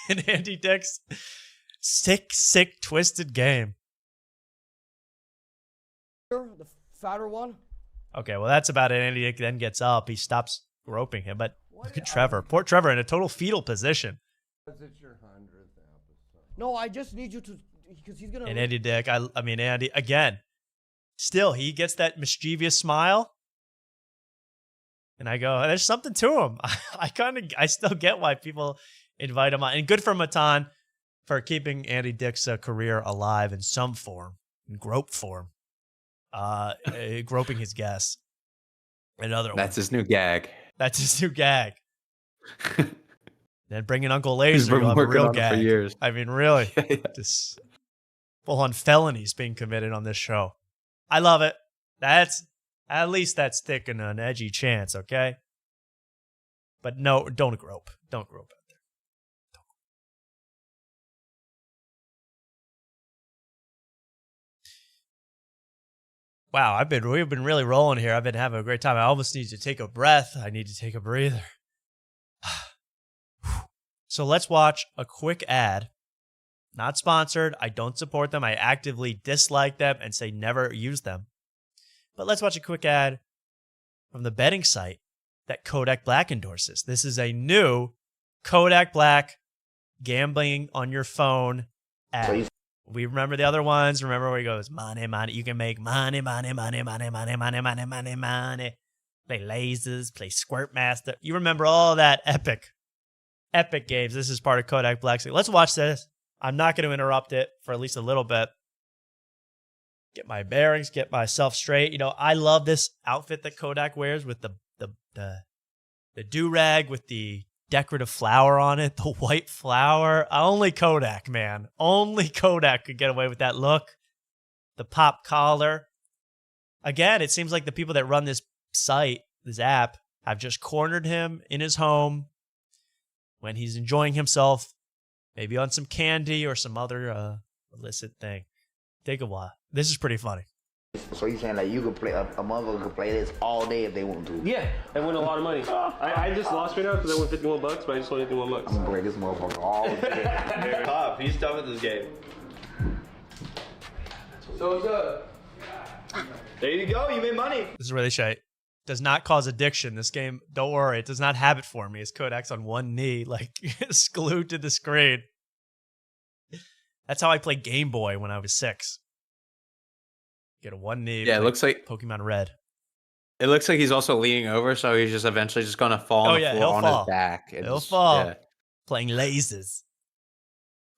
In Andy Dick's sick, twisted game. The fatter one. Okay, well, that's about it. Andy Dick then gets up. He stops groping him. But look at Trevor. Poor Trevor in a total fetal position. It's your 100th episode. No, I just need you to, because he's going to. And Andy Dick, Andy, again, still, he gets that mischievous smile. And I go, there's something to him. I still get why people invite him on. And good for Matan for keeping Andy Dick's career alive in some form, in grope form. Groping his guests. Another one. That's his new gag. That's his new gag. Then bring in Uncle Lazer. You'll have a working real on it for gag. years. I mean, really. Just full-on felonies being committed on this show. I love it. At least that's sticking an edgy chance, okay? But no, don't grope. Don't grope out there. Wow, we've been really rolling here. I've been having a great time. I almost need to take a breath. I need to take a breather. So let's watch a quick ad. Not sponsored. I don't support them. I actively dislike them and say never use them. But let's watch a quick ad from the betting site that Kodak Black endorses. This is a new Kodak Black gambling on your phone ad. We remember the other ones. Remember where he goes, money, money. You can make money, money, money, money, money, money, money, money, money. Play lasers, play Squirt Master. You remember all that epic games. This is part of Kodak Black's. Let's watch this. I'm not going to interrupt it for at least a little bit. Get my bearings, get myself straight. You know, I love this outfit that Kodak wears with the do-rag with the decorative flower on it, the white flower. Only Kodak, man. Only Kodak could get away with that look. The pop collar. Again, it seems like the people that run this site, this app, have just cornered him in his home when he's enjoying himself, maybe on some candy or some other illicit thing. Take a while. This is pretty funny. So you saying that you could play, a motherfucker could play this all day if they want to? Yeah, I win a lot of money. I just lost right now because I won $51, but I just won $51. I'm gonna break this motherfucker all day. Pop, he's tough at this game. So what's up? There you go, you made money. This is where they say, does not cause addiction. This game, don't worry, it does not have it for me. As Kodak's on one knee, like glued to the screen. That's how I played Game Boy when I was 6. Get a one knee. Yeah, it looks like Pokemon Red. It looks like he's also leaning over, so he's just eventually just gonna fall on the floor on his back. And He'll just, fall. yeah. Playing lasers.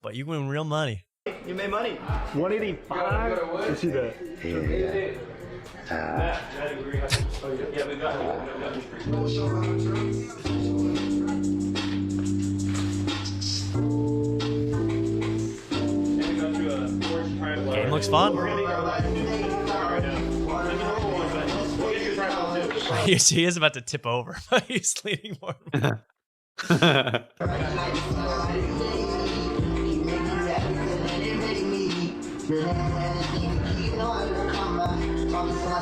But you win real money. You made money. 185? You see that? Game looks fun. You see, he is about to tip over, but he's leaning more.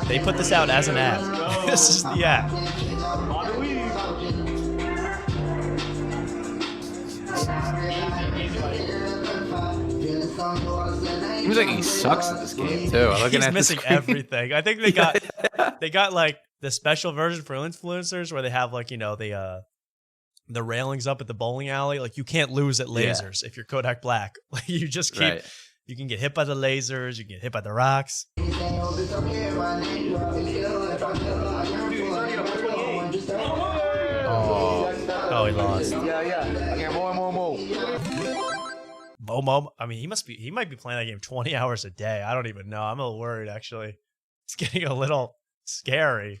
They put this out as an ad. This is the ad. Seems like he sucks at this game too. He's missing everything. I think they got like the special version for influencers where they have like, you know, the railings up at the bowling alley. Like you can't lose at lasers if you're Kodak Black. Like you just keep, you can get hit by the lasers, you can get hit by the rocks. Oh, he lost. Yeah. Okay, more. Momo, I mean, he might be playing that game 20 hours a day. I don't even know. I'm a little worried, actually. It's getting a little scary.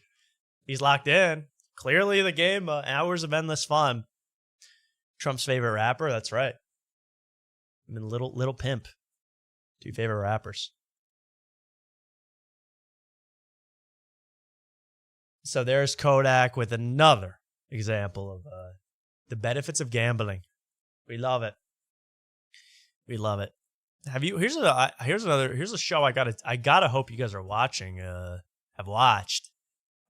He's locked in. Clearly, the game, hours of endless fun. Trump's favorite rapper, that's right. I mean, Little Pimp. 2 favorite rappers. So there's Kodak with another example of the benefits of gambling. We love it. We love it. Here's a show I gotta hope you guys are watching. Have watched.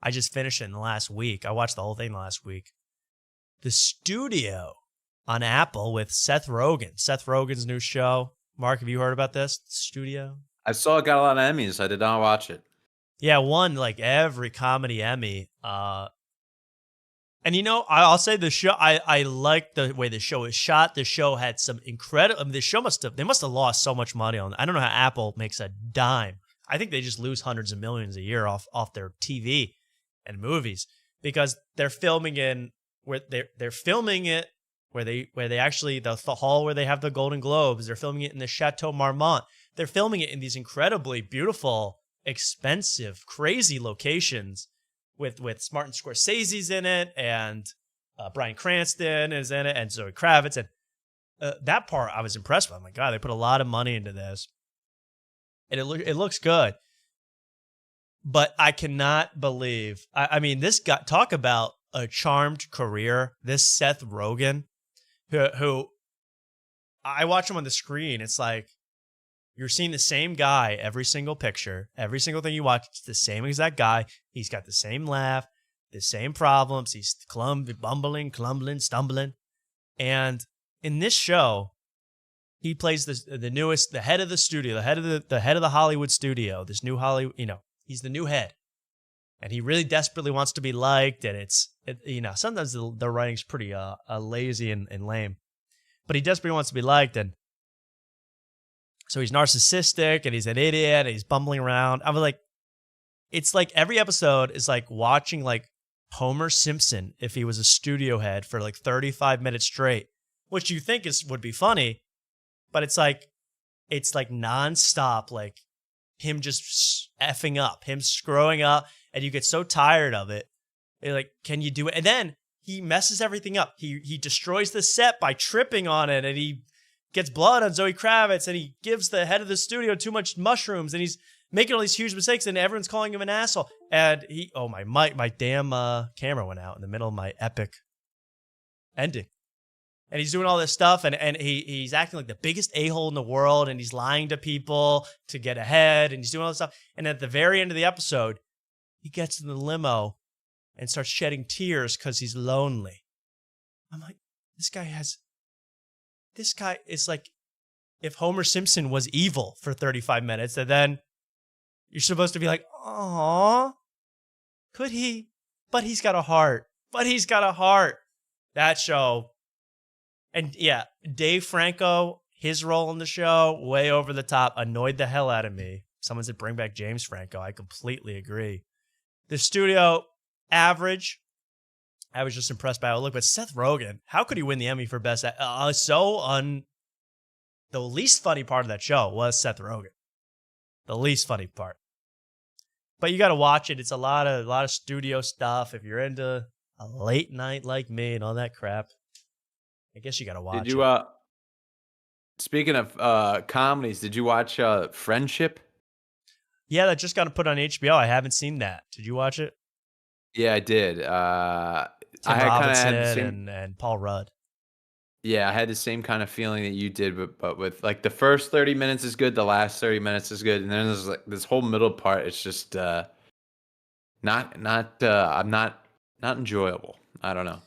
I just finished it in the last week. I watched the whole thing last week. The Studio on Apple with Seth Rogen. Seth Rogen's new show. Mark, have you heard about this? The Studio. I saw it got a lot of Emmys. I did not watch it. Yeah, won like every comedy Emmy. And you know, I'll say the show. I like the way the show is shot. The show had some incredible. I mean, they must have lost so much money on. I don't know how Apple makes a dime. I think they just lose hundreds of millions a year off their TV and movies because they're filming in where they're filming it where they actually the hall where they have the Golden Globes. They're filming it in the Chateau Marmont. They're filming it in these incredibly beautiful, expensive, crazy locations. With Martin Scorsese's in it, and Bryan Cranston is in it, and Zoe Kravitz, and that part I was impressed with. I'm like, God, they put a lot of money into this, and it looks good. But I cannot believe. I mean, this guy, talk about a charmed career. This Seth Rogen, who I watch him on the screen. It's like you're seeing the same guy every single picture, every single thing you watch. It's the same exact guy. He's got the same laugh, the same problems. He's bumbling, clumbling, stumbling. And in this show, he plays the newest, the head of the studio, the head of the Hollywood studio. This new Hollywood, you know, he's the new head, and he really desperately wants to be liked. And you know, sometimes the writing's pretty lazy and lame, but he desperately wants to be liked. And so he's narcissistic and he's an idiot and he's bumbling around. I was like, it's like every episode is like watching like Homer Simpson if he was a studio head for like 35 minutes straight, which you think would be funny, but it's like nonstop, like him just effing up, him screwing up, and you get so tired of it. You're like, can you do it? And then he messes everything up. He destroys the set by tripping on it, and he gets blood on Zoe Kravitz, and he gives the head of the studio too much mushrooms, and he's making all these huge mistakes, and everyone's calling him an asshole. And my damn camera went out in the middle of my epic ending. And he's doing all this stuff, and he's acting like the biggest a-hole in the world, and he's lying to people to get ahead, and he's doing all this stuff. And at the very end of the episode, he gets in the limo and starts shedding tears because he's lonely. I'm like, this guy is like if Homer Simpson was evil for 35 minutes, and then you're supposed to be like, "Aw, could he?" But he's got a heart. That show. And yeah, Dave Franco, his role in the show, way over the top, annoyed the hell out of me. Someone said bring back James Franco. I completely agree. The Studio, average. I was just impressed by how it looked. But Seth Rogen, how could he win the Emmy for Best? The least funny part of that show was Seth Rogen. The least funny part. But you got to watch it. It's a lot of studio stuff. If you're into a late night like me and all that crap, I guess you got to watch it. Did you, speaking of comedies, did you watch Friendship? Yeah, that just got put on HBO. I haven't seen that. Did you watch it? Yeah, I did. Tim Robinson and Paul Rudd. Yeah, I had the same kind of feeling that you did, but with like the first 30 minutes is good, the last 30 minutes is good, and then there's like this whole middle part. It's just not enjoyable. I don't know.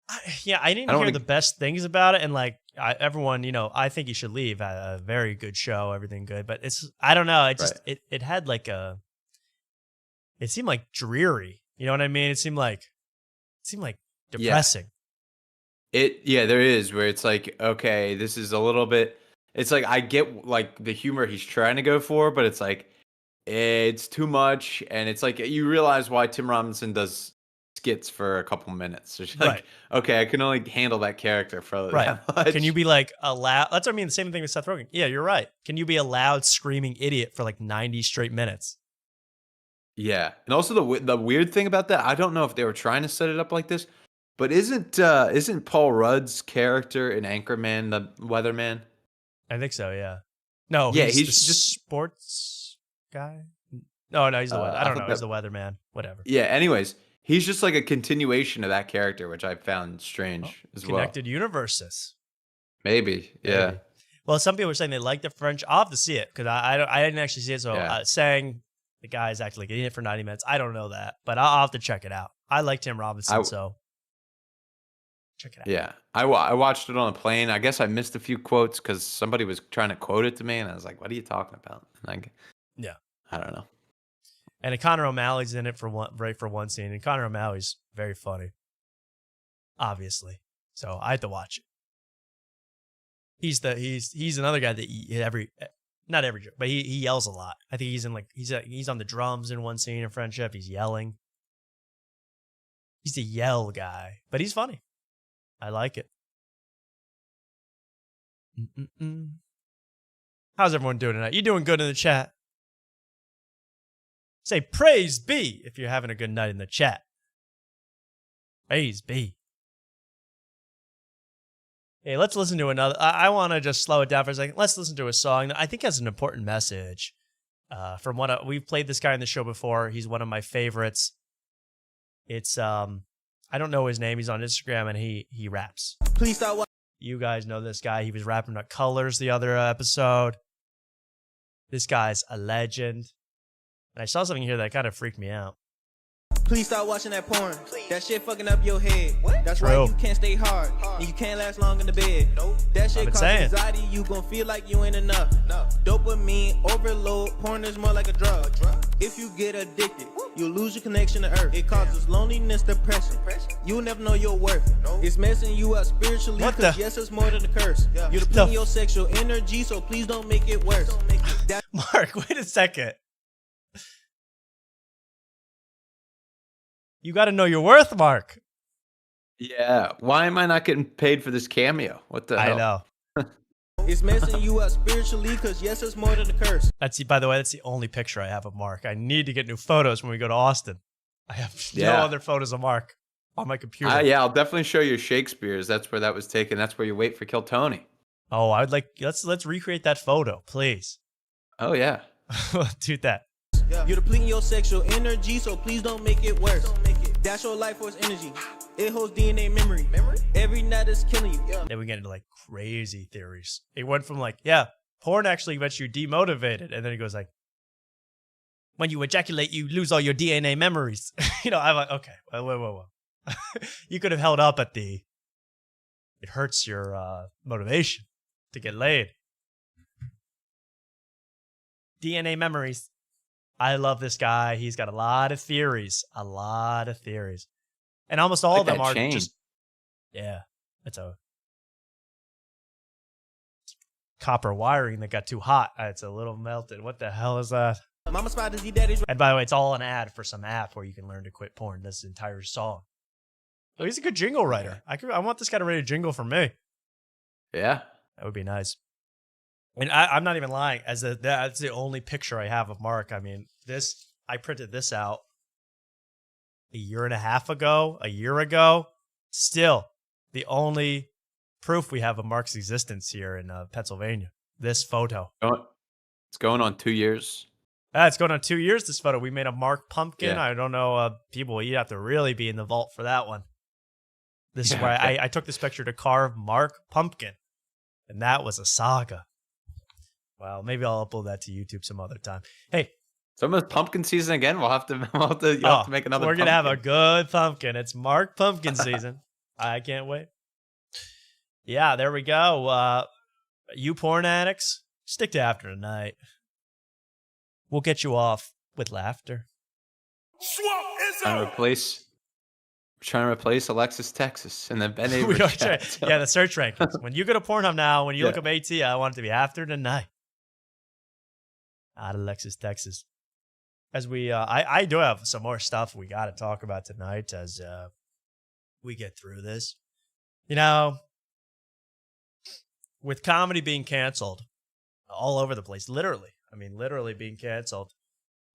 I didn't hear the best things about it, and like everyone, you know, I think you should leave. A very good show, everything good, but I don't know. It just it had like it seemed like dreary. You know what I mean? It seemed like depressing. Yeah, there is where it's like, okay, this is a little bit. It's like I get like the humor he's trying to go for, but it's like it's too much, and it's like you realize why Tim Robinson does skits for a couple minutes. It's like, Right. okay, I can only handle that character for Right. that much. Can you be like a loud? That's what I mean. The same thing with Seth Rogen. Yeah, you're right. Can you be a loud screaming idiot for like 90 straight minutes? Yeah, and also the weird thing about that, I don't know if they were trying to set it up like this, but isn't Paul Rudd's character in Anchorman the weatherman? I think so. Yeah. No. Yeah, he's he's the just- sports guy. No, he's the weather. I don't know. He's the weatherman. Whatever. Yeah. Anyways, he's just like a continuation of that character, which I found strange as well. Connected universes. Maybe. Yeah. Maybe. Well, some people were saying they like the French. I'll have to see it because I didn't actually see it. So Yeah. saying the guy's actually getting it for 90 minutes, I don't know that, but I'll have to check it out. I like Tim Robinson, so check it out. Yeah. I watched it on a plane. I guess I missed a few quotes because somebody was trying to quote it to me, and I was like, "What are you talking about?" Like, yeah, I don't know. And Conor O'Malley's in it for one scene, and Conor O'Malley's very funny, obviously. So I had to watch it. He's another guy that not every joke, but he yells a lot. I think he's in he's on the drums in one scene in Friendship. He's yelling. He's a yell guy, but he's funny. I like it. How's everyone doing tonight? You doing good in the chat? Say praise be if you're having a good night in the chat. Praise be. Hey, let's listen to another. I want to just slow it down for a second. Let's listen to a song that I think has an important message. From we've played this guy in the show before. He's one of my favorites. It's I don't know his name. He's on Instagram and he raps. Please stop watching. You guys know this guy. He was rapping about Colors the other episode. This guy's a legend. And I saw something here that kind of freaked me out. Please stop watching that porn. That shit fucking up your head. That's True. why you can't stay hard. And you can't last long in the bed. That shit causes anxiety. You gon' feel like you ain't enough. Dopamine overload. Porn is more like a drug. If you get addicted, you lose your connection to earth. It causes loneliness, depression. You'll never know your worth. It's messing you up spiritually. Cause yes, it's more than a curse. You're depleting your sexual energy, so please don't make it worse. Mark, wait a second. You got to know your worth, Mark. Yeah. Why am I not getting paid for this cameo? What the hell? I know. It's messing you up spiritually because yes, it's more than a curse. By the way, that's the only picture I have of Mark. I need to get new photos when we go to Austin. I have no other photos of Mark on my computer. Yeah, I'll definitely show you Shakespeare's. That's where that was taken. That's where you wait for Kill Tony. Oh, I would like let's recreate that photo, please. Oh yeah. Do that. You're depleting your sexual energy, so please don't make it worse. That's your life force energy. It holds DNA memory. Every night is killing you. Then we get into like crazy theories. It went from like, porn actually gets you demotivated, and then it goes like, when you ejaculate, you lose all your DNA memories. I'm like, okay, whoa. You could have held up at it hurts your motivation to get laid. DNA memories. I love this guy. He's got a lot of theories. And almost all of them are just, it's a copper wiring that got too hot. It's a little melted. What the hell is that? Mama Spot is daddy's. And by the way, it's all an ad for some app where you can learn to quit porn. This entire song. Oh, he's a good jingle writer. I want this guy to write a jingle for me. Yeah. That would be nice. And I'm not even lying. That's the only picture I have of Mark. I mean, I printed this out a year ago. Still, the only proof we have of Mark's existence here in Pennsylvania. This photo. It's going on 2 years. It's going on 2 years, this photo. We made a Mark pumpkin. Yeah. I don't know. People, you have to really be in the vault for that one. This is where I took this picture to carve Mark Pumpkin. And that was a saga. Well, maybe I'll upload that to YouTube some other time. Hey. It's almost pumpkin season again. You'll have to make another We're going to have a good pumpkin. It's Mark Pumpkin season. I can't wait. Yeah, there we go. You porn addicts, stick to after tonight. We'll get you off with laughter. Trying to replace Alexis Texas and then Ben We Avery. are yeah, the search rankings. When you go to Pornhub now, when you look up AT, I want it to be after tonight. Not Alexis Texas. As we, I do have some more stuff we got to talk about tonight as we get through this. You know, with comedy being canceled all over the place, literally being canceled,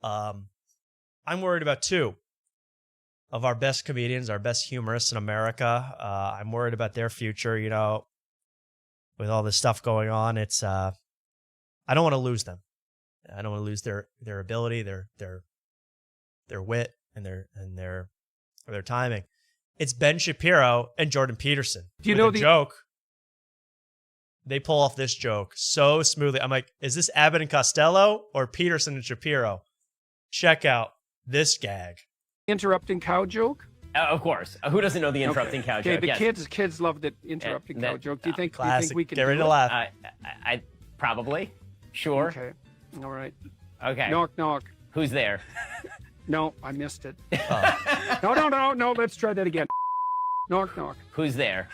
I'm worried about two of our best comedians, our best humorists in America. I'm worried about their future, you know, with all this stuff going on. It's, I don't want to lose them. I don't want to lose their ability, their wit, and their timing. It's Ben Shapiro and Jordan Peterson. Do you know the joke? They pull off this joke so smoothly. I'm like, is this Abbott and Costello or Peterson and Shapiro? Check out this gag. Interrupting cow joke? Of course. Who doesn't know the interrupting cow joke? Okay, the Yes. kids love the interrupting cow joke. Do you think we can Get ready do to it? laugh. I probably. Sure. Okay. All right. Okay. Knock, knock. Who's there? No, I missed it. No. Let's try that again. Knock, knock. Who's there?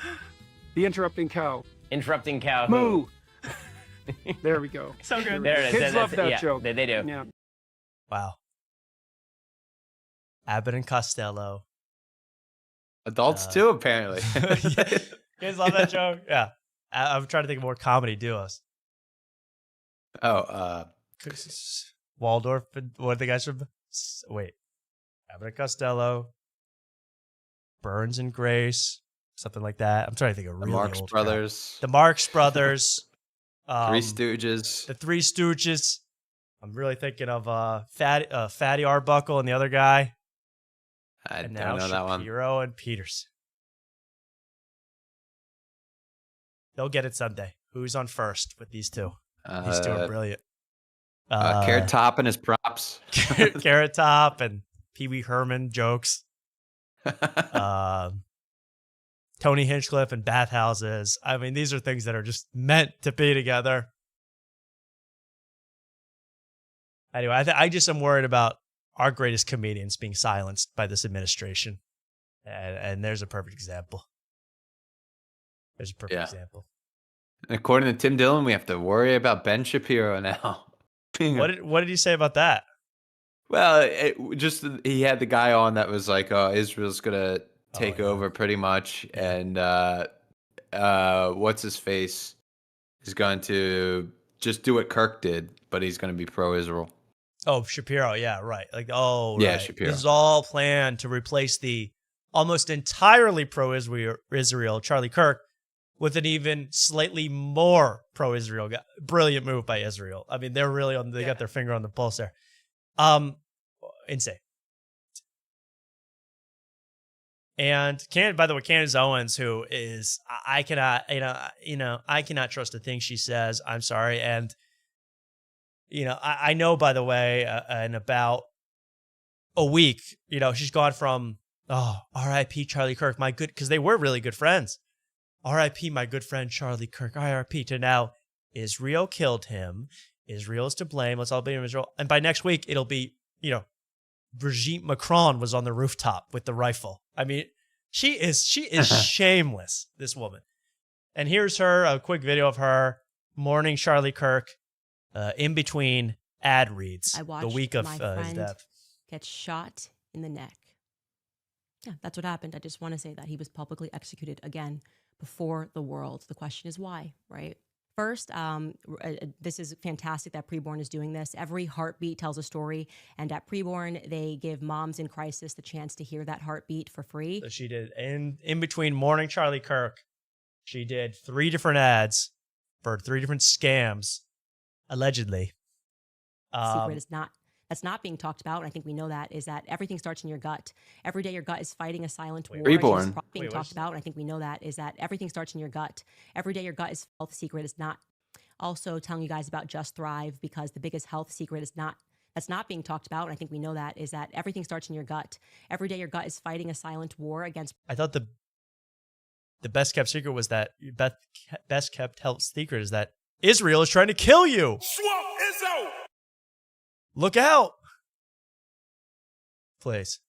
The interrupting cow. Interrupting cow. Moo. There we go. So good. There it is. Kids love that joke. They do. Yeah. Wow. Abbott and Costello. Adults too, apparently. Kids love that joke. Yeah. I'm trying to think of more comedy duos. Waldorf and what are the guys from? Wait. Abbott and Costello. Burns and Grace. Something like that. I'm trying to think of really Marx old Brothers. crap. The Marx Brothers. Three Stooges. The Three Stooges. I'm really thinking of Fatty Arbuckle and the other guy. I And don't now know that one. Shapiro and Peterson. They'll get it someday. Who's on first with these two? These two are brilliant. Carrot Top and his props. Carrot Top and Pee Wee Herman jokes. Tony Hinchcliffe and bathhouses. I mean, these are things that are just meant to be together. Anyway, I just am worried about our greatest comedians being silenced by this administration. And there's a perfect example. There's a perfect example. And according to Tim Dillon, we have to worry about Ben Shapiro now. What did he say about that? Well, he had the guy on that was like, "Oh, Israel's gonna take over pretty much," and what's his face is going to just do what Kirk did, but he's going to be pro-Israel. Oh, Shapiro, yeah, right. Like, Yeah, right. Shapiro. This is all planned to replace the almost entirely pro-Israel Charlie Kirk with an even slightly more pro-Israel guy. Brilliant move by Israel. I mean, they're really they got their finger on the pulse there. Insane. And by the way, Candace Owens, who is I cannot trust a thing she says. I'm sorry. And I know, by the way, in about a week, she's gone from R.I.P. Charlie Kirk, my good, because they were really good friends. R.I.P. my good friend Charlie Kirk, R.I.P. to now Israel killed him. Israel is to blame. Let's all blame Israel. And by next week, it'll be, Brigitte Macron was on the rooftop with the rifle. I mean, she is shameless, this woman. And here's a quick video of her mourning Charlie Kirk in between ad reads I watched the week of my his friend death. get shot in the neck. Yeah, that's what happened. I just want to say that he was publicly executed again before the world. The question is why, right? First, this is fantastic that Preborn is doing this. Every heartbeat tells a story, and at Preborn, they give moms in crisis the chance to hear that heartbeat for free. So she did, in between mourning Charlie Kirk, she did 3 different ads for 3 different scams, allegedly. Secret is that's not being talked about, and I think we know that, is that everything starts in your gut. Every day your gut is fighting a silent war. Reborn. Being talked about, and I think we know that, is that everything starts in your gut. Every day your gut is health secret is not. Also telling you guys about Just Thrive, because the biggest health secret is not, that's not being talked about, and I think we know that, is that everything starts in your gut. Every day your gut is fighting a silent war against. I thought the best kept secret was that best kept health secret is that Israel is trying to kill you. Look out. Please.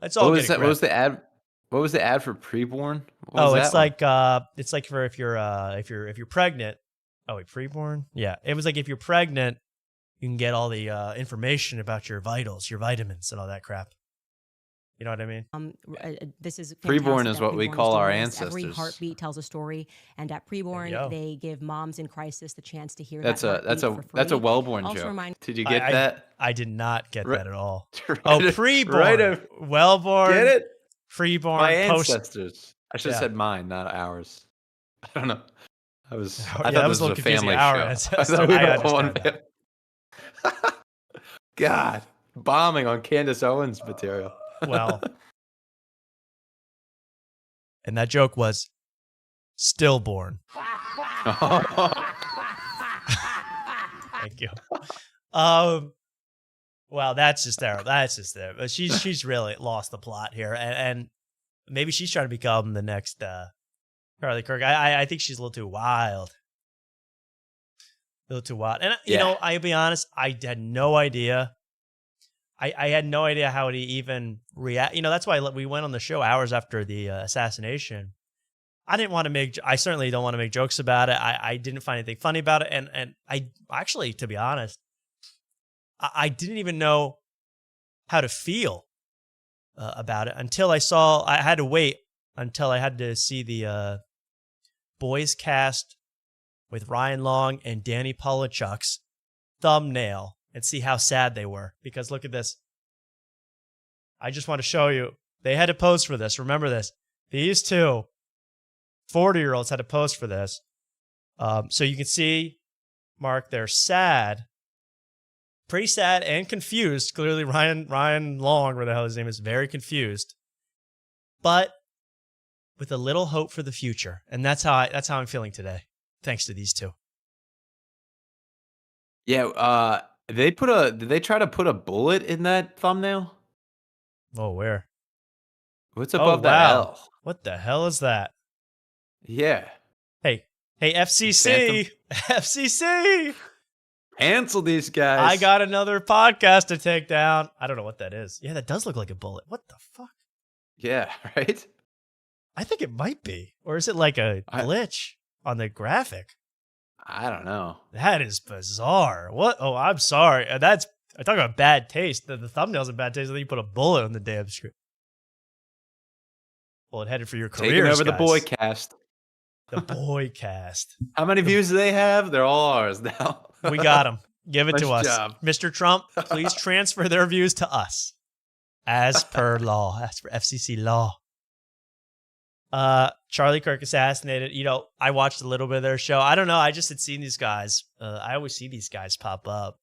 Let's all What get was a that? grip. What was the ad? What was the ad for preborn? What was It's that one? it's like for if you're pregnant. Oh wait, preborn? Yeah. It was like if you're pregnant, you can get all the information about your vitals, your vitamins, and all that crap. You know what I mean? This is Preborn fantastic is that what we Preborn is call doing our this. Every ancestors. heartbeat tells a story, and at Preborn, they give moms in crisis the chance to hear That's that a that's heartbeat a for that's a free. Wellborn Also joke. remind- Did you get that? I did not get Right- that at all. right Oh, of- preborn, right of- wellborn, Get it? preborn, My post. ancestors. I should have Yeah. said mine, not ours. I don't know. I Yeah, thought that this was a was little a confusing. family Our show. ancestor. I thought we I were understand on God, bombing on Candace Owens material. Well, and that joke was stillborn. Thank you. Well, that's just terrible. That's just there. But she's really lost the plot here, and maybe she's trying to become the next Charlie Kirk. I think she's a little too wild. A little too wild. And you know, I'll be honest, I had no idea. I had no idea how to even react. You know, that's why we went on the show hours after the assassination. I didn't want to make. I certainly don't want to make jokes about it. I didn't find anything funny about it, and I actually, to be honest, I didn't even know how to feel about it until I saw. I had to wait until I had to see the Boys Cast with Ryan Long and Danny Polachuk's thumbnail and see how sad they were. Because look at this. I just want to show you. They had to pose for this. Remember this. These two 40-year-olds had to post for this. So you can see, Mark, they're sad. Pretty sad and confused. Clearly, Ryan Long, where the hell his name is, very confused. But with a little hope for the future. And that's how I'm feeling today. Thanks to these two. Yeah, did they try to put a bullet in that thumbnail? Oh, where? What's above that L? What the hell is that? Yeah. Hey, FCC! FCC! Cancel these guys. I got another podcast to take down. I don't know what that is. Yeah, that does look like a bullet. What the fuck? Yeah, right? I think it might be. Or is it like a glitch on the graphic? I don't know. That is bizarre. What? Oh, I'm sorry. I talk about bad taste. The thumbnail's in bad taste. And then you put a bullet on the damn screen. Well, it headed for your careers, Taking over the guys. boy cast. The boy cast. How many views do they have? They're all ours now. We got them. Give it to Nice us. job. Mr. Trump, please transfer their views to us. As per law. As per FCC law. Charlie Kirk assassinated. You know, I watched a little bit of their show. I don't know. I just had seen these guys. I always see these guys pop up.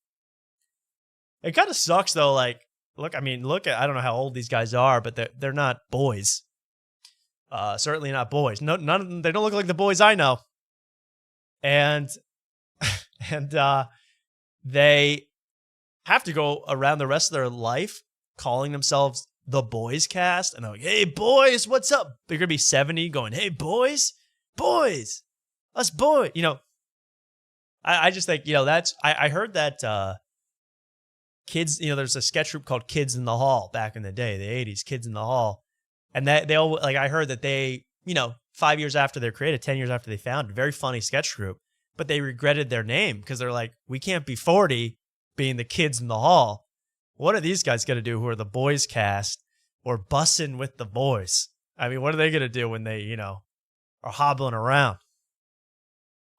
It kind of sucks though. Like, look, I don't know how old these guys are, but they're not boys. Certainly not boys. No, none of them. They don't look like the boys I know. And they have to go around the rest of their life calling themselves the Boys Cast, and they're like, "Hey boys, what's up?" They're gonna be 70, going, "Hey boys, us boys." You know, I just think, you know, that's I heard that kids. You know, there's a sketch group called Kids in the Hall back in the day, the '80s, Kids in the Hall. And that they all, like, I heard that they, you know, 5 years after they're created, 10 years after they founded, very funny sketch group, but they regretted their name because they're like, we can't be 40 being the Kids in the Hall. What are these guys going to do who are the Boys Cast or bussing with the boys? I mean, what are they going to do when they, you know, are hobbling around?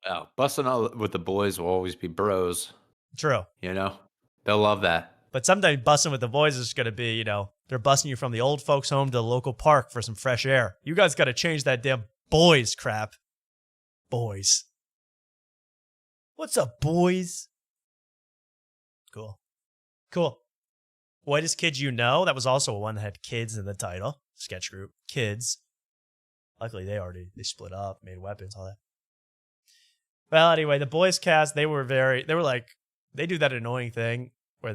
Oh, busting out with the boys will always be bros. True. You know, they'll love that. But sometimes bussing with the boys is going to be, you know, they're bussing you from the old folks' home to the local park for some fresh air. You guys got to change that damn boys crap. Boys. What's up, boys? Cool. Whitest Kid You Know? That was also one that had kids in the title. Sketch group. Kids. Luckily, they split up, made weapons, all that. Well, anyway, the Boys Cast, they were like, they do that annoying thing where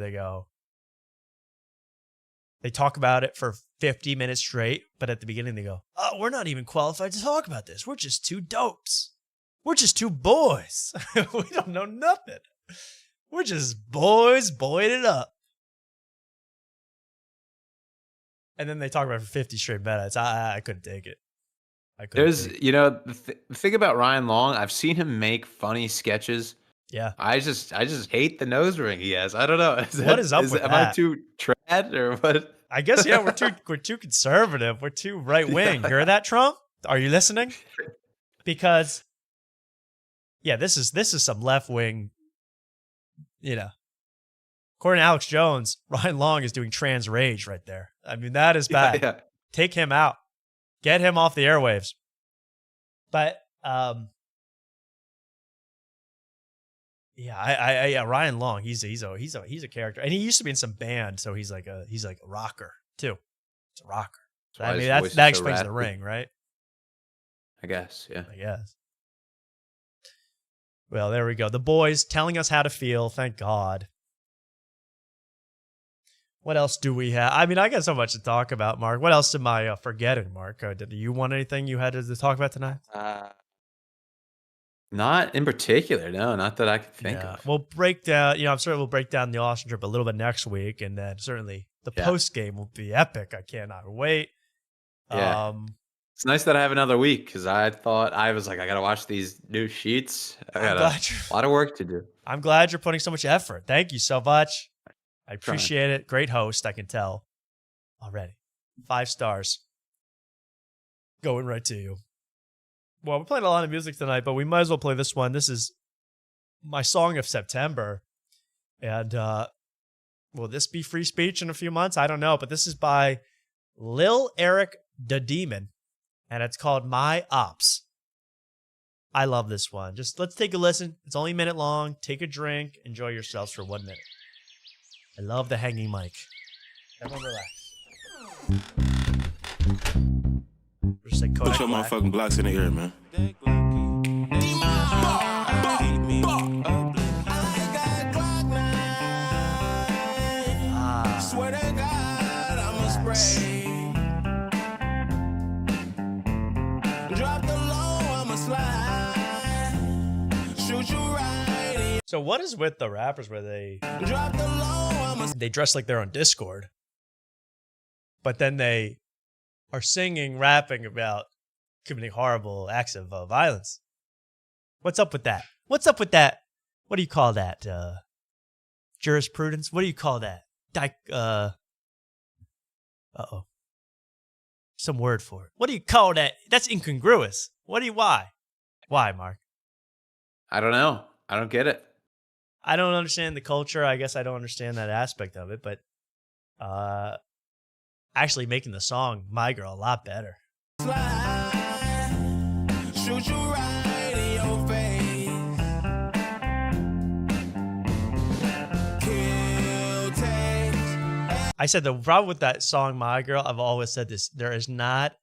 they talk about it for 50 minutes straight, but at the beginning they go, "Oh, we're not even qualified to talk about this. We're just two dopes. We're just two boys. We don't know nothing. We're just boys boying it up." And then they talk about it for 50 straight minutes. I couldn't take it. There's, the thing about Ryan Long, I've seen him make funny sketches. Yeah. I just hate the nose ring he has. I don't know. What is up with am I that? too trad or what? I guess, yeah, we're too conservative. We're too right wing. Hear that, Trump? Are you listening? Because, yeah, this is some left wing, According to Alex Jones, Ryan Long is doing trans rage right there. I mean, that is bad. Yeah. Take him out. Get him off the airwaves. But yeah, Ryan Long, he's a character, and he used to be in some band, so he's like a rocker too. It's a rocker. So, I mean, that explains the ring, right? I guess, yeah. I guess. Well, there we go. The boys telling us how to feel. Thank God. What else do we have? I mean, I got so much to talk about, Mark. What else am I forgetting, Mark? Did you want anything you had to talk about tonight? Not in particular, no. Not that I can think of. We'll break down, I'm certain we'll break down the Austin trip a little bit next week, and then certainly the post game will be epic. I cannot wait. Yeah. It's nice that I have another week because I thought I was like, I got to watch these new sheets. I got a lot of work to do. I'm glad you're putting so much effort. Thank you so much. I appreciate it. Great host, I can tell already. 5 stars. Going right to you. Well, we're playing a lot of music tonight, but we might as well play this one. This is my song of September. And will this be free speech in a few months? I don't know, but this is by Lil Eric Da Demon, and it's called My Ops. I love this one. Just let's take a listen. It's only a minute long. Take a drink. Enjoy yourselves for 1 minute. I love the hanging mic. Everyone relax. Just like Kodak Put your Black. motherfucking blocks in the air, man. Swear to God, I'ma spray. Drop the low, I'ma slide. Shoot you right. So what is with the rappers where they Drop the low, they dress like they're on Discord, but then they are singing, rapping about committing horrible acts of violence? What's up with that? What's up with that? What do you call that? Jurisprudence? What do you call that? Some word for it. What do you call that? That's incongruous. Why? Why, Mark? I don't know. I don't get it. I don't understand the culture. I guess I don't understand that aspect of it, but actually making the song My Girl a lot better. Shoot you right in your face. Kill takes. I said the problem with that song My Girl, I've always said this, there is not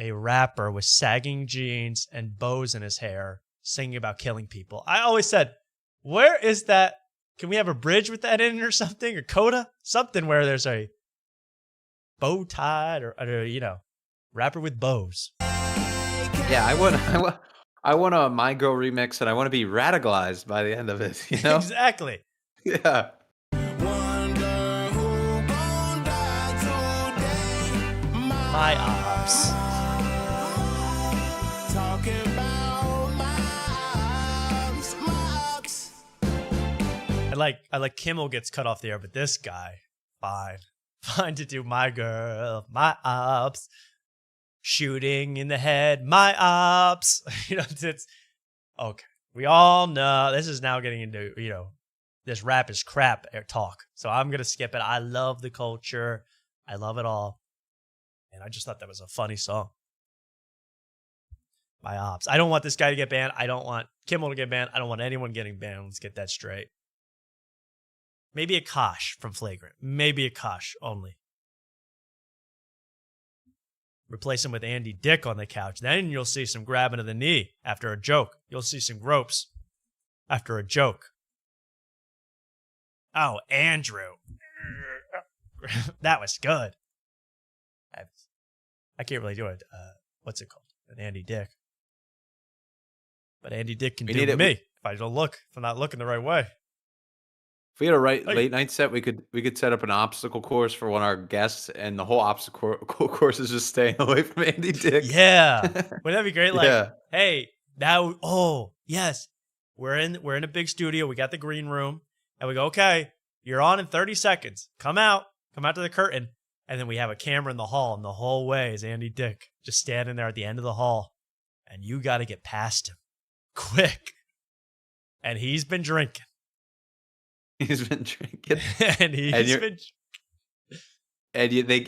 a rapper with sagging jeans and bows in his hair singing about killing people. I always said, where is that? Can we have a bridge with that in or something? Or coda? Something where there's a bow tied or rapper with bows. Yeah, I want a My Girl remix, and I want to be radicalized by the end of it. Exactly. Yeah. My Ops. Talking about my ops. I like Kimmel gets cut off the air, but this guy, fine to do My Girl, My Ops. Shooting in the head, My Ops. It's okay. We all know this is now getting into, this rap is crap talk. So I'm going to skip it. I love the culture. I love it all. And I just thought that was a funny song. My Ops. I don't want this guy to get banned. I don't want Kimmel to get banned. I don't want anyone getting banned. Let's get that straight. Maybe a Kosh from Flagrant. Maybe a Kosh only. Replace him with Andy Dick on the couch. Then you'll see some grabbing of the knee after a joke. You'll see some gropes after a joke. Oh, Andrew. That was good. I can't really do it. What's it called? An Andy Dick. But Andy Dick can do it to me if I don't look. If I'm not looking the right way. If we had a late night set, we could set up an obstacle course for one of our guests, and the whole obstacle course is just staying away from Andy Dick. Yeah, wouldn't that be great? Like, Yeah. hey, now, oh yes, we're in a big studio. We got the green room, and we go, okay, you're on in 30 seconds. Come out to the curtain, and then we have a camera in the hall, and the whole way is Andy Dick just standing there at the end of the hall, and you got to get past him quick. And he's been drinking. He's been drinking,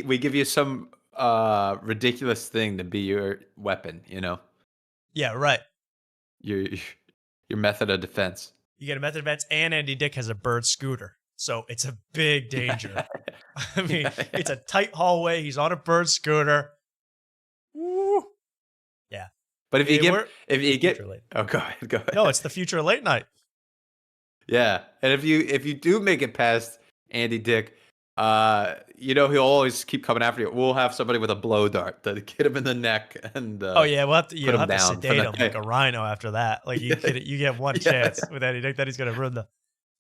we give you some ridiculous thing to be your weapon, you know? Yeah, right. Your method of defense. You get a method of defense, and Andy Dick has a bird scooter, so it's a big danger. I mean, it's a tight hallway. He's on a bird scooter. Woo. Yeah, but if you get, oh, go ahead. No, it's the future of late night. Yeah, and if you do make it past Andy Dick, you know he'll always keep coming after you. We'll have somebody with a blow dart to get him in the neck and oh yeah, we'll have to sedate him like a rhino after that. Like you get one chance with Andy Dick, that he's gonna ruin the.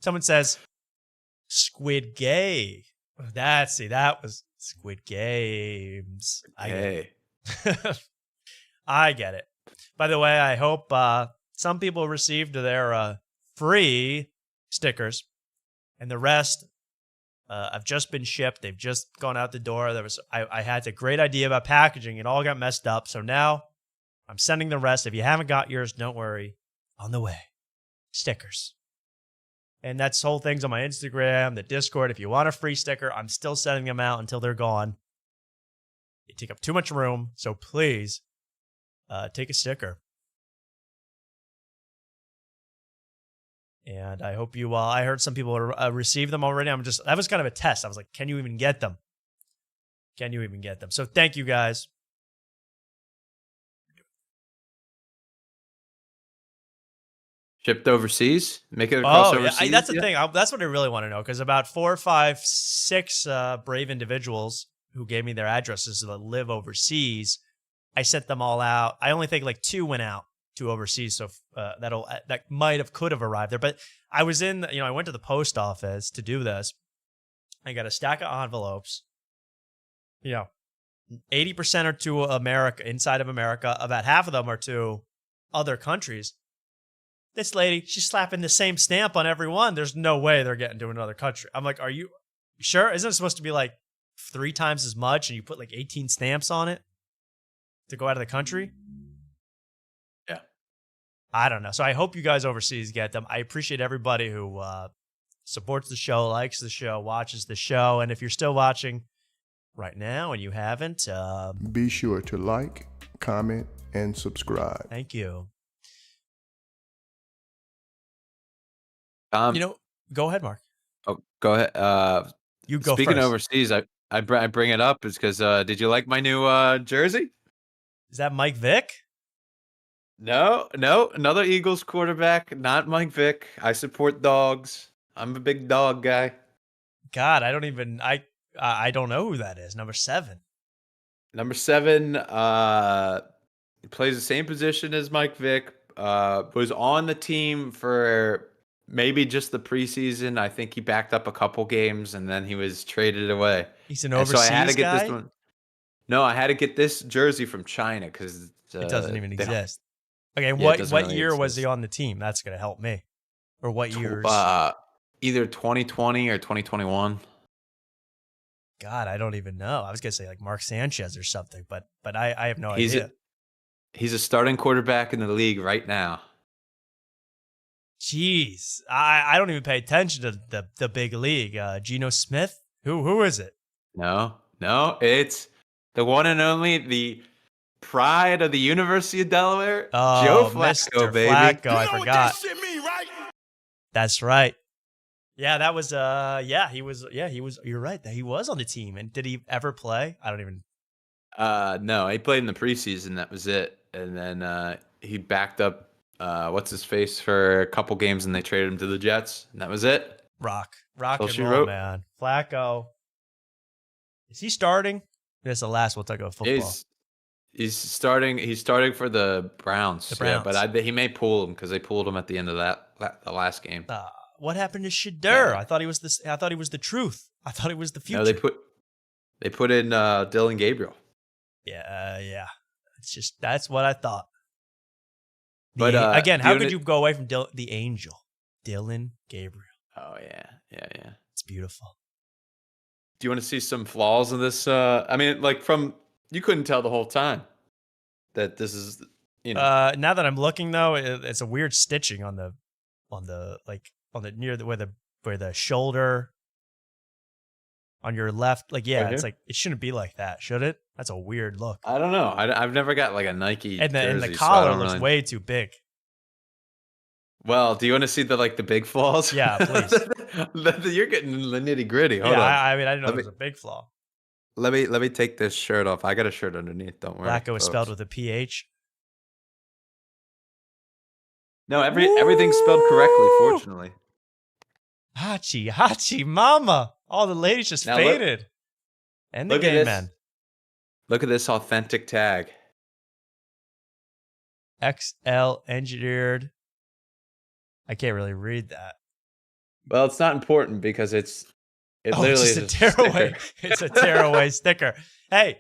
Someone says Squid Gay. That was Squid Games. I get it. By the way, I hope some people received their free stickers, and the rest have just been shipped. They've just gone out the door. I had a great idea about packaging. It all got messed up. So now I'm sending the rest. If you haven't got yours, don't worry. On the way. Stickers. And that's whole things on my Instagram, the Discord. If you want a free sticker, I'm still sending them out until they're gone. They take up too much room. So please take a sticker. And I hope you, I heard some people receive them already. That was kind of a test. I was like, can you even get them? Can you even get them? So thank you guys. Shipped overseas? Make it across overseas? Yeah, that's the thing. That's what I really want to know. Because about 4, 5, 6 brave individuals who gave me their addresses that live overseas, I sent them all out. I only think like 2 went out to overseas, so that could have arrived there. But I was I went to the post office to do this. I got a stack of envelopes. 80% are to America, inside of America. About half of them are to other countries. This lady, she's slapping the same stamp on every one. There's no way they're getting to another country. I'm like, are you sure? Isn't it supposed to be like 3 times as much, and you put like 18 stamps on it to go out of the country? I don't know. So I hope you guys overseas get them. I appreciate everybody who supports the show, likes the show, watches the show. And if you're still watching right now and you haven't, be sure to like, comment, and subscribe. Thank you. Go ahead, Mark. Oh, go ahead. You go Speaking first. of overseas, I bring it up is because did you like my new jersey? Is that Mike Vick? No, another Eagles quarterback, not Mike Vick. I support dogs. I'm a big dog guy. God, I don't know who that is. Number 7. Number 7, he plays the same position as Mike Vick. Was on the team for maybe just the preseason. I think he backed up a couple games and then he was traded away. He's an overseas so I had to get guy? this one. No, I had to get this jersey from China because it doesn't even exist. Okay, Yeah, it doesn't what really year was exist. he on the team? That's going to help me. Or what years? Either 2020 or 2021. God, I don't even know. I was going to say like Mark Sanchez or something, but I have no idea. He's a starting quarterback in the league right now. Jeez, I don't even pay attention to the big league. Geno Smith? Who is it? No, it's the one and only, the pride of the University of Delaware, Oh, Joe Flacco, Mr. baby. Flacco, I forgot. That's right. Yeah, that was he was you're right. He was on the team. And did he ever play? I don't even No, he played in the preseason. That was it. And then he backed up what's his face for a couple games, and they traded him to the Jets, and that was it. rock That's all and she roll, wrote. man. Flacco. Is he starting? That's the last we'll talk about football. He's starting. He's starting for the Browns. The Browns. Yeah, but he may pull him because they pulled him at the end of the last game. what happened to Shadur? I thought he was this. I thought he was the truth. I thought he was the future. No, they put in Dylan Gabriel. Yeah. It's just that's what I thought. But again, how could you go away from the angel, Dylan Gabriel? Oh yeah. It's beautiful. Do you want to see some flaws in this? I mean, like you couldn't tell the whole time that this is, Now that I'm looking though, it's a weird stitching on the near where the shoulder on your left. Like, yeah, Right it's here? like it shouldn't be like that, should it? That's a weird look. I don't know. I've never got like a Nike And the jersey, so I collar don't looks really- way too big. Well, do you want to see the big flaws? Yeah, please. You're getting the nitty gritty. Hold Yeah, on. I mean, I didn't know Let there was me- a big flaw. Let me take this shirt off. I got a shirt underneath. Don't worry. Blacko is folks. spelled with a PH. No, everything's spelled correctly. Fortunately. Hachi, mama. All the ladies just Now look- faded. And the Look at gay this. men. Look at this authentic tag. XL engineered. I can't really read that. Well, it's not important because it Oh, literally it's is just a tearaway. sticker. It's a tearaway sticker. Hey,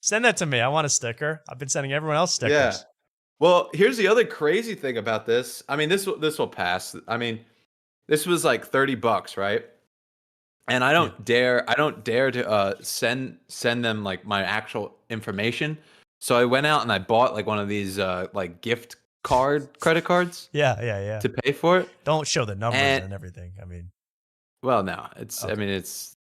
send that to me. I want a sticker. I've been sending everyone else stickers. Yeah. Well, here's the other crazy thing about this. I mean, this will pass. I mean, this was like $30, right? And I don't dare to send them like my actual information. So I went out and I bought like one of these like gift credit cards. Yeah. To pay for it. Don't show the numbers And- and everything. I mean, Well, no, I mean, it's.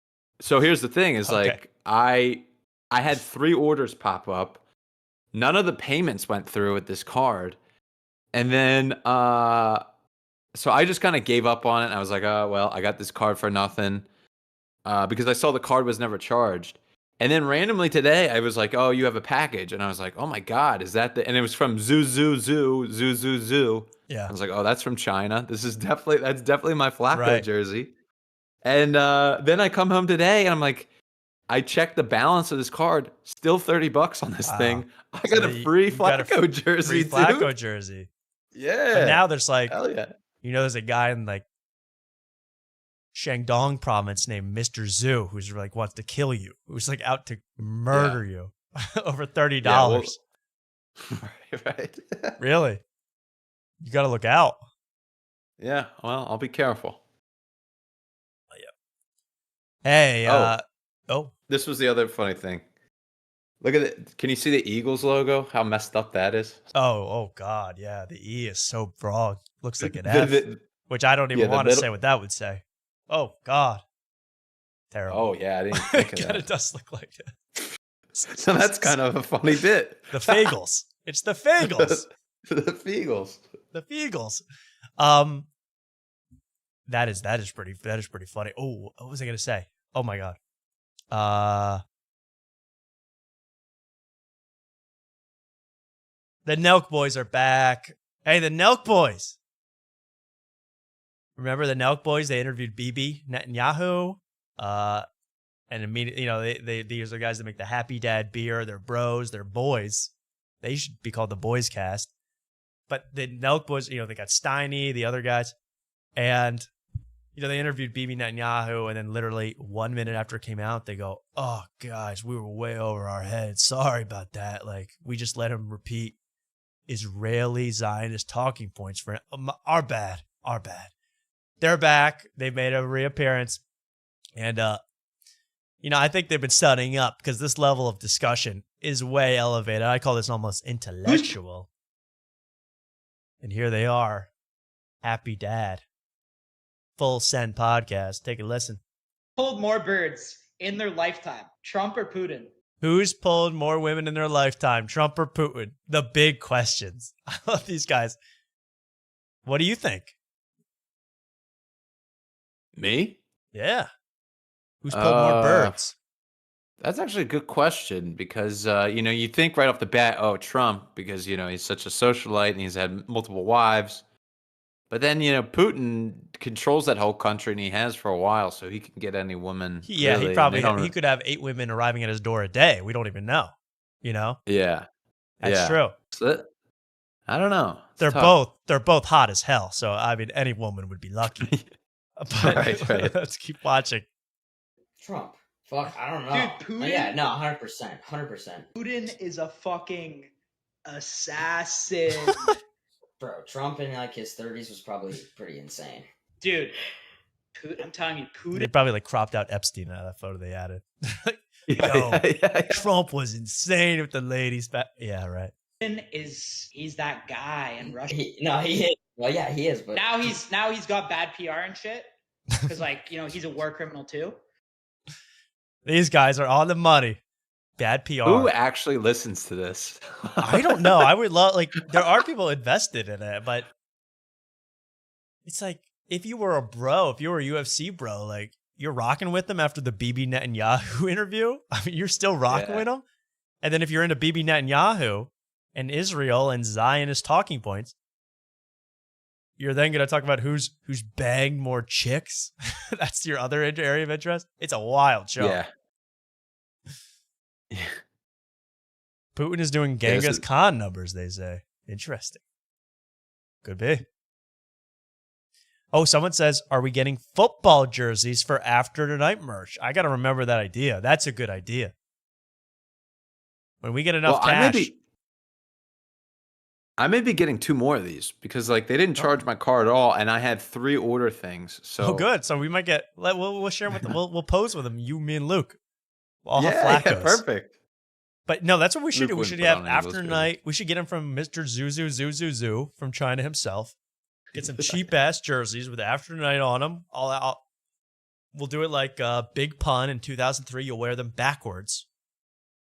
So here's the thing: is Okay. like I had 3 orders pop up. None of the payments went through with this card, and then so I just kind of gave up on it. And I was like, oh well, I got this card for nothing, because I saw the card was never charged. And then randomly today, I was like, oh, you have a package, and I was like, oh my god, is that the? And it was from Zoo. Yeah. I was like, oh, that's from China. That's definitely my Flacco Right. jersey. And then I come home today and I'm like, I checked the balance of this card, still $30 on this thing. I got a free you got a Flacco jersey, free Flacco dude. jersey. Yeah. And now there's like, Hell yeah. there's a guy in like Shandong province named Mr. Zhu who's like wants to kill you, who's like out to murder you over $30. Yeah, right. Really? You got to look out. Yeah. Well, I'll be careful. Hey, Oh, this was the other funny thing. Look at it. Can you see the Eagles logo? How messed up that is. Oh God, yeah. The E is so broad. Looks like an The- F, the- which I don't even yeah, the want to middle- say what that would say. Oh God, terrible. Oh yeah, I didn't think of God, that. it does look like it. So that's kind of a funny bit. The Fagels. It's the Fagels. The Feagles. The Fagels. That is pretty funny. Oh, what was I gonna say? Oh my God. The Nelk Boys are back. Hey, the Nelk Boys. Remember the Nelk Boys? They interviewed Bibi Netanyahu. And immediately, these are guys that make the Happy Dad beer. They're bros. They're boys. They should be called the Boys Cast. But the Nelk Boys, they got Steiny, the other guys. And, they interviewed Bibi Netanyahu. And then literally 1 minute after it came out, they go, oh, guys, we were way over our heads. Sorry about that. Like, we just let him repeat Israeli Zionist talking points for our bad. They're back. They made a reappearance. And, I think they've been studying up because this level of discussion is way elevated. I call this almost intellectual. And here they are. Happy Dad. Full Send podcast. Take a listen. Pulled more birds in their lifetime, Trump or Putin? Who's pulled more women in their lifetime, Trump or Putin? The big questions. I love these guys. What do you think? Me? Yeah. Who's pulled more birds? That's actually a good question because, you think right off the bat, oh, Trump, because, he's such a socialite and he's had multiple wives. But then, Putin controls that whole country and he has for a while, so he can get any woman. Yeah, really, he and probably they don't- he could have 8 women arriving at his door a day. We don't even know. Yeah. That's yeah. true. So I don't know. they're tough. both hot as hell. So I mean, any woman would be lucky. But Right. let's keep watching. Trump. Fuck, I don't know. Dude, Putin. Yeah, no, 100%. 100%. Putin is a fucking assassin. Bro, Trump in like his 30s was probably pretty insane. Dude, I'm telling you, Putin. They probably like cropped out Epstein out of that photo they added. Yeah. Trump was insane with the ladies back. Yeah, right. He's that guy in Russia. He is. Well, yeah, he is. But Now he's got bad PR and shit because he's a war criminal too. These guys are on the money. Bad PR. Who actually listens to this? I don't know. I would love there are people invested in it, but it's like if you were a UFC bro, like you're rocking with them after the Bibi Netanyahu interview. I mean, you're still rocking with them. And then if you're into Bibi Netanyahu and Israel and Zionist talking points, you're then going to talk about who's banged more chicks. That's your other area of interest. It's a wild show. Yeah. Putin is doing Genghis Khan numbers, they say. Interesting. Could be. Oh, someone says, are we getting football jerseys for after tonight merch? I got to remember that idea. That's a good idea. When we get enough cash. I may be getting 2 more of these because like they didn't charge my car at all, and I had 3 order things. So good. So we might get. We'll share them with them. We'll pose with them. You, me, and Luke. We'll have yeah, Flaccos. perfect. But no, that's what we should Luke do. We should wouldn't put have on any of those after jerseys. night. We should get them from Mr. Zuzu from China himself. Get some cheap ass jerseys with after night on them. We'll do it like Big Pun in 2003. You'll wear them backwards.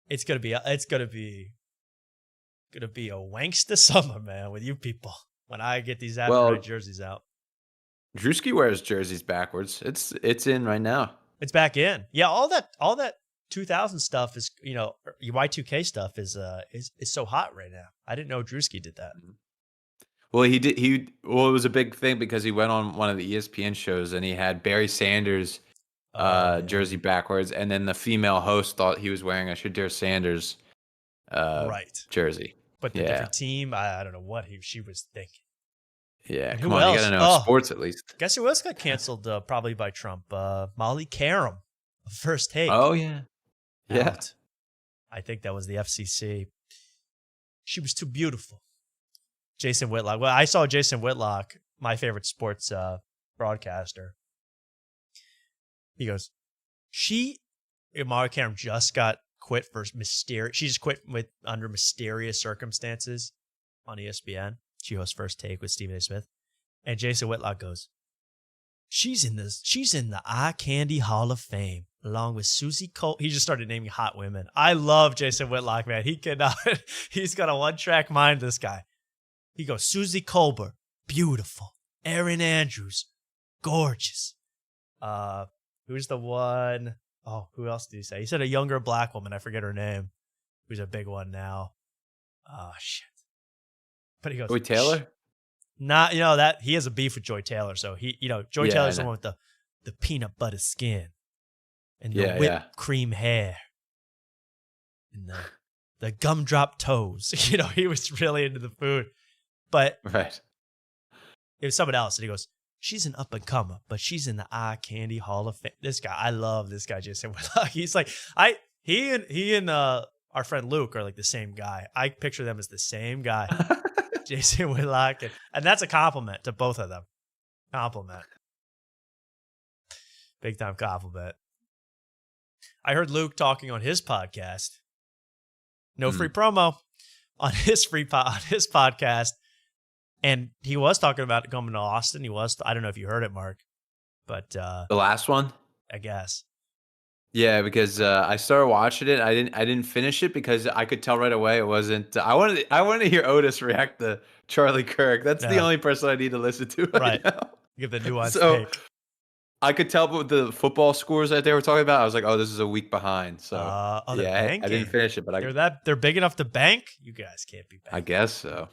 It's gonna be a wanksta summer, man, with you people when I get these after night jerseys out. Drewski wears jerseys backwards. It's in right now. It's back in. Yeah, all that 2000 stuff is, Y2K stuff is so hot right now. I didn't know Drewski did that. Well, he did. It was a big thing because he went on one of the ESPN shows and he had Barry Sanders jersey backwards, and then the female host thought he was wearing a Shadir Sanders jersey. But the different team, I don't know what she was thinking. Yeah, And come who on, else? you gotta know sports at least. Guess who else got canceled probably by Trump? Molly Karam, First Take. Oh yeah, yeah. Out. I think that was the FCC. She was too beautiful. Jason Whitlock. Well, I saw Jason Whitlock, my favorite sports broadcaster. He goes, Molly Karam just got quit for mysterious. She just quit under mysterious circumstances on ESPN. She hosts First Take with Stephen A. Smith, and Jason Whitlock goes, She's in the Eye Candy Hall of Fame along with Susie Cole. He just started naming hot women. I love Jason Whitlock, man. He cannot. He's got a one-track mind. This guy. He goes, Susie Colbert, beautiful. Erin Andrews, gorgeous. Who's the one? Oh, who else did he say? He said a younger black woman. I forget her name. Who's a big one now? Oh shit. But he goes, Joy Taylor? Not, that he has a beef with Joy Taylor. So Joy Taylor's the one with the peanut butter skin and the whipped cream hair and the gumdrop toes. He was really into the food. But right. It was someone else. And he goes, she's an up and comer, but she's in the Eye Candy Hall of Fame. This guy, I love this guy, Jason Whitlock. He's like, he and our friend Luke are like the same guy. I picture them as the same guy. Jason Whitlock. And that's a compliment to both of them. Compliment. Big time compliment. I heard Luke talking on his podcast. No free promo on his podcast. And he was talking about coming to Austin. I don't know if you heard it, Mark, but the last one, I guess. Yeah, because I started watching it. I didn't finish it because I could tell right away it wasn't. I wanted to hear Otis react to Charlie Kirk. That's the only person I need to listen to right now. Give the nuanced take. I could tell with the football scores that they were talking about. I was like, oh, this is a week behind. So I didn't finish it, but they're big enough to bank. You guys can't be banking. I guess so.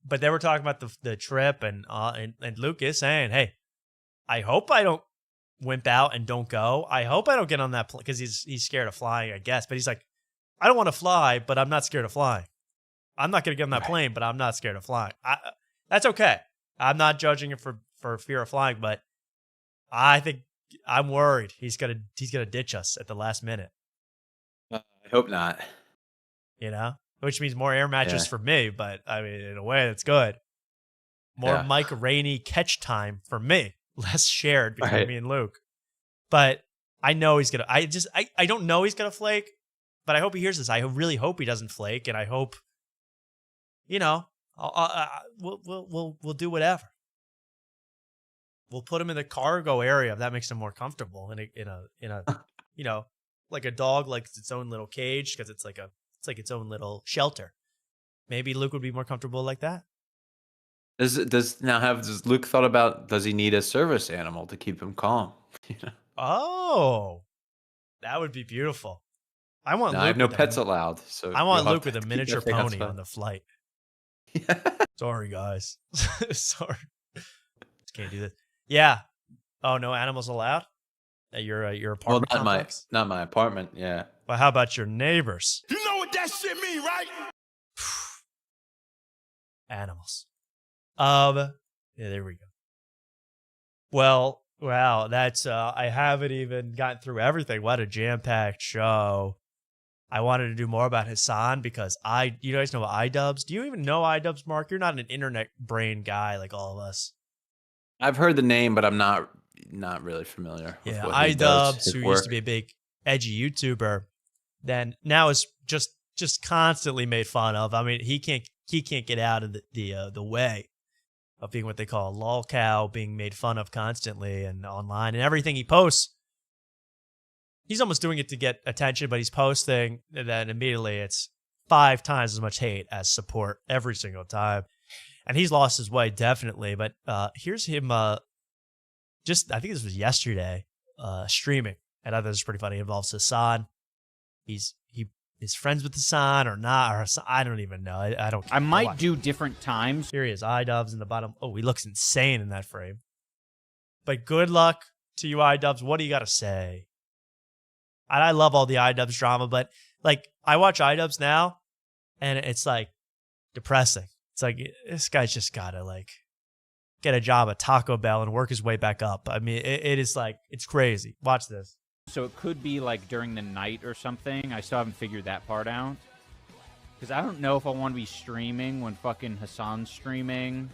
But they were talking about the trip, and Luke is saying, hey, I hope I don't wimp out and don't go. I hope I don't get on that plane because he's scared of flying, I guess. But he's like, I don't want to fly, but I'm not scared of flying. I'm not going to get on that plane, but I'm not scared of flying. That's okay. I'm not judging it for fear of flying, but I think I'm worried he's gonna ditch us at the last minute. I hope not. You know, which means more air matches Yeah. for me, but I mean, in a way, that's good. More Yeah. Mike Rainey catch time for me, less shared between Right. me and Luke. But I know he's gonna. I don't know he's gonna flake, but I hope he hears this. I really hope he doesn't flake, and I hope, you know, we'll do whatever. We'll put him in the cargo area if that makes him more comfortable in a you know, like a dog likes its own little cage because it's like its own little shelter. Maybe Luke would be more comfortable like that. Does Luke thought about, does he need a service animal to keep him calm? Oh, that would be beautiful. I want. No, Luke I have no with a- pets allowed, so I want you'll have Luke with to a keep miniature that thing pony outside. on the flight. Sorry, guys. Sorry, just can't do this. Yeah. Oh, no animals allowed at your Well, apartment not complex. not my apartment. Yeah. But how about your neighbors? You know what that shit mean, right? Animals. Yeah, there we go. Well, wow, that's I haven't even gotten through everything. What a jam-packed show. I wanted to do more about Hassan because you guys know iDubbbz. Do you even know iDubbbz, Mark? You're not an internet brain guy like all of us. I've heard the name, but I'm not really familiar with Yeah, what he does, iDubbbz, his who work. used to be a big edgy YouTuber, then now is just constantly made fun of. I mean, he can't get out of the way of being what they call a lol cow, being made fun of constantly and online, and everything he posts. He's almost doing it to get attention, but he's posting, and then immediately it's 5 times as much hate as support every single time. And he's lost his way, definitely. But here's him, I think this was yesterday, streaming. And I thought this was pretty funny. It involves Hassan. He's friends with Hassan or not, or Hassan, I don't even know. I don't. I might do different times. Here he is, iDubbbz in the bottom. Oh, he looks insane in that frame. But good luck to you, iDubbbz. What do you got to say? And I love all the iDubbbz drama, but like I watch iDubbbz now, and it's like depressing. It's like this guy's just gotta like get a job at Taco Bell and work his way back up. I mean, it is like it's crazy. Watch this. So it could be like during the night or something. I still haven't figured that part out. Because I don't know if I want to be streaming when fucking Hassan's streaming.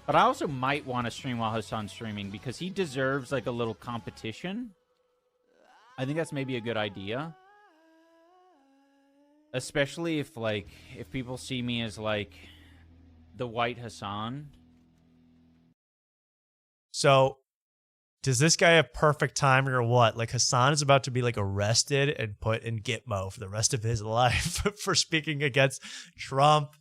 But I also might want to stream while Hassan's streaming because he deserves like a little competition. I think that's maybe a good idea. Especially if people see me as like the white Hassan. So, does this guy have perfect timing or what? Like Hassan is about to be like arrested and put in Gitmo for the rest of his life for speaking against Trump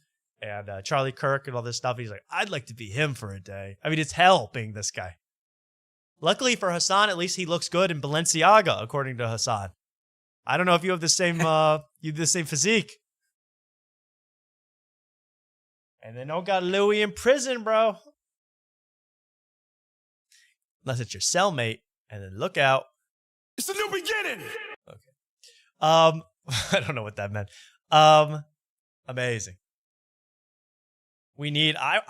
and Charlie Kirk and all this stuff. He's like, I'd like to be him for a day. I mean, it's hell being this guy. Luckily for Hassan, at least he looks good in Balenciaga, according to Hassan. I don't know if you have the same physique. And they don't got Louis in prison, bro. Unless it's your cellmate, and then look out. It's a new beginning. I don't know what that meant. Amazing. We need. I'm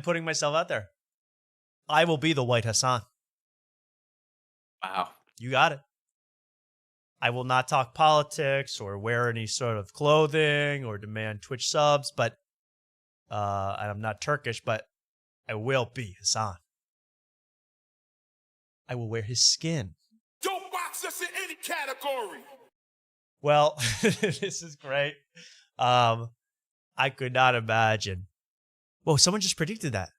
putting myself out there. I will be the white Hassan. Wow. You got it. I will not talk politics or wear any sort of clothing or demand Twitch subs, but and I'm not Turkish, but I will be Hassan. I will wear his skin. Don't box us in any category. Well, this is great. I could not imagine. Whoa, someone just predicted that.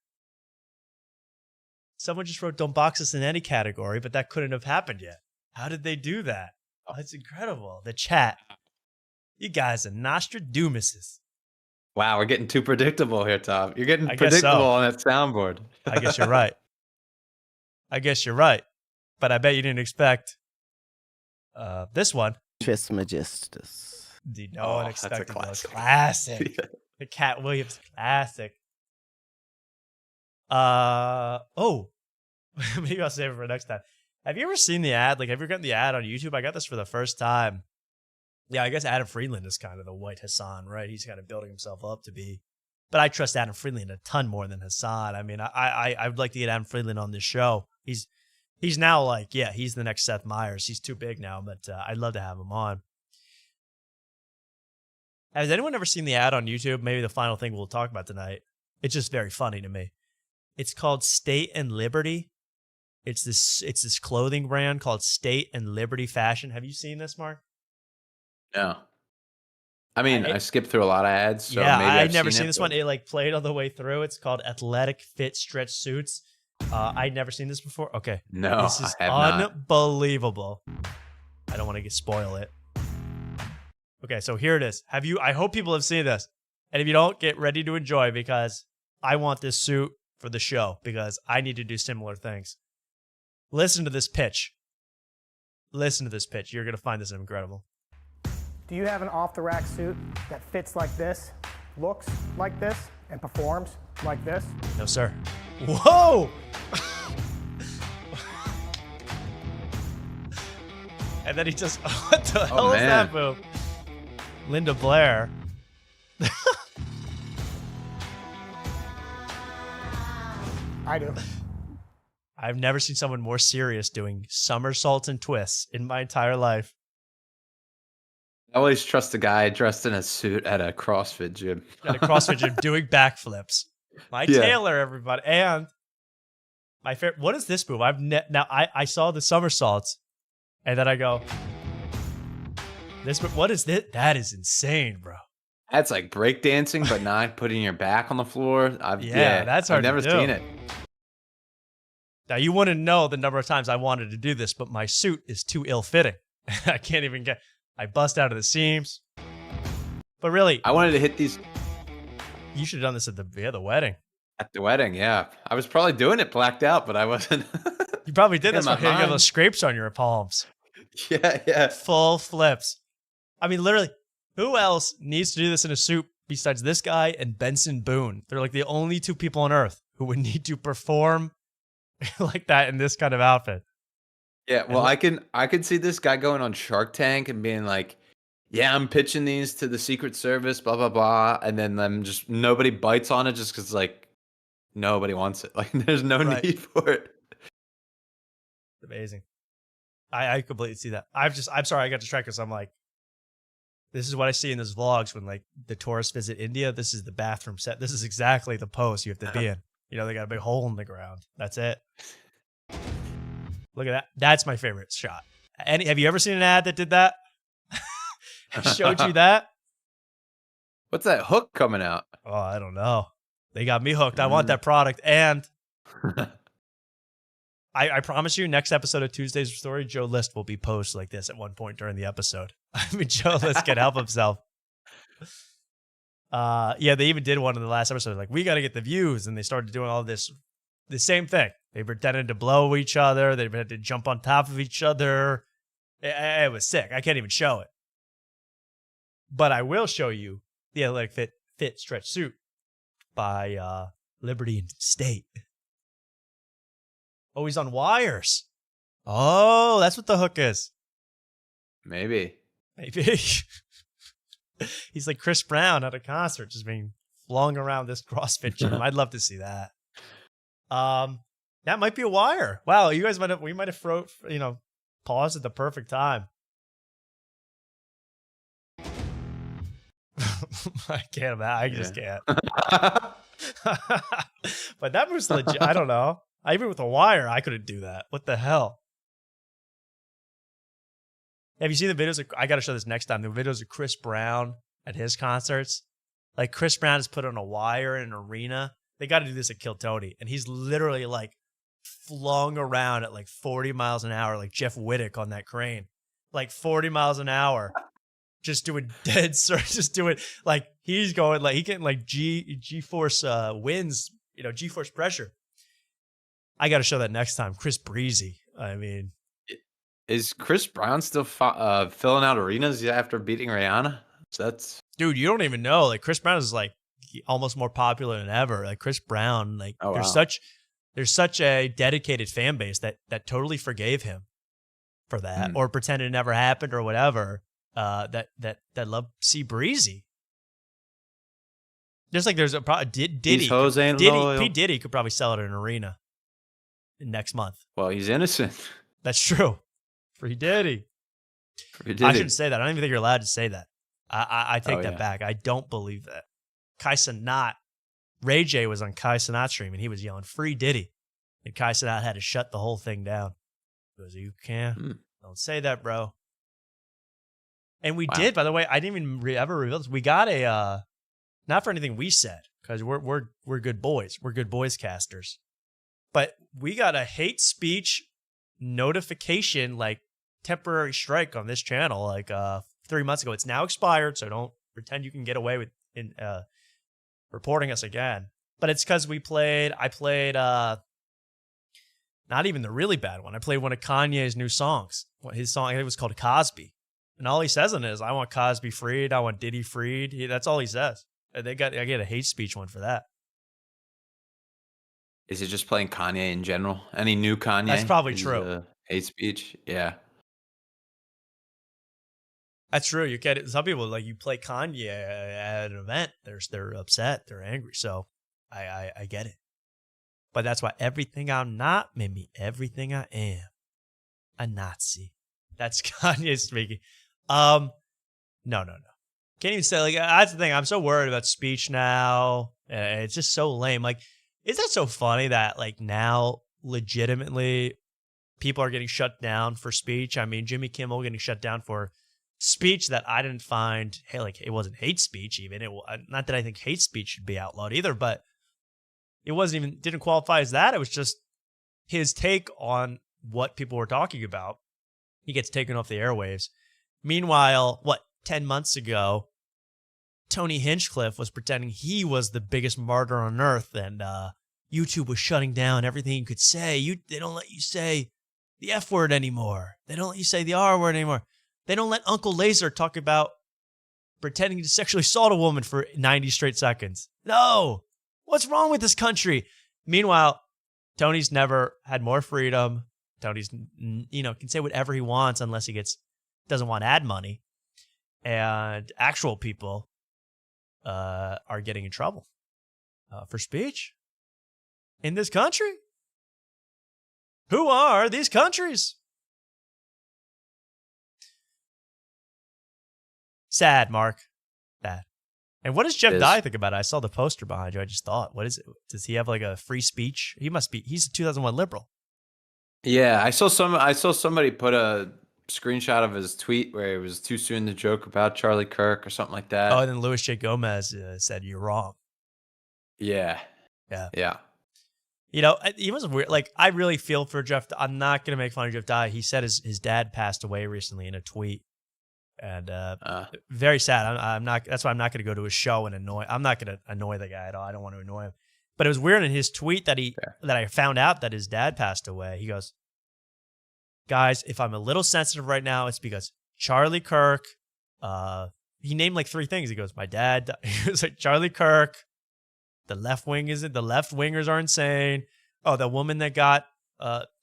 Someone just wrote, don't box us in any category, but that couldn't have happened yet. How did they do that? Oh, that's incredible. The chat. You guys are Nostradamuses. Wow, we're getting too predictable here, Tom. You're getting I guess predictable so. on that soundboard. I guess you're right. But I bet you didn't expect this one. Trismegistus. No one expected that. Classic. The Cat Williams classic. Maybe I'll save it for next time. Have you ever seen the ad? Like, have you gotten the ad on YouTube? I got this for the first time. Yeah, I guess Adam Friedland is kind of the white Hassan, right? He's kind of building himself up to be. But I trust Adam Friedland a ton more than Hassan. I mean, I would like to get Adam Friedland on this show. He's now like, yeah, he's the next Seth Meyers. He's too big now, but I'd love to have him on. Has anyone ever seen the ad on YouTube? Maybe the final thing we'll talk about tonight. It's just very funny to me. It's called State and Liberty. It's this clothing brand called State and Liberty Fashion. Have you seen this, Mark? No. I mean, I skipped through a lot of ads. So yeah, maybe I'd never seen it, this one. It like played all the way through. It's called Athletic Fit Stretch Suits. I'd never seen this before. Okay. No, this is I have not. unbelievable. I don't want to spoil it. Okay, so here it is. I hope people have seen this. And if you don't, get ready to enjoy because I want this suit for the show because I need to do similar things. Listen to this pitch. Listen to this pitch. You're going to find this incredible. Do you have an off-the-rack suit that fits like this, looks like this, and performs like this? No, sir. Whoa! And then he just, what the hell is that move? Linda Blair. I do. I've never seen someone more serious doing somersaults and twists in my entire life. I always trust a guy dressed in a suit at a CrossFit gym. At a CrossFit gym doing backflips. Mike Taylor, everybody. And my favorite, what is this move? I saw the somersaults and then I go, what is this? That is insane, bro. That's like breakdancing, but not putting your back on the floor. That's hard I've never to do. seen it. Now, you wouldn't know the number of times I wanted to do this, but my suit is too ill-fitting. I can't even I bust out of the seams. But really, I wanted to hit these. You should have done this at the wedding. At the wedding, yeah. I was probably doing it blacked out, but I wasn't. You probably did. That's In why my you got mind. those scrapes on your palms. Yeah. Full flips. I mean, literally, who else needs to do this in a suit besides this guy and Benson Boone? They're like the only two people on Earth who would need to perform like that in this kind of outfit. Yeah, well, I can see this guy going on Shark Tank and being like, "Yeah, I'm pitching these to the Secret Service, blah blah blah," and then them just nobody bites on it just because like nobody wants it. Like, there's no need for it. Amazing. I completely see that. I'm sorry I got distracted because I'm like, this is what I see in those vlogs when like the tourists visit India. This is the bathroom set. This is exactly the pose you have to be in. You know, they got a big hole in the ground. That's it. Look at that. That's my favorite shot. Have you ever seen an ad that did that? Showed you that? What's that hook coming out? Oh, I don't know. They got me hooked. I want that product. And I promise you, next episode of Tuesday's Story, Joe List will be posed like this at one point during the episode. I mean, Joe List can help himself. Yeah, they even did one in the last episode. Like, we got to get the views. And they started doing all this, the same thing. They pretended to blow each other. They had to jump on top of each other. It was sick. I can't even show it. But I will show you the Athletic Fit Stretch Suit by Liberty and State. Oh, he's on wires. Oh, that's what the hook is. Maybe. He's like Chris Brown at a concert, just being flung around this CrossFit gym. I'd love to see that. That might be a wire. Wow, you guys we might have paused at the perfect time. I can't. I just can't. But that was legit. I don't know. Even with a wire, I couldn't do that. What the hell? Have you seen the videos? I got to show this next time. The videos of Chris Brown at his concerts. Like, Chris Brown is put on a wire in an arena. They got to do this at Kill Tony. And he's literally like flung around at like 40 miles an hour, like Jeff Wittick on that crane. Like 40 miles an hour. Just doing dead surge. Just doing, like, he's going, like, he getting like G-force winds, G-force pressure. I got to show that next time. Chris Breezy. I mean, is Chris Brown still filling out arenas after beating Rihanna? So that's, dude, you don't even know. Like, Chris Brown is like almost more popular than ever. Like, Chris Brown, like, there's such a dedicated fan base that totally forgave him for that or pretended it never happened or whatever. that love C Breezy. Just like there's a Diddy. These hoes ain't loyal. P Diddy could probably sell it at an arena next month. Well, he's innocent. That's true. Free Diddy. Free Diddy. I shouldn't say that. I don't even think you're allowed to say that. I take that yeah. back. I don't believe that. Kai Cenat, Ray J was on Kai Cenat stream and he was yelling "Free Diddy," and Kai Cenat had to shut the whole thing down. He goes, "You can't. Don't say that, bro." And we did, by the way. I didn't even ever reveal this. We got a not for anything we said, because we're good boys. We're good boys casters. But we got a hate speech notification, like temporary strike on this channel, like 3 months ago. It's now expired, so don't pretend you can get away with reporting us again. But it's because I played not even the really bad one. I played one of Kanye's new songs. His song, I think it was called Cosby. And all he says in it is, "I want Cosby freed. I want Diddy freed." That's all he says. I get a hate speech one for that. Is he just playing Kanye in general? Any new Kanye? That's probably Is true. Hate speech? Yeah. That's true. You get it. Some people, like, you play Kanye at an event, they're upset, they're angry. So I get it. But that's why everything I'm not made me everything I am. A Nazi. That's Kanye speaking. No. Can't even say, like, that's the thing. I'm so worried about speech now. It's just so lame. Like, is that so funny that, like, now legitimately people are getting shut down for speech? I mean, Jimmy Kimmel getting shut down for speech that I didn't find, hey, like, it wasn't hate speech even. Not that I think hate speech should be outlawed either, but it didn't qualify as that. It was just his take on what people were talking about. He gets taken off the airwaves. Meanwhile, 10 months ago, Tony Hinchcliffe was pretending he was the biggest martyr on earth, and YouTube was shutting down everything you could say. They don't let you say the F word anymore. They don't let you say the R word anymore. They don't let Uncle Lazer talk about pretending to sexually assault a woman for 90 straight seconds. No! What's wrong with this country? Meanwhile, Tony's never had more freedom. Tony's, can say whatever he wants unless he doesn't want ad money. And actual people are getting in trouble for speech in this country. Who are these countries? Sad, Mark. Sad. And what does Jeff Dye think about it? I saw the poster behind you. I just thought, what is it? Does he have like a free speech? He's a 2001 liberal. Yeah, I saw somebody put a screenshot of his tweet where it was too soon to joke about Charlie Kirk or something like that. Oh, and then Louis J. Gomez said, "You're wrong." Yeah. He was weird. Like, I really feel for Jeff. I'm not going to make fun of Jeff Dye. He said his dad passed away recently in a tweet. And very sad. I'm not. That's why I'm not going to go to his show and annoy. I'm not going to annoy the guy at all. I don't want to annoy him. But it was weird in his tweet that I found out that his dad passed away. He goes, "Guys, if I'm a little sensitive right now, it's because Charlie Kirk." He named like 3 things. He goes, "My dad." He was like, "Charlie Kirk. The left wingers are insane. Oh, the woman that got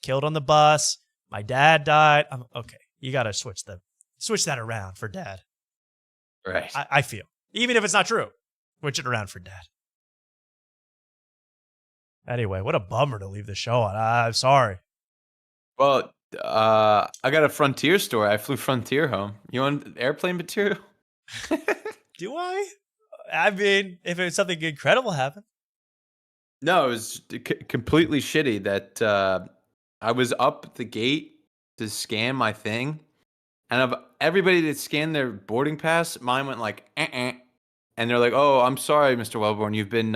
killed on the bus. My dad died." Okay, you got to switch that around for dad. Right. I feel. Even if it's not true, switch it around for dad. Anyway, what a bummer to leave the show on. I'm sorry. Well, I got a Frontier story. I flew Frontier home. You want airplane material? Do I? I mean, if it's something incredible happened. No, it was completely shitty that I was up the gate to scan my thing. And of everybody that scanned their boarding pass, mine went like, And they're like, "Oh, I'm sorry, Mr. Wellborn. You've been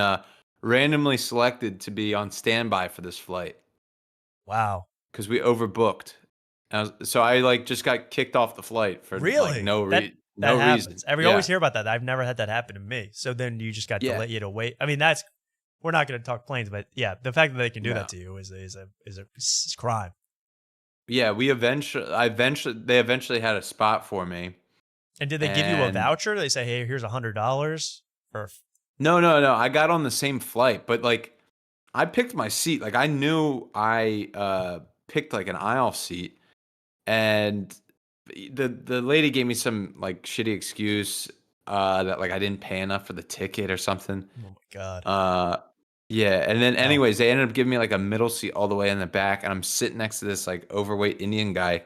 randomly selected to be on standby for this flight." Wow. Because we overbooked. So I like just got kicked off the flight for really? Like, no that reason. We always hear about that. I've never had that happen to me. So then you just got to let you to wait. I mean, we're not going to talk planes, but yeah, the fact that they can do that to you is a crime. Yeah, they eventually had a spot for me. And did they give you a voucher? They say, "Hey, here's $100 for." No. I got on the same flight, but like, I picked my seat. Like, I knew I picked like an aisle seat, and the lady gave me some like shitty excuse that like I didn't pay enough for the ticket or something. Oh my god. Yeah, and then anyways, they ended up giving me like a middle seat all the way in the back, and I'm sitting next to this like overweight Indian guy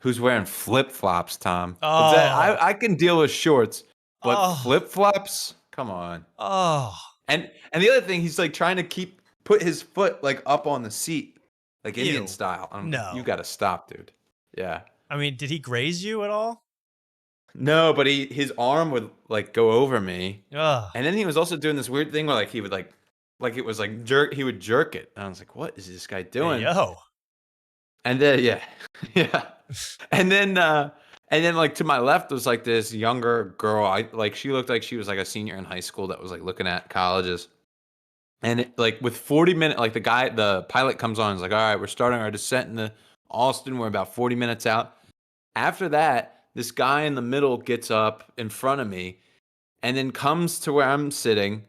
who's wearing flip flops. Tom, I can deal with shorts, but flip flops, come on. Oh, and the other thing, he's like trying to put his foot like up on the seat, like Indian Ew. style. No. You got to stop, dude. Yeah. I mean, did he graze you at all? No, but his arm would like go over me, Ugh. and then he was also doing this weird thing where like he would like it was like jerk. He would jerk it, and I was like, "What is this guy doing?" Hey, yo. And then yeah, and then like to my left was like this younger girl. She looked like she was like a senior in high school that was like looking at colleges. And like with 40 minutes, like the pilot comes on and is like, "All right, we're starting our descent into Austin. We're about 40 minutes out." After that, this guy in the middle gets up in front of me and then comes to where I'm sitting.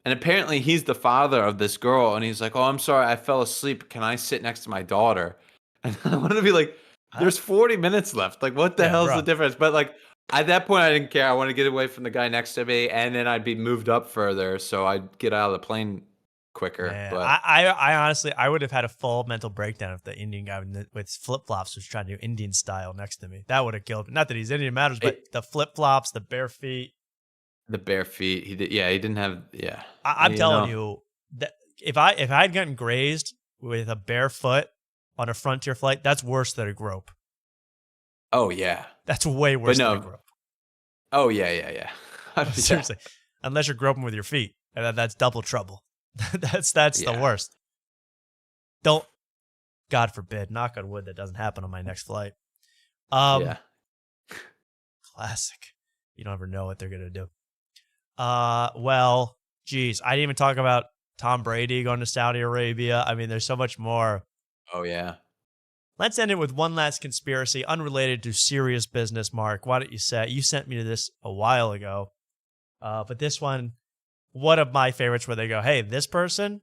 And apparently he's the father of this girl. And he's like, "Oh, I'm sorry, I fell asleep. Can I sit next to my daughter?" And I want to be like, there's 40 minutes left. Like, what the hell's the difference? But like, at that point, I didn't care. I want to get away from the guy next to me. And then I'd be moved up further. So I'd get out of the plane quicker. Man, but I honestly, I would have had a full mental breakdown if the Indian guy with flip-flops was trying to do Indian style next to me. That would have killed me. Not that he's Indian matters, but the flip-flops, the bare feet. The bare feet. He did. Yeah, he didn't have. Yeah. I'm telling you that if I had gotten grazed with a bare foot on a Frontier flight, that's worse than a grope. Oh yeah. That's way worse than a grope. Oh yeah. Seriously, unless you're groping with your feet, and that's double trouble. that's the worst. Don't, God forbid, knock on wood, that doesn't happen on my next flight. Classic. You don't ever know what they're gonna do. Well, geez, I didn't even talk about Tom Brady going to Saudi Arabia. I mean, there's so much more. Oh yeah. Let's end it with one last conspiracy unrelated to serious business. Mark, why don't you say you sent me to this a while ago, but this one. One of my favorites where they go, "Hey, this person,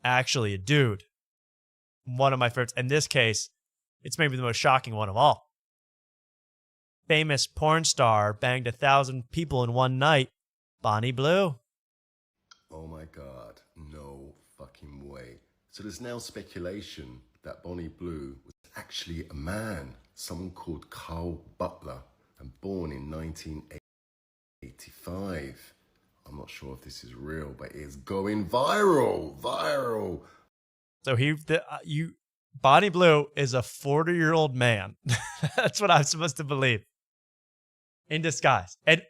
actually a dude." One of my favorites. In this case, it's maybe the most shocking one of all. Famous porn star banged 1,000 people in one night. Bonnie Blue. Oh my God, no fucking way. So there's now speculation that Bonnie Blue was actually a man, someone called Carl Butler, and born in 1985. I'm not sure if this is real, but it's going viral. So Bonnie Blue is a 40-year-old man. That's what I'm supposed to believe. In disguise. And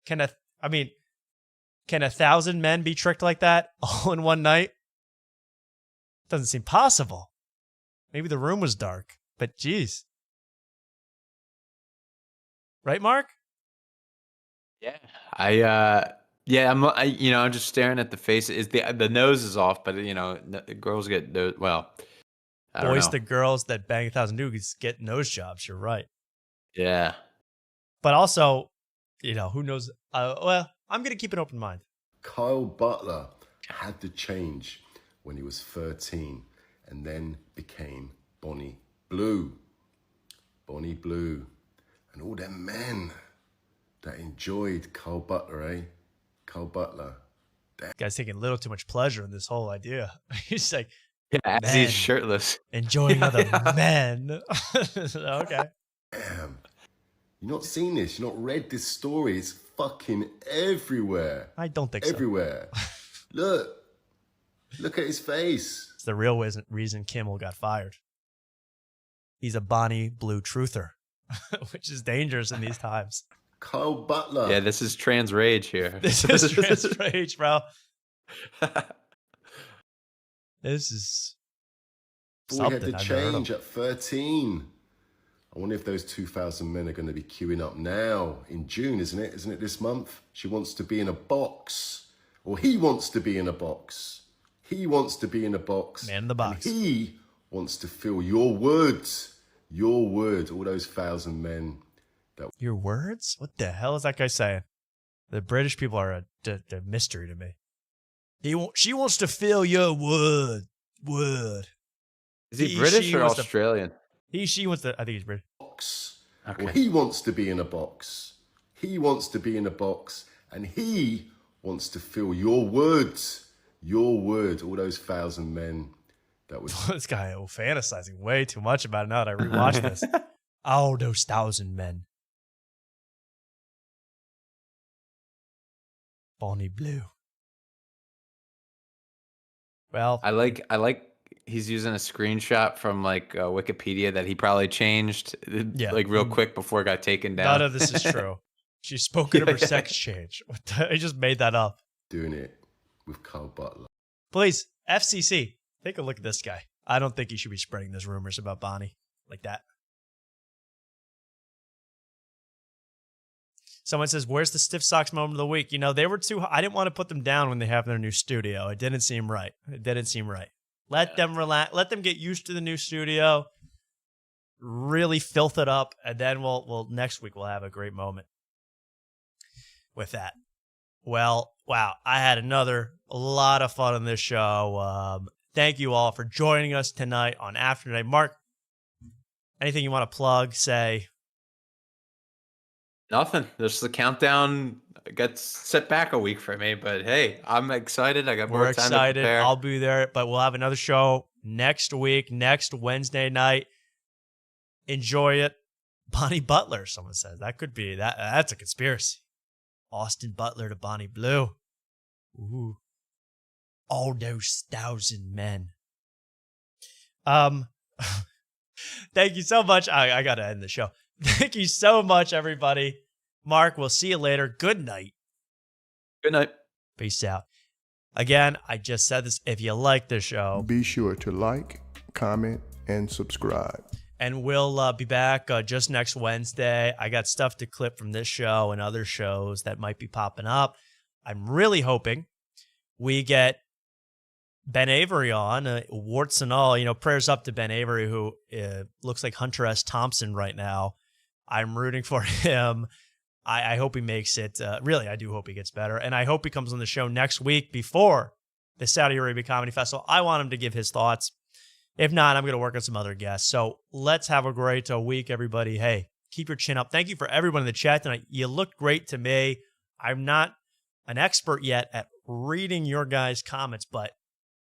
can 1,000 men be tricked like that all in one night? Doesn't seem possible. Maybe the room was dark, but geez. Right, Mark? Yeah. I'm just staring at the face. The nose is off, but girls get nose. Well, I don't know. The girls that bang 1,000 dudes get nose jobs. You're right. Yeah. But also, who knows? Well, I'm gonna keep an open mind. Kyle Butler had to change when he was 13, and then became Bonnie Blue. Bonnie Blue, and all them men that enjoyed Kyle Butler, eh? Kyle Butler. This guy's taking a little too much pleasure in this whole idea. He's like, as he's shirtless, enjoying other men. Okay. Damn. You've not seen this. You've not read this story. It's fucking everywhere. I don't think everywhere. Look at his face. It's the real reason Kimmel got fired. He's a Bonnie Blue truther, which is dangerous in these times. Kyle Butler. Yeah, this is trans rage here. This is trans rage, bro. This is something. He had to change at 13. I wonder if those 2,000 men are going to be queuing up now in June, isn't it? Isn't it this month? She wants to be in a box. Or he wants to be in a box. He wants to be in a box. Man in the box. And he wants to feel your words. Your words. All those 1,000 men. Your words? What the hell is that guy saying? The British people are a mystery to me. She wants to feel your word. Is he British or Australian? She wants to. I think he's British. Okay. Well, he wants to be in a box. He wants to be in a box, and he wants to feel your words, all those 1,000 men that would. This guy fantasizing way too much about it now that I rewatched this. Oh, those 1,000 men. Bonnie Blue. Well, I like he's using a screenshot from like Wikipedia that he probably changed like real quick before it got taken down. None of this is true. She's spoken of her sex change. I just made that up. Doing it with Carl Butler. Please, FCC, take a look at this guy. I don't think he should be spreading those rumors about Bonnie like that. Someone says, where's the Stiff Socks moment of the week? You know, they were too... I didn't want to put them down when they have their new studio. It didn't seem right. Let them relax. Let them get used to the new studio. Really filth it up. And then we'll next week we'll have a great moment with that. Well, wow. I had a lot of fun on this show. Thank you all for joining us tonight on After Night. Mark, anything you want to plug, say? Nothing. Just the countdown gets set back a week for me, but hey, I'm excited. I got more time to prepare. I'll be there, but we'll have another show next week, next Wednesday night. Enjoy it. Bonnie Butler, someone says. That could be that. That's a conspiracy. Austin Butler to Bonnie Blue. Ooh. All those 1,000 men. Thank you so much. I got to end the show. Thank you so much, everybody. Mark, we'll see you later. Good night. Good night. Peace out. Again, I just said this. If you like the show, be sure to like, comment, and subscribe. And we'll be back just next Wednesday. I got stuff to clip from this show and other shows that might be popping up. I'm really hoping we get Ben Avery on, warts and all. You know, prayers up to Ben Avery, who looks like Hunter S. Thompson right now. I'm rooting for him. I hope he makes it. Really, I do hope he gets better. And I hope he comes on the show next week before the Saudi Arabia Comedy Festival. I want him to give his thoughts. If not, I'm going to work on some other guests. So let's have a great week, everybody. Hey, keep your chin up. Thank you for everyone in the chat tonight. You looked great to me. I'm not an expert yet at reading your guys' comments, but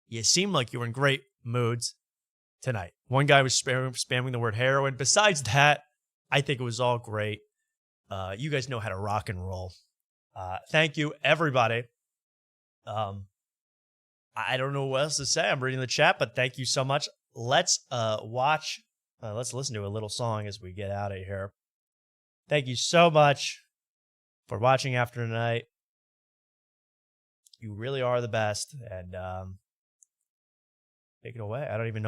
you seem like you were in great moods tonight. One guy was spamming the word heroin. Besides that, I think it was all great. You guys know how to rock and roll. Thank you, everybody. I don't know what else to say. I'm reading the chat, but thank you so much. Let's let's listen to a little song as we get out of here. Thank you so much for watching After Tonight. You really are the best. And take it away. I don't even know.